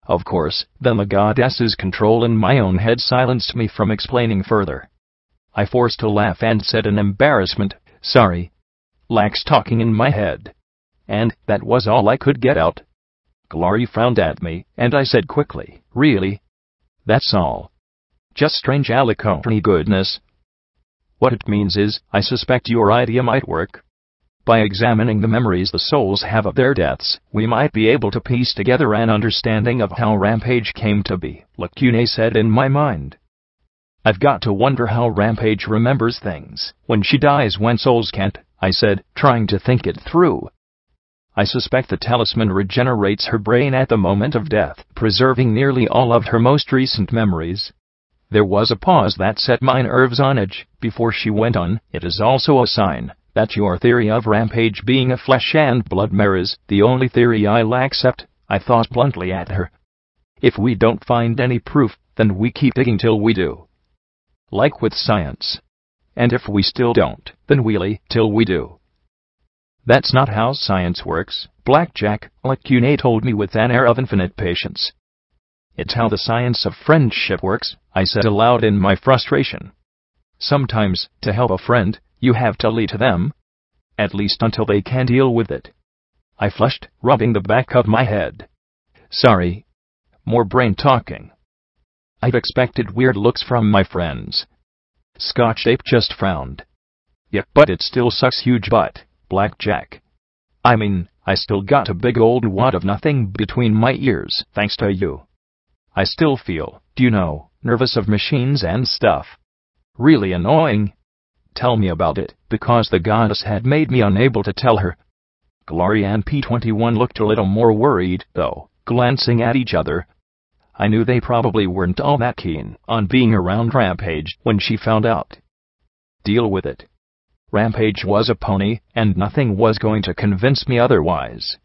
Of course, then the goddess's control in my own head silenced me from explaining further. I forced a laugh and said in embarrassment, sorry. Lax talking in my head. And that was all I could get out. Glory frowned at me, and I said quickly, really? That's all. Just strange alicony goodness. What it means is, I suspect your idea might work. By examining the memories the souls have of their deaths, we might be able to piece together an understanding of how Rampage came to be, Lacune said in my mind. I've got to wonder how Rampage remembers things when she dies when souls can't, I said, trying to think it through. I suspect the talisman regenerates her brain at the moment of death, preserving nearly all of her most recent memories. There was a pause that set my nerves on edge before she went on. It is also a sign that your theory of Rampage being a flesh and blood mare is the only theory I'll accept, I thought bluntly at her. If we don't find any proof, then we keep digging till we do. Like with science. And if we still don't, then we'll till we do. That's not how science works, Blackjack, Lacune told me with an air of infinite patience. It's how the science of friendship works, I said aloud in my frustration. Sometimes, to help a friend, you have to lie to them. At least until they can deal with it. I flushed, rubbing the back of my head. Sorry. More brain talking. I'd expected weird looks from my friends. Scotch Ape just frowned. Yeah, but it still sucks huge butt, Blackjack. I mean, I still got a big old wad of nothing between my ears, thanks to you. I still feel, nervous of machines and stuff. Really annoying. Tell me about it, because the goddess had made me unable to tell her. Glory and P21 looked a little more worried, though, glancing at each other. I knew they probably weren't all that keen on being around Rampage when she found out. Deal with it. Rampage was a pony, and nothing was going to convince me otherwise.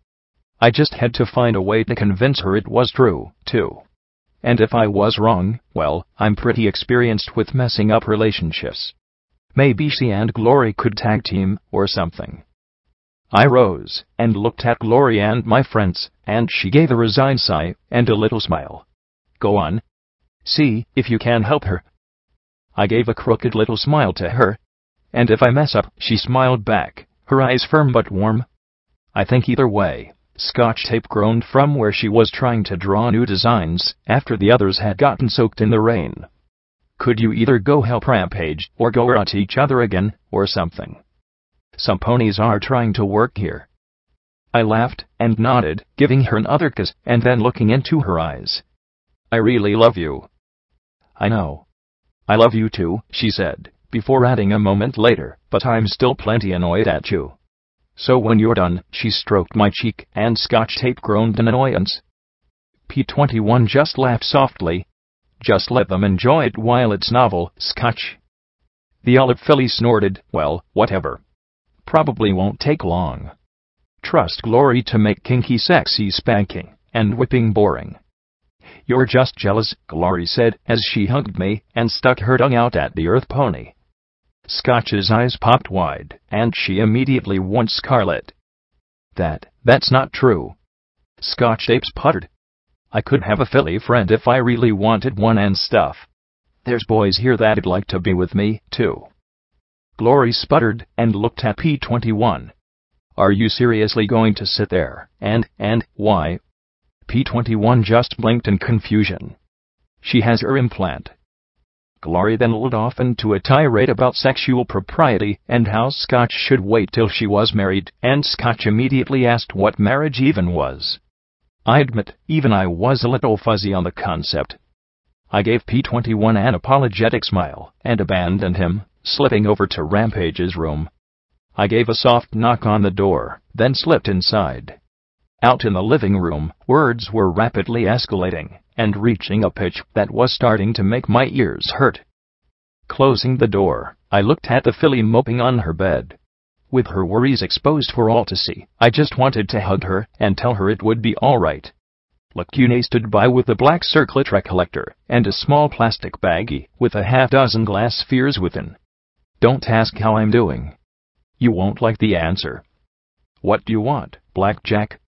I just had to find a way to convince her it was true, too. And if I was wrong, well, I'm pretty experienced with messing up relationships. Maybe she and Glory could tag team, or something. I rose, and looked at Glory and my friends, and she gave a resigned sigh, and a little smile. Go on. See if you can help her. I gave a crooked little smile to her. And if I mess up, she smiled back, her eyes firm but warm. I think either way, Scotch tape groaned from where she was trying to draw new designs after the others had gotten soaked in the rain. Could you either go help Rampage or go at each other again, or something? Some ponies are trying to work here. I laughed and nodded, giving her another kiss and then looking into her eyes. I really love you. I know. I love you too, she said, before adding a moment later, but I'm still plenty annoyed at you. So when you're done, she stroked my cheek, and Scotch tape groaned in annoyance. P21 just laughed softly. Just let them enjoy it while it's novel, Scotch. The olive filly snorted, well, whatever. Probably won't take long. Trust Glory to make kinky sexy spanking, and whipping boring. You're just jealous, Glory said, as she hugged me, and stuck her tongue out at the earth pony. Scotch's eyes popped wide, and she immediately went scarlet. That's not true. Scotch Apes puttered. I could have a filly friend if I really wanted one and stuff. There's boys here that'd like to be with me, too. Glory sputtered, and looked at P21. Are you seriously going to sit there, and why? P21 just blinked in confusion. She has her implant. Glory then led off into a tirade about sexual propriety and how Scotch should wait till she was married, and Scotch immediately asked what marriage even was. I admit, even I was a little fuzzy on the concept. I gave P21 an apologetic smile, and abandoned him, slipping over to Rampage's room. I gave a soft knock on the door, then slipped inside. Out in the living room, words were rapidly escalating, and reaching a pitch that was starting to make my ears hurt. Closing the door, I looked at the filly moping on her bed. With her worries exposed for all to see, I just wanted to hug her and tell her it would be all right. Lacune stood by with a black circlet recollector and a small plastic baggie with a half-dozen glass spheres within. Don't ask how I'm doing. You won't like the answer. What do you want, Blackjack?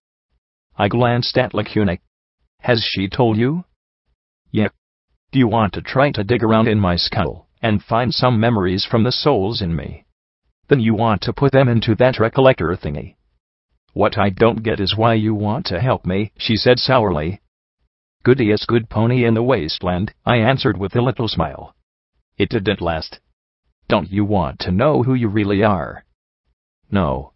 I glanced at Lacune. Has she told you? Yeah. Do you want to try to dig around in my skull and find some memories from the souls in me? Then you want to put them into that recollector thingy. What I don't get is why you want to help me, she said sourly. Goodiest good pony in the Wasteland, I answered with a little smile. It didn't last. Don't you want to know who you really are? No.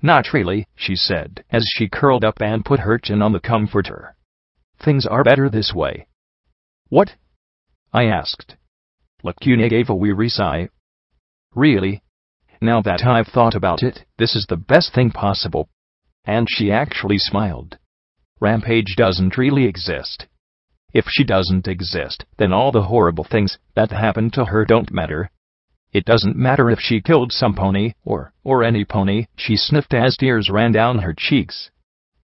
Not really, she said, as she curled up and put her chin on the comforter. Things are better this way. What? I asked. Lacune gave a weary sigh. Really? Now that I've thought about it, this is the best thing possible. And she actually smiled. Rampage doesn't really exist. If she doesn't exist, then all the horrible things that happened to her don't matter. It doesn't matter if she killed some pony, or any pony, she sniffed as tears ran down her cheeks.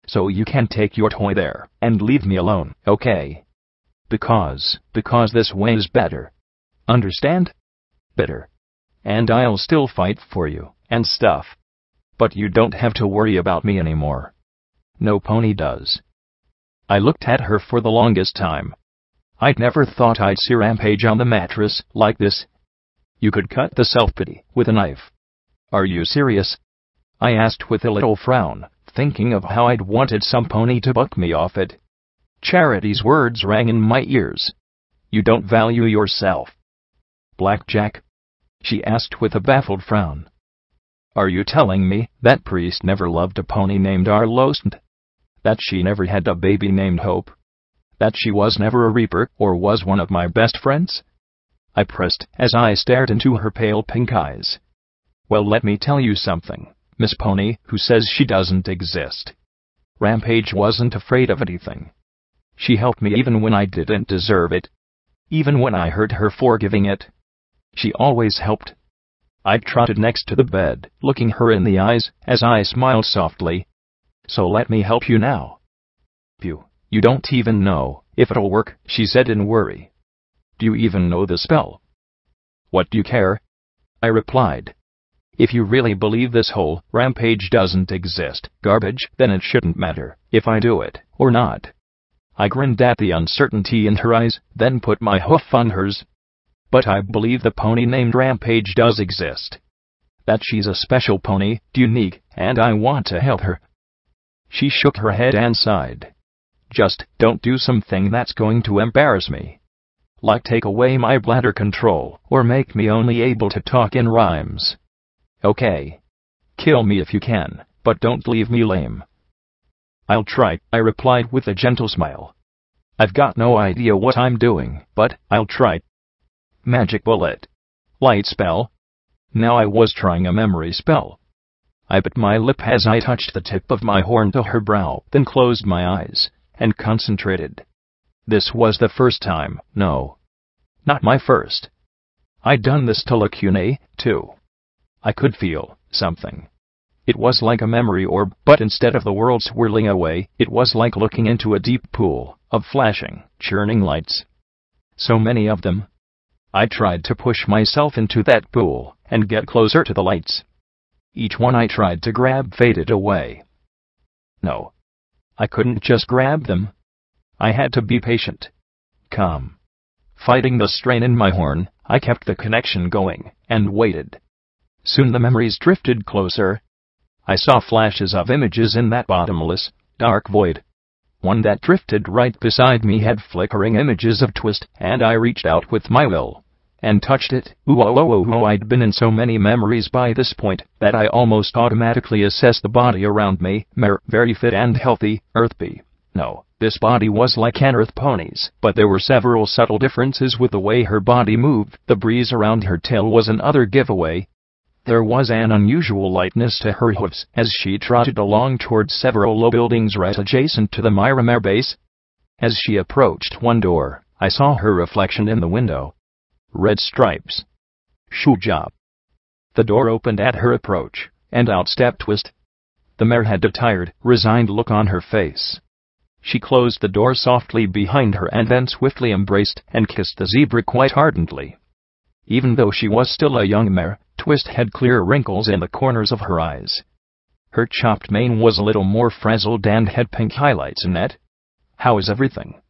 So you can take your toy there, and leave me alone, okay? Because this way is better. Understand? Better. And I'll still fight for you, and stuff. But you don't have to worry about me anymore. No pony does. I looked at her for the longest time. I'd never thought I'd see Rampage on the mattress like this. You could cut the self-pity with a knife. Are you serious? I asked with a little frown, thinking of how I'd wanted some pony to buck me off it. Charity's words rang in my ears. You don't value yourself. Blackjack? She asked with a baffled frown. Are you telling me that priest never loved a pony named Arlosand? That she never had a baby named Hope? That she was never a reaper or was one of my best friends? I pressed as I stared into her pale pink eyes. Well, let me tell you something, Miss Pony, who says she doesn't exist. Rampage wasn't afraid of anything. She helped me even when I didn't deserve it. Even when I hurt her for giving it. She always helped. I trotted next to the bed, looking her in the eyes, as I smiled softly. So let me help you now. You don't even know if it'll work, she said in worry. Do you even know the spell? What do you care? I replied. If you really believe this whole Rampage doesn't exist garbage, then it shouldn't matter if I do it or not. I grinned at the uncertainty in her eyes, then put my hoof on hers. But I believe the pony named Rampage does exist. That she's a special pony, unique, and I want to help her. She shook her head and sighed. Just don't do something that's going to embarrass me. Like take away my bladder control, or make me only able to talk in rhymes. Okay. Kill me if you can, but don't leave me lame. I'll try, I replied with a gentle smile. I've got no idea what I'm doing, but I'll try. Magic bullet. Light spell. Now I was trying a memory spell. I bit my lip as I touched the tip of my horn to her brow, then closed my eyes and concentrated. This was the first time, no. Not my first. I'd done this to Lacune, too. I could feel something. It was like a memory orb, but instead of the world swirling away, it was like looking into a deep pool of flashing, churning lights. So many of them. I tried to push myself into that pool and get closer to the lights. Each one I tried to grab faded away. No. I couldn't just grab them. I had to be patient. Calm. Fighting the strain in my horn, I kept the connection going and waited. Soon the memories drifted closer. I saw flashes of images in that bottomless, dark void. One that drifted right beside me had flickering images of Twist, and I reached out with my will and touched it. I'd been in so many memories by this point that I almost automatically assessed the body around me. Very fit and healthy, earthby. No, this body was like an earth pony's, but there were several subtle differences with the way her body moved. The breeze around her tail was another giveaway. There was an unusual lightness to her hooves as she trotted along towards several low buildings right adjacent to the Miramare base. As she approached one door, I saw her reflection in the window. Red stripes. Shuja. The door opened at her approach, and out stepped Twist. The mare had a tired, resigned look on her face. She closed the door softly behind her and then swiftly embraced and kissed the zebra quite ardently. Even though she was still a young mare, Twist had clear wrinkles in the corners of her eyes. Her chopped mane was a little more frazzled and had pink highlights in it. "How is everything?"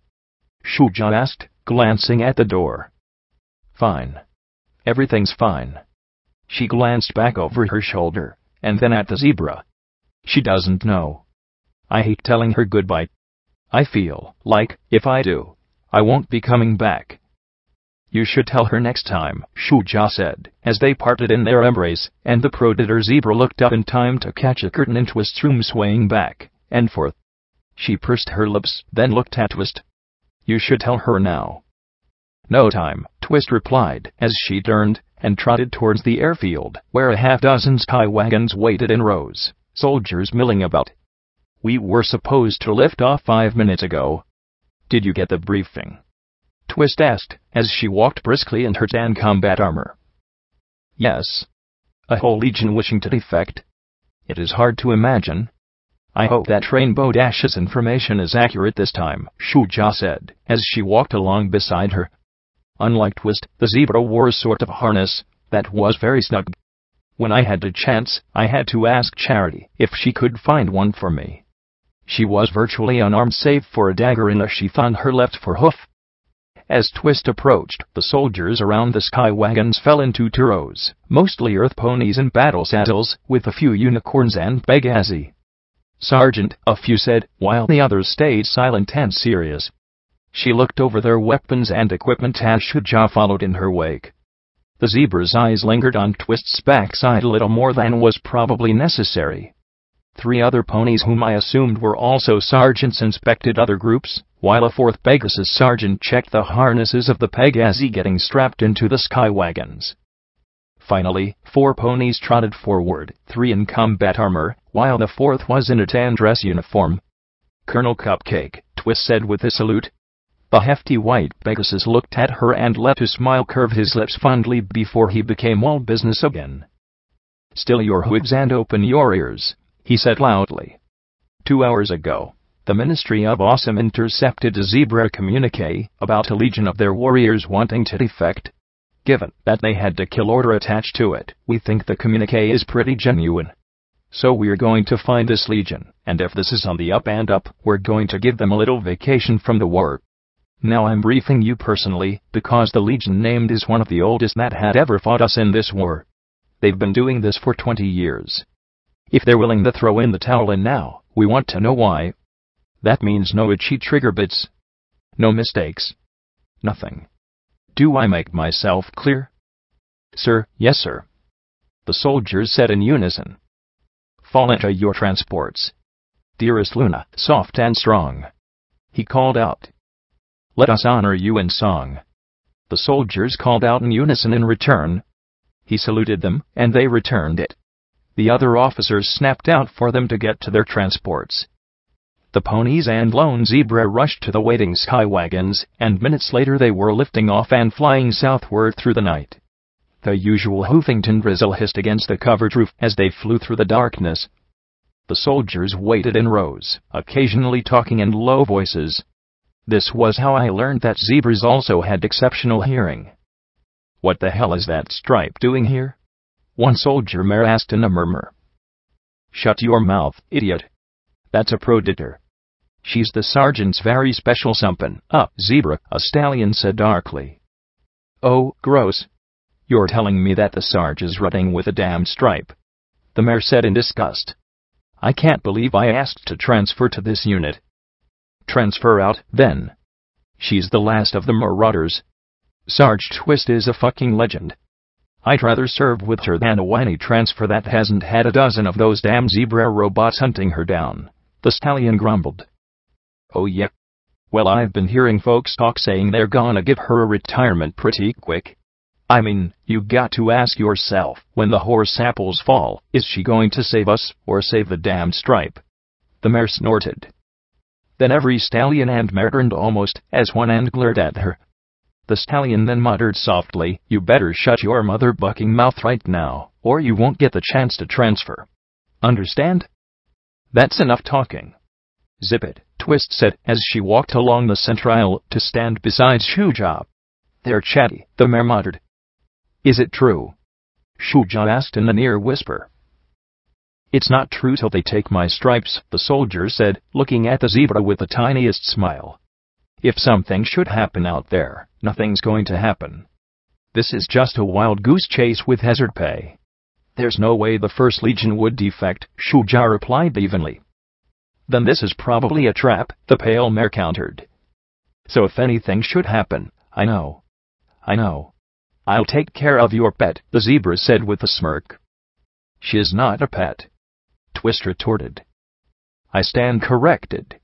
Shuja asked, glancing at the door. "Fine. Everything's fine." She glanced back over her shoulder, and then at the zebra. She doesn't know. I hate telling her goodbye. I feel like, if I do, I won't be coming back. "You should tell her next time," Shuja said, as they parted in their embrace, and the predator zebra looked up in time to catch a curtain in Twist's room swaying back and forth. She pursed her lips, then looked at Twist. "You should tell her now." "No time," Twist replied, as she turned and trotted towards the airfield, where a half-dozen sky wagons waited in rows, soldiers milling about. "We were supposed to lift off 5 minutes ago. Did you get the briefing?" Twist asked, as she walked briskly in her tan combat armor. "Yes. A whole legion wishing to defect. It is hard to imagine. I hope that Rainbow Dash's information is accurate this time," Shuja said, as she walked along beside her. Unlike Twist, the zebra wore a sort of harness that was very snug. When I had a chance, I had to ask Charity if she could find one for me. She was virtually unarmed save for a dagger in a sheath on her left forehoof. As Twist approached, the soldiers around the sky wagons fell into two rows, mostly earth ponies in battle saddles, with a few unicorns and Pegazi. "Sergeant," a few said, while the others stayed silent and serious. She looked over their weapons and equipment as Shuja followed in her wake. The zebra's eyes lingered on Twist's backside a little more than was probably necessary. 3 other ponies whom I assumed were also sergeants inspected other groups, while a 4th Pegasus sergeant checked the harnesses of the Pegazi getting strapped into the sky wagons. Finally, 4 ponies trotted forward, 3 in combat armor, while the 4th was in a tan dress uniform. "Colonel Cupcake," Twist said with a salute. The hefty white Pegasus looked at her and let a smile curve his lips fondly before he became all business again. "Still your hooves and open your ears," he said loudly. 2 hours ago, the Ministry of Awesome intercepted a zebra communique about a legion of their warriors wanting to defect. Given that they had a kill order attached to it, we think the communique is pretty genuine. So we're going to find this legion, and if this is on the up and up, we're going to give them a little vacation from the war. Now I'm briefing you personally, because the legion named is one of the oldest that had ever fought us in this war. They've been doing this for 20 years. If they're willing to throw in the towel in now, we want to know why. That means no itchy trigger bits. No mistakes. Nothing. Do I make myself clear? Sir, yes sir. The soldiers said in unison. Fall into your transports. Dearest Luna, soft and strong. He called out. Let us honor you in song. The soldiers called out in unison in return. He saluted them, and they returned it. The other officers snapped out for them to get to their transports. The ponies and lone zebra rushed to the waiting sky wagons, and minutes later they were lifting off and flying southward through the night. The usual Hoofington drizzle hissed against the covered roof as they flew through the darkness. The soldiers waited in rows, occasionally talking in low voices. This was how I learned that zebras also had exceptional hearing. What the hell is that stripe doing here? One soldier mare asked in a murmur. Shut your mouth, idiot. That's a predator. She's the sergeant's very special something, zebra, a stallion said darkly. Oh, gross. You're telling me that the sarge is running with a damned stripe? The mare said in disgust. I can't believe I asked to transfer to this unit. Transfer out, then. She's the last of the marauders. Sarge Twist is a fucking legend. I'd rather serve with her than a whiny transfer that hasn't had a dozen of those damn zebra robots hunting her down, the stallion grumbled. Oh yeah. Well, I've been hearing folks talk saying they're gonna give her a retirement pretty quick. I mean, you got to ask yourself, when the horse apples fall, is she going to save us, or save the damned stripe? The mare snorted. Then every stallion and mare turned almost as one and glared at her. The stallion then muttered softly, you better shut your mother-bucking mouth right now, or you won't get the chance to transfer. Understand? That's enough talking. Zip it, Twist said as she walked along the center aisle to stand beside Shuja. They're chatty, the mare muttered. Is it true? Shuja asked in a near whisper. It's not true till they take my stripes, the soldier said, looking at the zebra with the tiniest smile. If something should happen out there, nothing's going to happen. This is just a wild goose chase with hazard pay. There's no way the First Legion would defect, Shuja replied evenly. Then this is probably a trap, the pale mare countered. So if anything should happen, I know. I'll take care of your pet, the zebra said with a smirk. She's not a pet, Twist retorted. I stand corrected.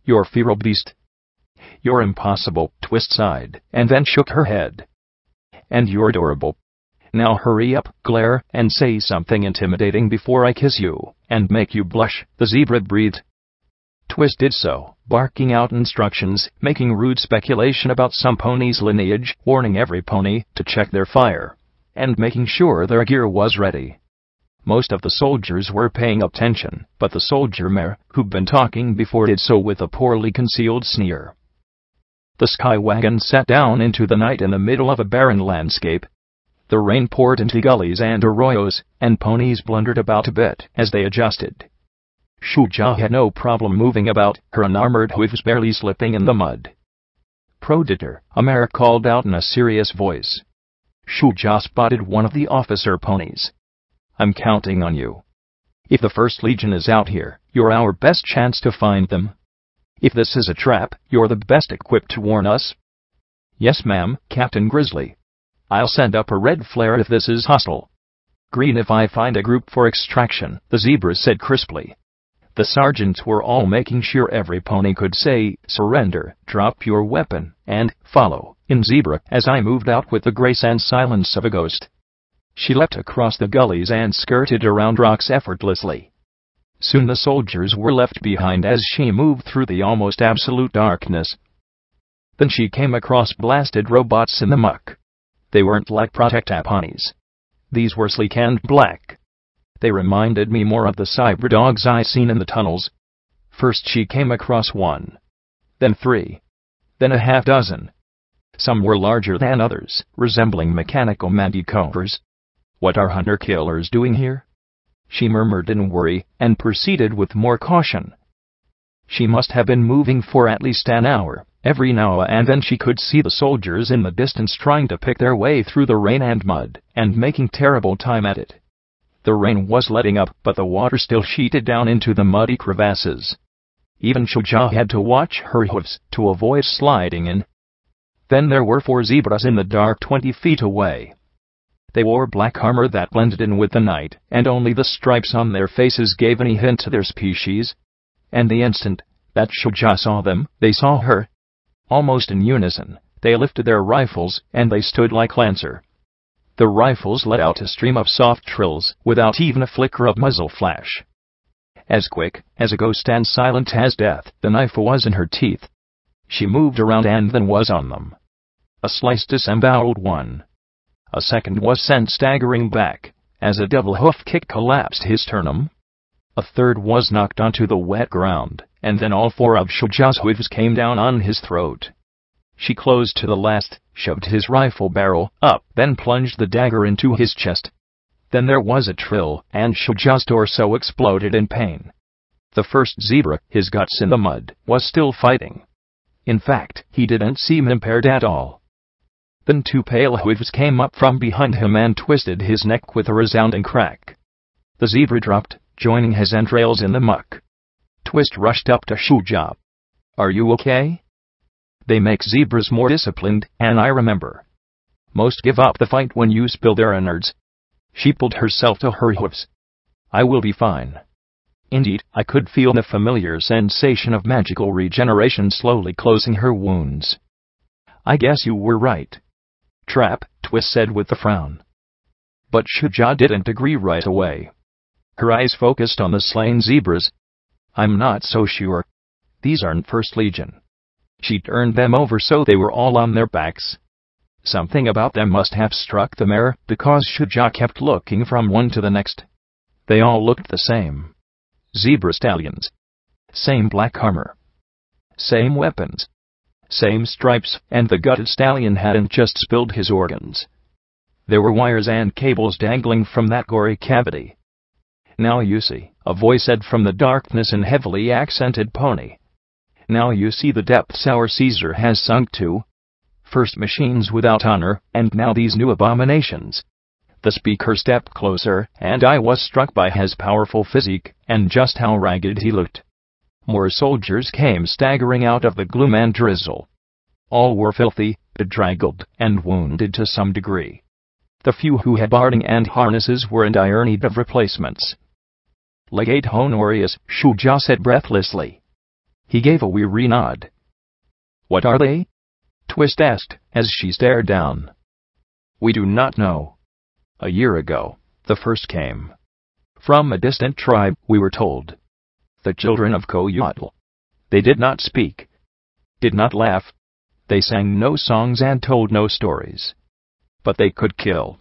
You're feral beast. You're impossible, Twist sighed, and then shook her head. And you're adorable. Now hurry up, glare, and say something intimidating before I kiss you, and make you blush, the zebra breathed. Twist did so, barking out instructions, making rude speculation about some pony's lineage, warning every pony to check their fire, and making sure their gear was ready. Most of the soldiers were paying attention, but the soldier mare, who'd been talking before, did so with a poorly concealed sneer. The sky wagon sat down into the night in the middle of a barren landscape. The rain poured into gullies and arroyos, and ponies blundered about a bit as they adjusted. Shuja had no problem moving about, her unarmored hooves barely slipping in the mud. Predator, a mare called out in a serious voice. Shuja spotted one of the officer ponies. I'm counting on you. If the First Legion is out here, you're our best chance to find them. If this is a trap, you're the best equipped to warn us. Yes ma'am, Captain Grizzly. I'll send up a red flare if this is hostile. Green if I find a group for extraction, the zebra said crisply. The sergeants were all making sure every pony could say, surrender, drop your weapon, and follow, in zebra, as I moved out with the grace and silence of a ghost. She leapt across the gullies and skirted around rocks effortlessly. Soon the soldiers were left behind as she moved through the almost absolute darkness. Then she came across blasted robots in the muck. They weren't like Protecta ponies. These were sleek and black. They reminded me more of the cyber dogs I'd seen in the tunnels. First she came across one. Then 3. Then a half dozen. Some were larger than others, resembling mechanical manticores. What are hunter-killers doing here? She murmured in worry, and proceeded with more caution. She must have been moving for at least an hour. Every now and then she could see the soldiers in the distance trying to pick their way through the rain and mud, and making terrible time at it. The rain was letting up, but the water still sheeted down into the muddy crevasses. Even Shuja had to watch her hooves to avoid sliding in. Then there were 4 zebras in the dark 20 feet away. They wore black armor that blended in with the night, and only the stripes on their faces gave any hint to their species. And the instant that Shuja saw them, they saw her. Almost in unison, they lifted their rifles, and they stood like Lancer. The rifles let out a stream of soft trills, without even a flicker of muzzle flash. As quick as a ghost and silent as death, the knife was in her teeth. She moved around and then was on them. A slice disemboweled one. A second was sent staggering back, as a double hoof kick collapsed his sternum. A third was knocked onto the wet ground, and then all 4 of Shuja's hooves came down on his throat. She closed to the last, shoved his rifle barrel up, then plunged the dagger into his chest. Then there was a trill, and Shuja's torso exploded in pain. The first zebra, his guts in the mud, was still fighting. In fact, he didn't seem impaired at all. Then 2 pale hooves came up from behind him and twisted his neck with a resounding crack. The zebra dropped, joining his entrails in the muck. Twist rushed up to Shuja. "Are you okay?" They make zebras more disciplined, and I remember. Most give up the fight when you spill their innards. She pulled herself to her hooves. "I will be fine." Indeed, I could feel the familiar sensation of magical regeneration slowly closing her wounds. "I guess you were right." "Trap," Twist said with a frown. But Shuja didn't agree right away. Her eyes focused on the slain zebras. "I'm not so sure. These aren't First Legion." She turned them over so they were all on their backs. Something about them must have struck the mare, because Shuja kept looking from one to the next. They all looked the same. Zebra stallions. Same black armor. Same weapons. Same stripes, and the gutted stallion hadn't just spilled his organs. There were wires and cables dangling from that gory cavity. "Now you see," a voice said from the darkness in heavily accented pony. "Now you see the depths our Caesar has sunk to. First machines without honor, and now these new abominations." The speaker stepped closer, and I was struck by his powerful physique, and just how ragged he looked. More soldiers came staggering out of the gloom and drizzle. All were filthy, bedraggled, and wounded to some degree. The few who had barding and harnesses were in dire need of replacements. "Legate Honorius," Shuja said breathlessly. He gave a weary nod. "What are they?" Twist asked, as she stared down. "We do not know. A year ago, the first came. From a distant tribe, we were told. The children of Koyotl. They did not speak. Did not laugh. They sang no songs and told no stories. But they could kill.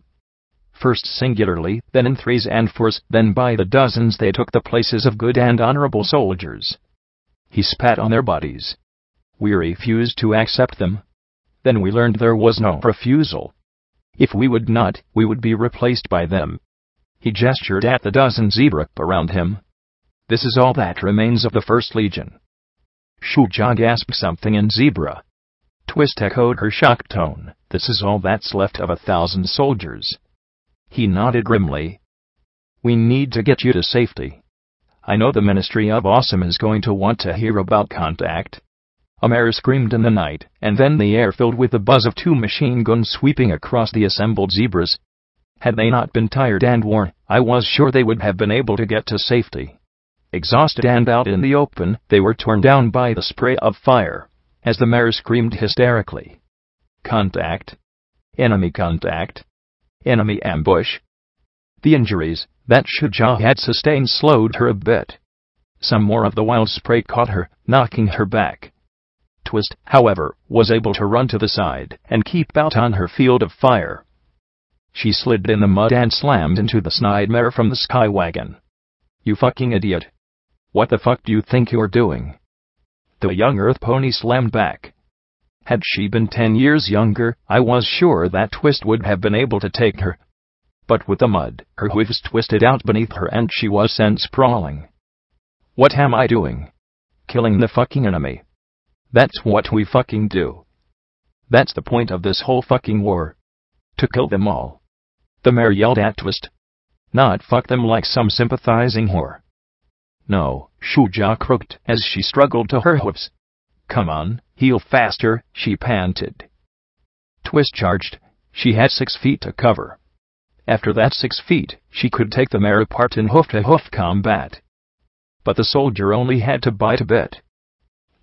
First singularly, then in 3s and 4s, then by the dozens they took the places of good and honorable soldiers." He spat on their bodies. "We refused to accept them. Then we learned there was no refusal. If we would not, we would be replaced by them." He gestured at the dozen zebra around him. "This is all that remains of the First Legion." Shuja gasped something in zebra. Twist echoed her shocked tone. "This is all that's left of 1,000 soldiers." He nodded grimly. "We need to get you to safety. I know the Ministry of Awesome is going to want to hear about contact." A mare screamed in the night, and then the air filled with the buzz of 2 machine guns sweeping across the assembled zebras. Had they not been tired and worn, I was sure they would have been able to get to safety. Exhausted and out in the open, they were torn down by the spray of fire, as the mare screamed hysterically. Contact. Enemy contact. Enemy ambush. The injuries that Shuja had sustained slowed her a bit. Some more of the wild spray caught her, knocking her back. Twist, however, was able to run to the side and keep out on her field of fire. She slid in the mud and slammed into the snide mare from the sky wagon. "You fucking idiot. What the fuck do you think you're doing?" The young earth pony slammed back. Had she been 10 years younger, I was sure that Twist would have been able to take her. But with the mud, her hooves twisted out beneath her and she was sent sprawling. "What am I doing? Killing the fucking enemy. That's what we fucking do. That's the point of this whole fucking war. To kill them all." The mare yelled at Twist. not fuck them like some sympathizing whore. No, Shuja croaked as she struggled to her hoofs. Come on, heel faster, she panted. Twist charged. She had 6 feet to cover. After that 6 feet, she could take the mare apart in hoof-to-hoof combat. But the soldier only had to bite a bit.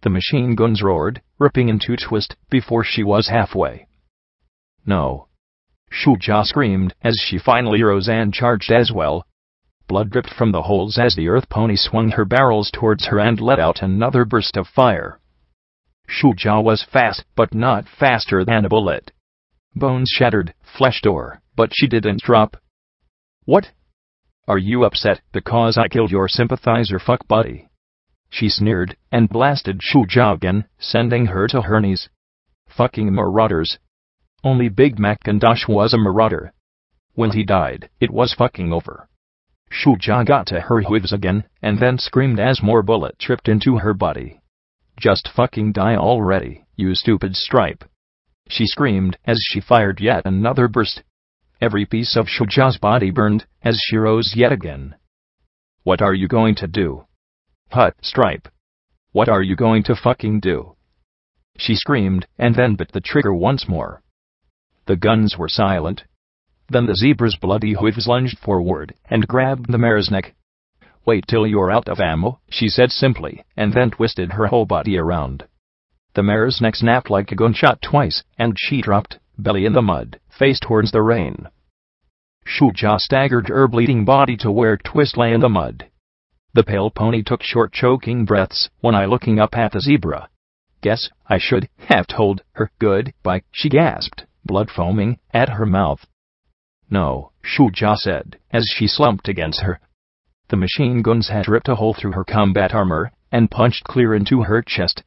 The machine guns roared, ripping into Twist before she was halfway. No. Shuja screamed as she finally rose and charged as well. Blood dripped from the holes as the earth pony swung her barrels towards her and let out another burst of fire. Shuja was fast, but not faster than a bullet. Bones shattered, flesh tore, but she didn't drop. What? Are you upset because I killed your sympathizer fuck buddy? She sneered, and blasted Shuja again, sending her to her knees. Fucking marauders. Only Big Macintosh was a marauder. When he died, it was fucking over. Shuja got to her hooves again, and then screamed as more bullet tripped into her body. Just fucking die already, you stupid stripe. She screamed as she fired yet another burst. Every piece of Shuja's body burned as she rose yet again. What are you going to do? Hut, Stripe. What are you going to fucking do? She screamed and then bit the trigger once more. The guns were silent. Then the zebra's bloody hooves lunged forward and grabbed the mare's neck. Wait till you're out of ammo, she said simply, and then twisted her whole body around. The mare's neck snapped like a gunshot twice, and she dropped, belly in the mud, face towards the rain. Shuja staggered her bleeding body to where Twist lay in the mud. The pale pony took short choking breaths, one eye looking up at the zebra. Guess I should have told her goodbye, she gasped, blood foaming at her mouth. No, Shuja said, as she slumped against her. The machine guns had ripped a hole through her combat armor, and punched clear into her chest.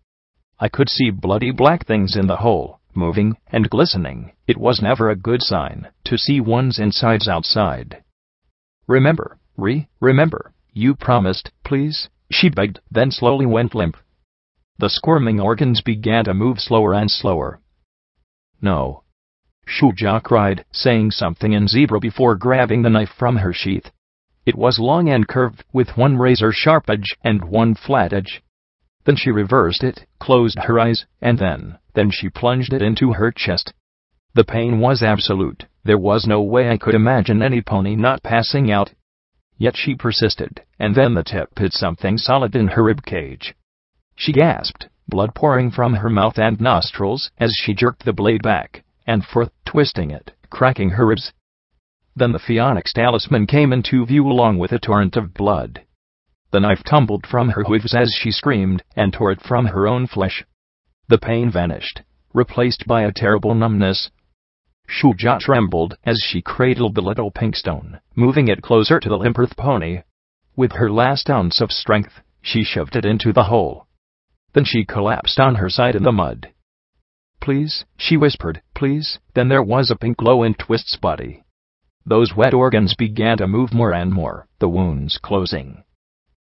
I could see bloody black things in the hole, moving and glistening. It was never a good sign to see one's insides outside. Remember, remember, you promised, please, she begged, then slowly went limp. The squirming organs began to move slower and slower. No. Shuja cried, saying something in zebra before grabbing the knife from her sheath. It was long and curved, with one razor-sharp edge and one flat edge. Then she reversed it, closed her eyes, and then she plunged it into her chest. The pain was absolute. There was no way I could imagine any pony not passing out. Yet she persisted, and then the tip hit something solid in her ribcage. She gasped, blood pouring from her mouth and nostrils as she jerked the blade back and forth, twisting it, cracking her ribs. Then the Phoenix talisman came into view along with a torrent of blood. The knife tumbled from her hooves as she screamed and tore it from her own flesh. The pain vanished, replaced by a terrible numbness. Shuja trembled as she cradled the little pink stone, moving it closer to the limp earth pony. With her last ounce of strength, she shoved it into the hole. Then she collapsed on her side in the mud. Please, she whispered, please. Then there was a pink glow in Twist's body. Those wet organs began to move more and more, the wounds closing.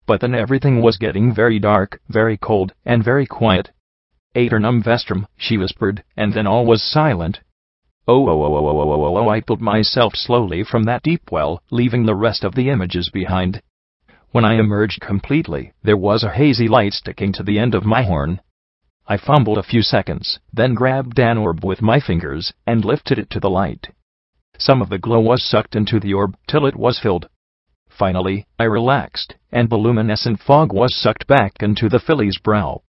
But then everything was getting very dark, very cold, and very quiet. Aeternum vestrum, she whispered, and then all was silent. I pulled myself slowly from that deep well, leaving the rest of the images behind. When I emerged completely, there was a hazy light sticking to the end of my horn. I fumbled a few seconds, then grabbed an orb with my fingers and lifted it to the light. Some of the glow was sucked into the orb till it was filled. Finally, I relaxed, and the luminescent fog was sucked back into the filly's brow.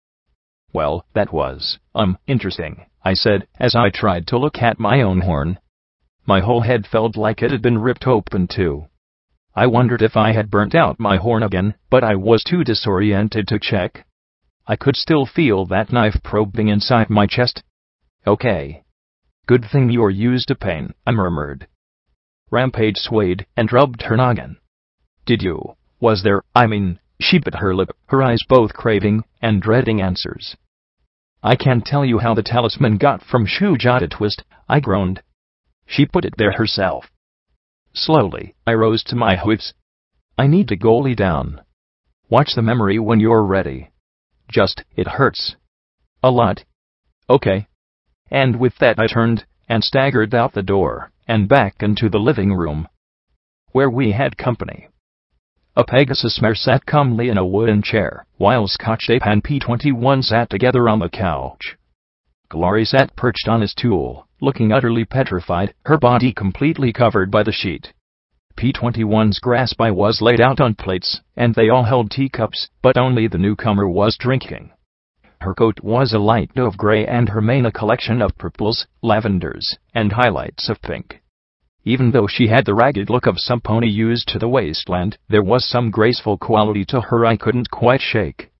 Well, that was, interesting, I said, as I tried to look at my own horn. My whole head felt like it had been ripped open too. I wondered if I had burnt out my horn again, but I was too disoriented to check. I could still feel that knife probing inside my chest. Okay. Good thing you're used to pain, I murmured. Rampage swayed and rubbed her noggin. Did you? Was there? She bit her lip, her eyes both craving and dreading answers. I can't tell you how the talisman got from Shuja to Twist, I groaned. She put it there herself. Slowly, I rose to my hooves. I need to go lay down. Watch the memory when you're ready. Just, it hurts. A lot. Okay. And with that I turned and staggered out the door and back into the living room. where we had company. A Pegasus mare sat calmly in a wooden chair, while Scotchape and P21 sat together on the couch. Glory sat perched on his tool, looking utterly petrified, her body completely covered by the sheet. P21's grasp eye was laid out on plates, and they all held teacups, but only the newcomer was drinking. Her coat was a light dove gray and her mane a collection of purples, lavenders, and highlights of pink. Even though she had the ragged look of some pony used to the Wasteland, there was some graceful quality to her I couldn't quite shake.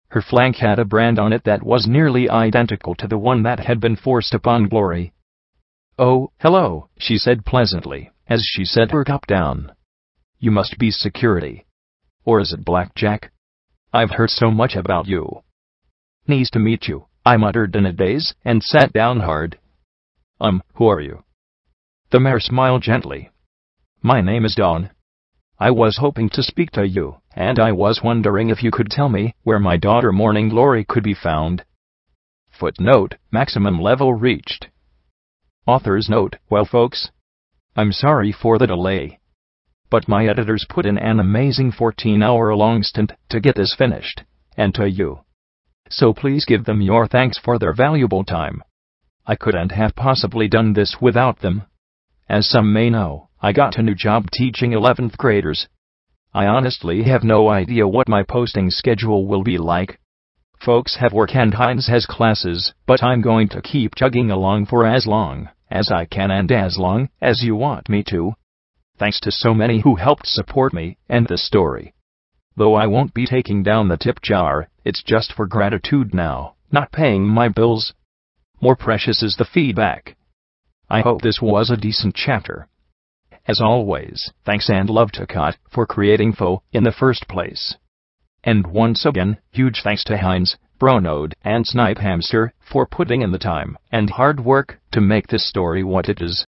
Her flank had a brand on it that was nearly identical to the one that had been forced upon Glory. "Oh, hello," she said pleasantly, as she set her cup down. "You must be security. Or is it Blackjack? I've heard so much about you." "Nice to meet you," I muttered in a daze, and sat down hard. Who are you?" The mare smiled gently. "My name is Dawn. I was hoping to speak to you, and I was wondering if you could tell me where my daughter Morning Glory could be found." Footnote: maximum level reached. Author's note: well folks, I'm sorry for the delay, but my editors put in an amazing 14-hour-long stint to get this finished, and to you. So please give them your thanks for their valuable time. I couldn't have possibly done this without them. As some may know, I got a new job teaching 11th graders. I honestly have no idea what my posting schedule will be like. Folks have work and Hines has classes, but I'm going to keep chugging along for as long as I can and as long as you want me to. Thanks to so many who helped support me and the story. Though I won't be taking down the tip jar, it's just for gratitude now, not paying my bills. More precious is the feedback. I hope this was a decent chapter. As always, thanks and love to Cot for creating Fore in the first place. And once again, huge thanks to Hines, Bronode, and Snipe Hamster for putting in the time and hard work to make this story what it is.